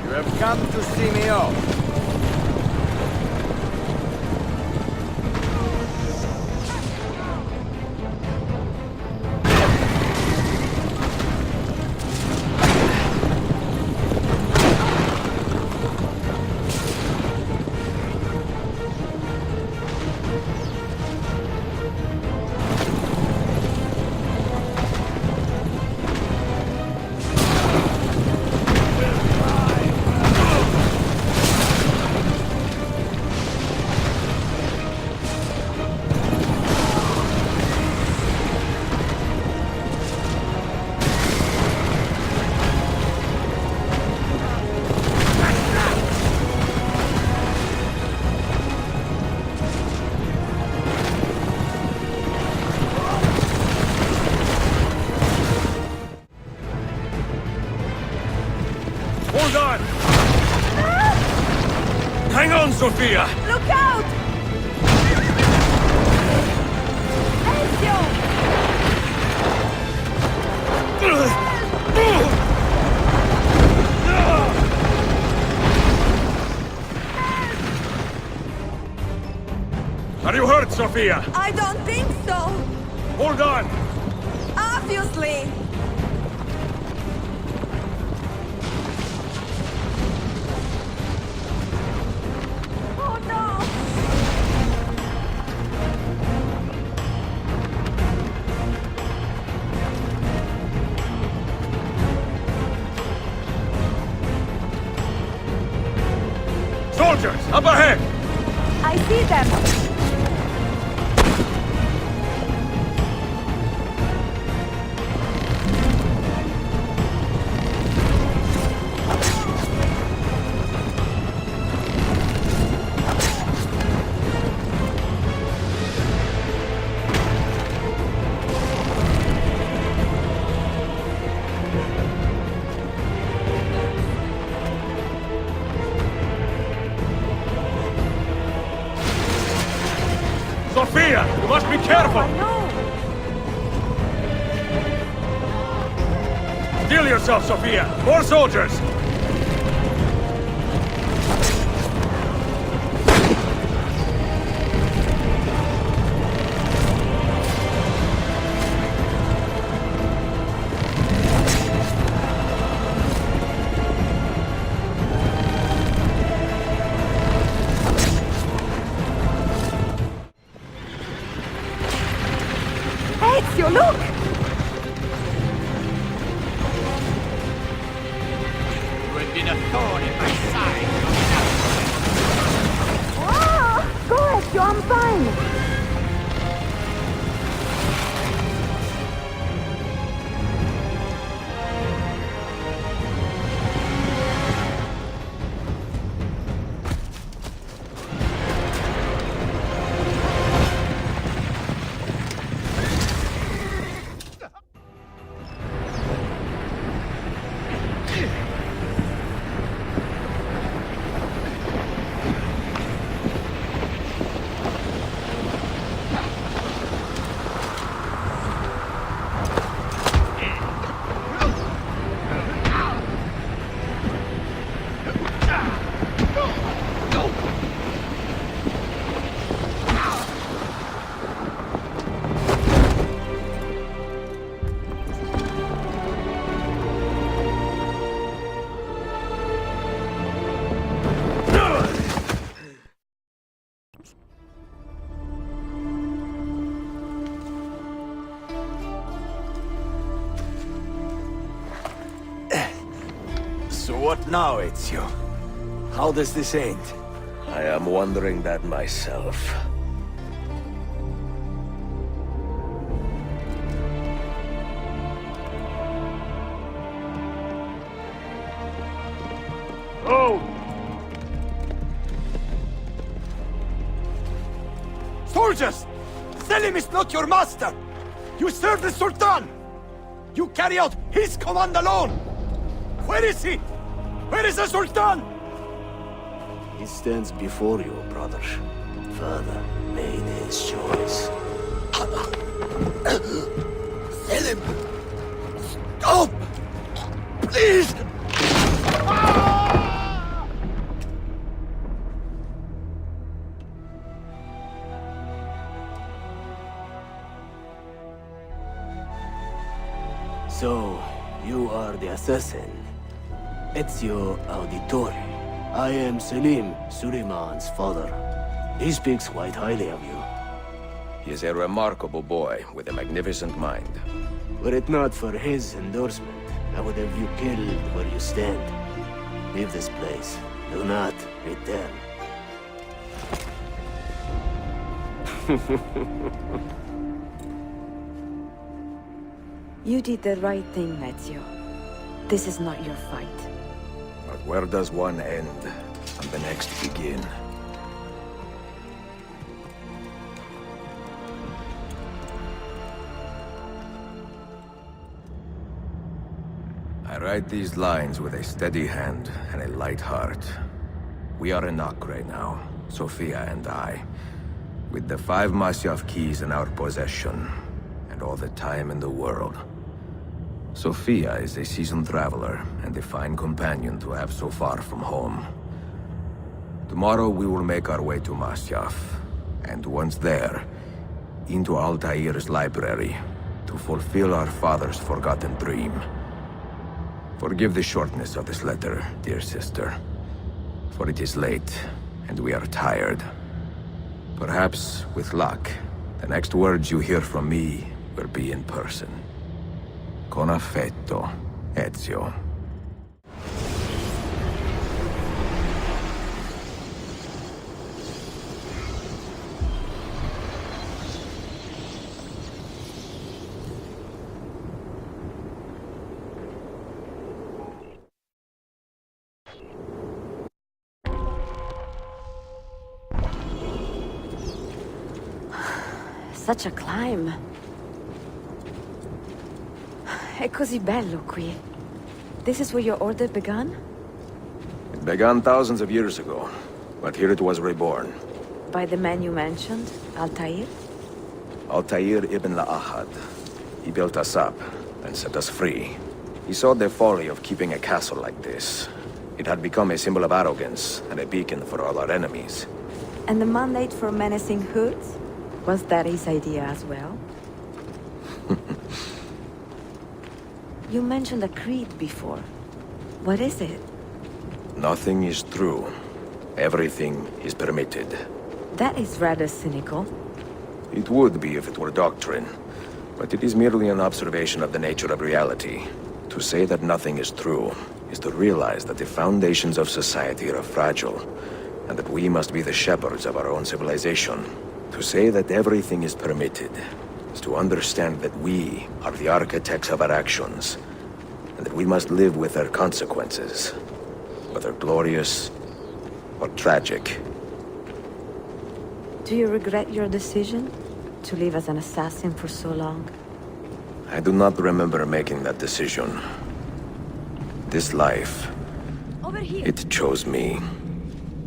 S2: You have come to see me off.
S1: Hold on! Hang on, Sophia!
S8: Look out! Ezio!
S1: Are you hurt, Sophia?
S8: I don't think so.
S1: Hold on!
S8: Obviously. Oh no!
S1: Soldiers, up ahead!
S8: I see them.
S1: Sophia, you must be careful! Steel yourself, Sophia! More soldiers!
S8: Ezio, look!
S21: You have been a thorn in my side.
S8: Ah! Go, Ezio, I'm fine.
S22: What now, Ezio? How does this end?
S7: I am wondering that myself. Oh!
S22: Soldiers! Selim is not your master! You serve the Sultan! You carry out his command alone! Where is he? Where is the Sultan?
S14: He stands before you, brother. Father made his choice.
S22: Selim! Stop! Please!
S14: So, you are the assassin. Ezio Auditore. I am Selim, Suleiman's father. He speaks quite highly of you.
S1: He is a remarkable boy with a magnificent mind.
S14: Were it not for his endorsement, I would have you killed where you stand. Leave this place. Do not return.
S8: You did the right thing, Ezio. This is not your fight.
S1: But where does one end and the next begin? I write these lines with a steady hand and a light heart. We are in Acre now, Sofia and I, with the 5 Masyaf keys in our possession, and all the time in the world. Sofia is a seasoned traveler, and a fine companion to have so far from home. Tomorrow we will make our way to Masyaf, and once there, into Altair's library, to fulfill our father's forgotten dream. Forgive the shortness of this letter, dear sister, for it is late, and we are tired. Perhaps, with luck, the next words you hear from me will be in person. Con affetto, Ezio.
S8: Such a climb. È così bello qui. This is where your order began?
S1: It began thousands of years ago, but here it was reborn.
S8: By the man you mentioned, Altair?
S1: Altair ibn Ahad. He built us up, and set us free. He saw the folly of keeping a castle like this. It had become a symbol of arrogance, and a beacon for all our enemies.
S8: And the mandate for menacing hoods? Was that his idea as well? You mentioned a creed before. What is it?
S1: Nothing is true. Everything is permitted.
S8: That is rather cynical.
S1: It would be if it were doctrine, but it is merely an observation of the nature of reality. To say that nothing is true is to realize that the foundations of society are fragile, and that we must be the shepherds of our own civilization. To say that everything is permitted is to understand that we are the architects of our actions, and that we must live with their consequences, whether glorious or tragic.
S8: Do you regret your decision to live as an assassin for so long?
S1: I do not remember making that decision. This life, it chose me.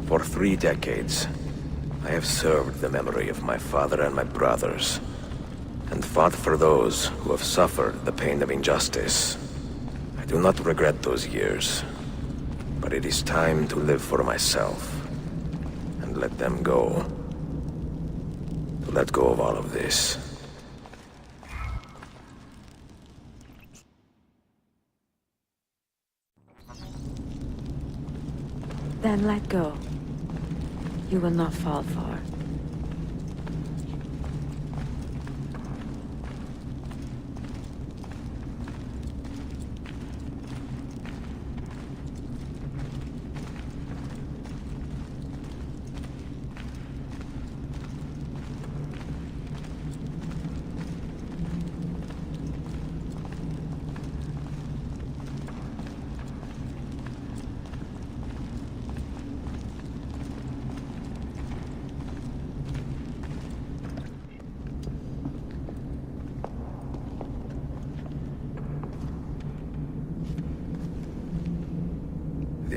S1: For 3 decades, I have served the memory of my father and my brothers, and fought for those who have suffered the pain of injustice. I do not regret those years, but it is time to live for myself, and let them go. To let go of all of this.
S8: Then let go. You will not fall far.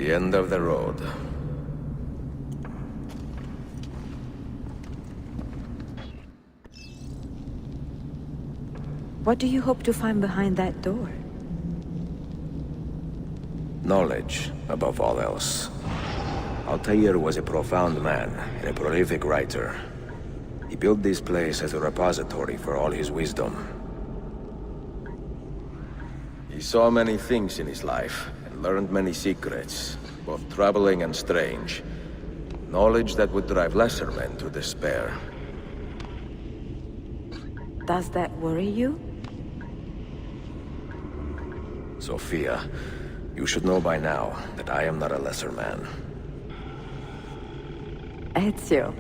S1: The end of the road.
S8: What do you hope to find behind that door?
S1: Knowledge, above all else. Altair was a profound man and a prolific writer. He built this place as a repository for all his wisdom. He saw many things in his life, and learned many secrets, both troubling and strange. Knowledge that would drive lesser men to despair.
S8: Does that worry you?
S1: Sophia, you should know by now that I am not a lesser man.
S8: Ezio.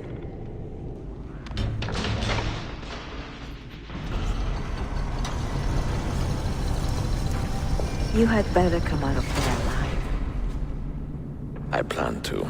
S8: You had better come out of there alive.
S1: I plan to.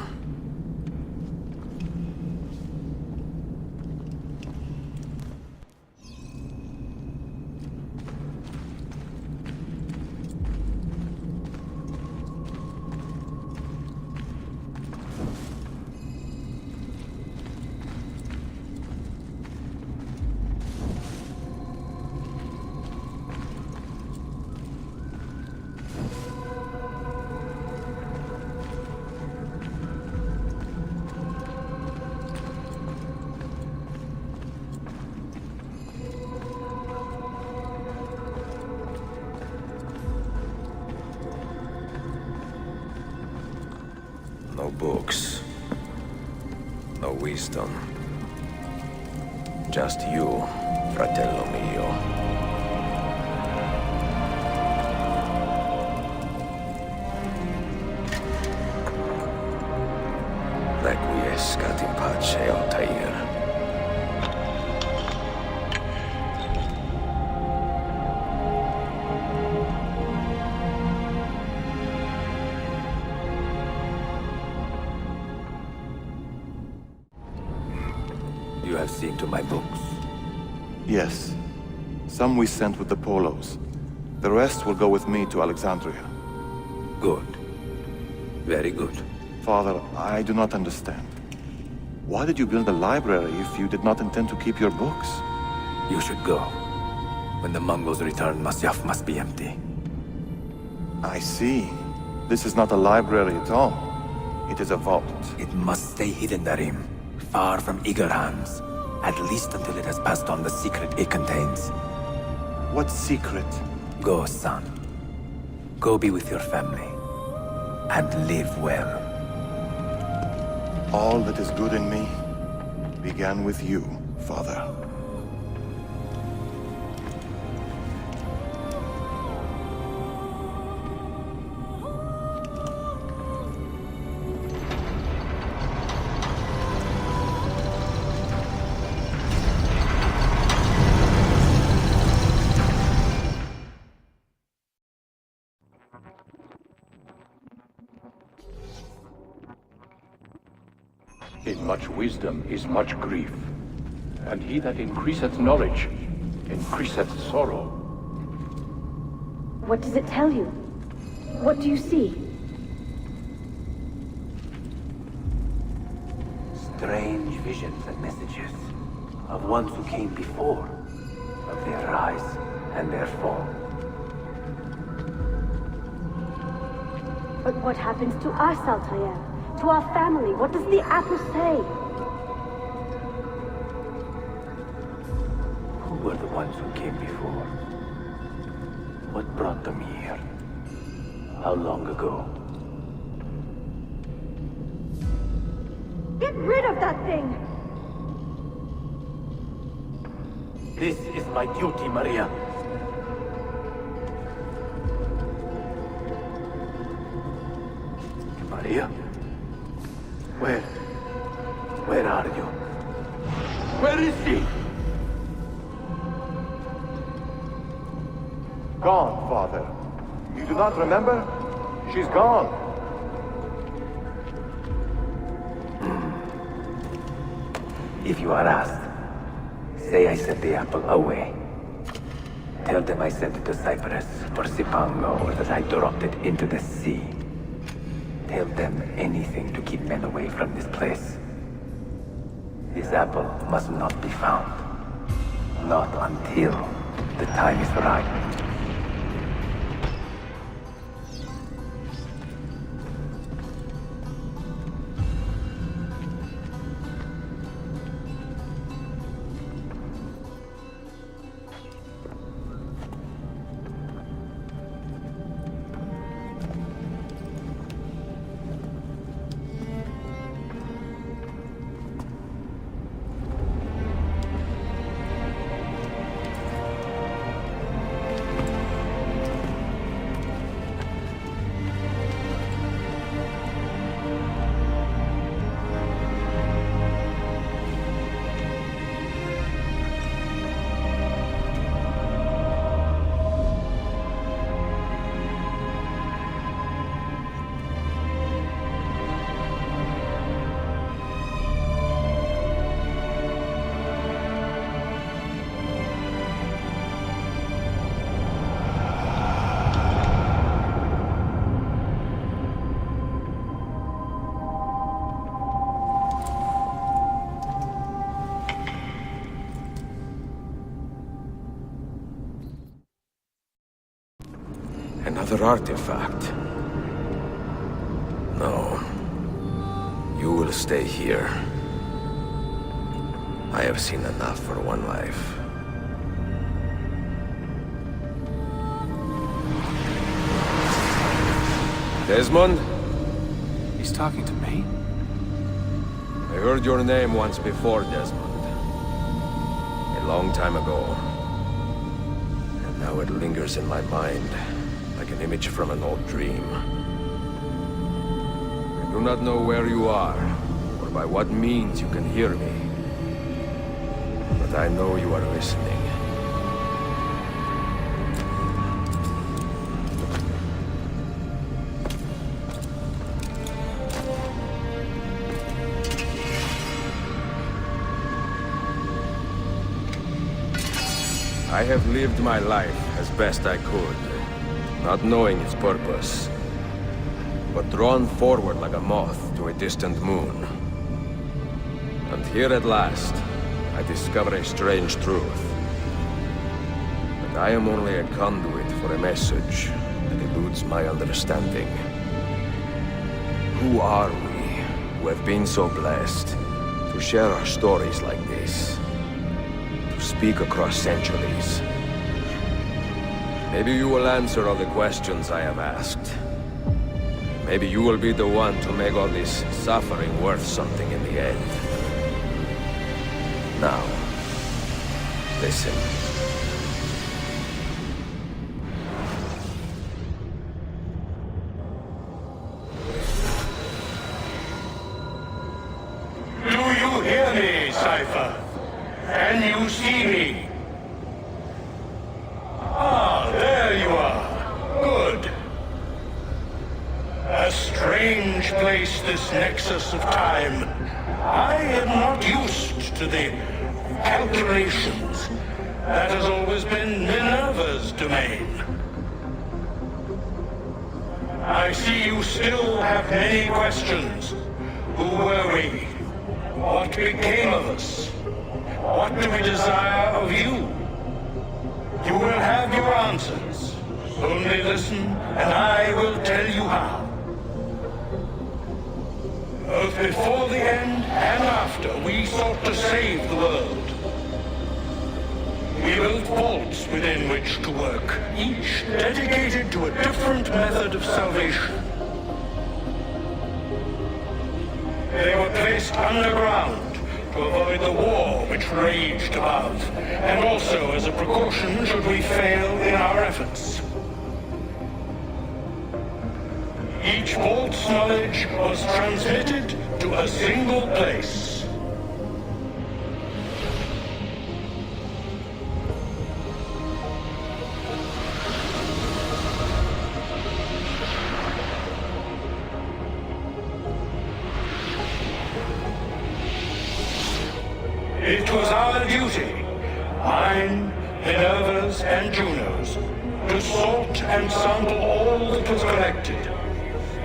S1: No books. No wisdom. Just you, fratello mio. Requiescat in pace, Altair.
S14: You have seen to my books.
S6: Yes. Some we sent with the Polos. The rest will go with me to Alexandria.
S14: Good. Very good.
S6: Father, I do not understand. Why did you build a library if you did not intend to keep your books?
S14: You should go. When the Mongols return, Masyaf must be empty.
S6: I see. This is not a library at all. It is a vault.
S14: It must stay hidden, Darim. Far from eager hands. At least until it has passed on the secret it contains.
S6: What secret?
S14: Go, son. Go be with your family. And live well.
S6: All that is good in me began with you, Father.
S13: In much wisdom is much grief, and he that increaseth knowledge increaseth sorrow.
S20: What does it tell you? What do you see?
S14: Strange visions and messages of ones who came before, of their rise and their fall.
S20: But what happens to us, Altair? To our family? What does the apple say?
S14: Who were the ones who came before? What brought them here? How long ago?
S20: Get rid of that thing!
S14: This is my duty, Maria. Maria? Where are you? Where is she?
S6: Gone, Father. You do not remember? She's gone.
S14: If you are asked, say I sent the apple away. Tell them I sent it to Cyprus or Cipango, or that I dropped it into the sea.
S12: tell them anything to keep men away from this place. This apple must not be found. Not until the time is right.
S1: Another artifact. No. You will stay here. I have seen enough for one life. Desmond?
S5: He's talking to me?
S1: I heard your name once before, Desmond. A long time ago. And now it lingers in my mind, like an image from an old dream. I do not know where you are, or by what means you can hear me. But I know you are listening. I have lived my life as best I could, not knowing its purpose, but drawn forward like a moth to a distant moon. And here at last, I discover a strange truth. That I am only a conduit for a message that eludes my understanding. Who are we, who have been so blessed, to share our stories like this? Speak across centuries. Maybe you will answer all the questions I have asked. Maybe you will be the one to make all this suffering worth something in the end. Now, listen.
S7: Do you hear me, Cypher? Can you see me? Ah, there you are. Good. A strange place, this nexus of time. I am not used to the calculations. That has always been Minerva's domain. I see you still have many questions. Who were we? What became of us? What do we desire of you? You will have your answers. Only listen, and I will tell you how. Both before the end and after, we sought to save the world. We built vaults within which to work, each dedicated to a different method of salvation. They were placed underground to avoid the war which raged above, and also as a precaution should we fail in our efforts. Each vault's knowledge was transmitted to a single place. It was our duty, mine, Minerva's, and Juno's, to sort and sample all that was collected.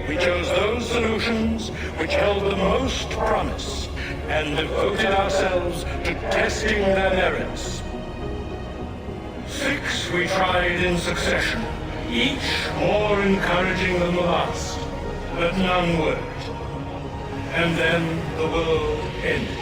S16: We chose those solutions which held the most promise and devoted ourselves to testing their merits. 6 we tried in succession, each more encouraging than the last, but none worked. And then the world ended.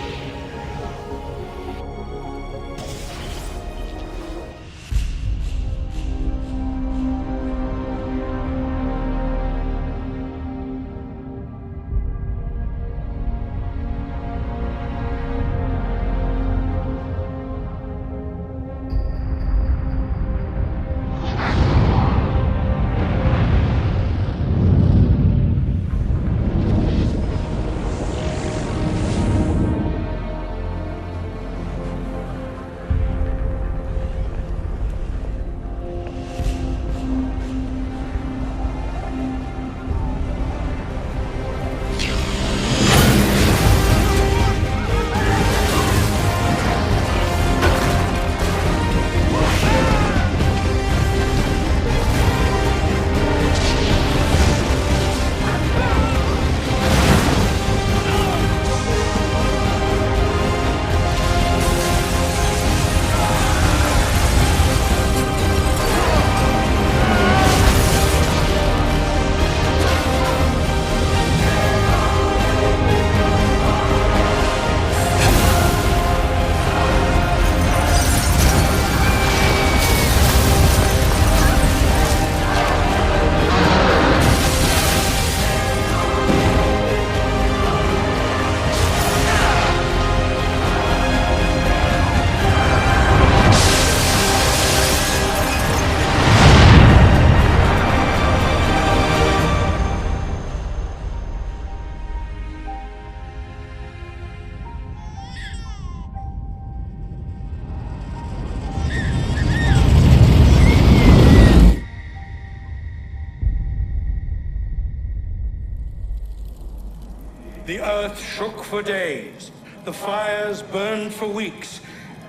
S16: The earth shook for days, the fires burned for weeks,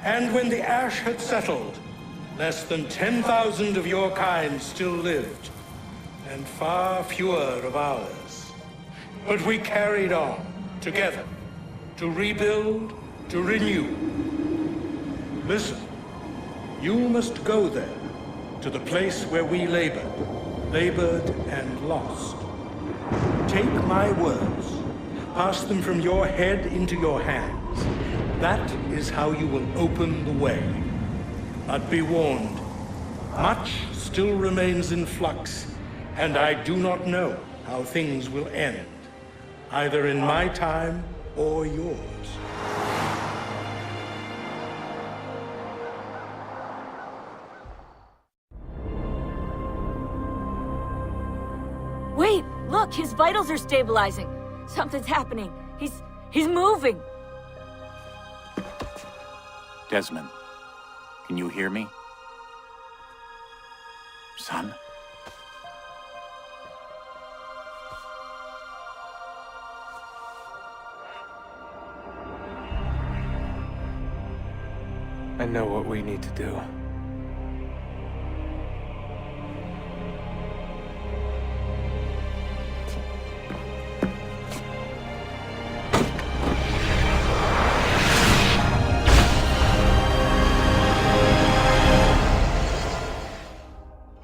S16: and when the ash had settled, less than 10,000 of your kind still lived, and far fewer of ours. But we carried on, together, to rebuild, to renew. Listen, you must go there, to the place where we labored and lost. Take my words. Pass them from your head into your hands. That is how you will open the way. But be warned, much still remains in flux, and I do not know how things will end, either in my time or yours.
S17: Wait, look, his vitals are stabilizing. Something's happening. He's moving.
S23: Desmond, can you hear me? Son?
S10: I know what we need to do.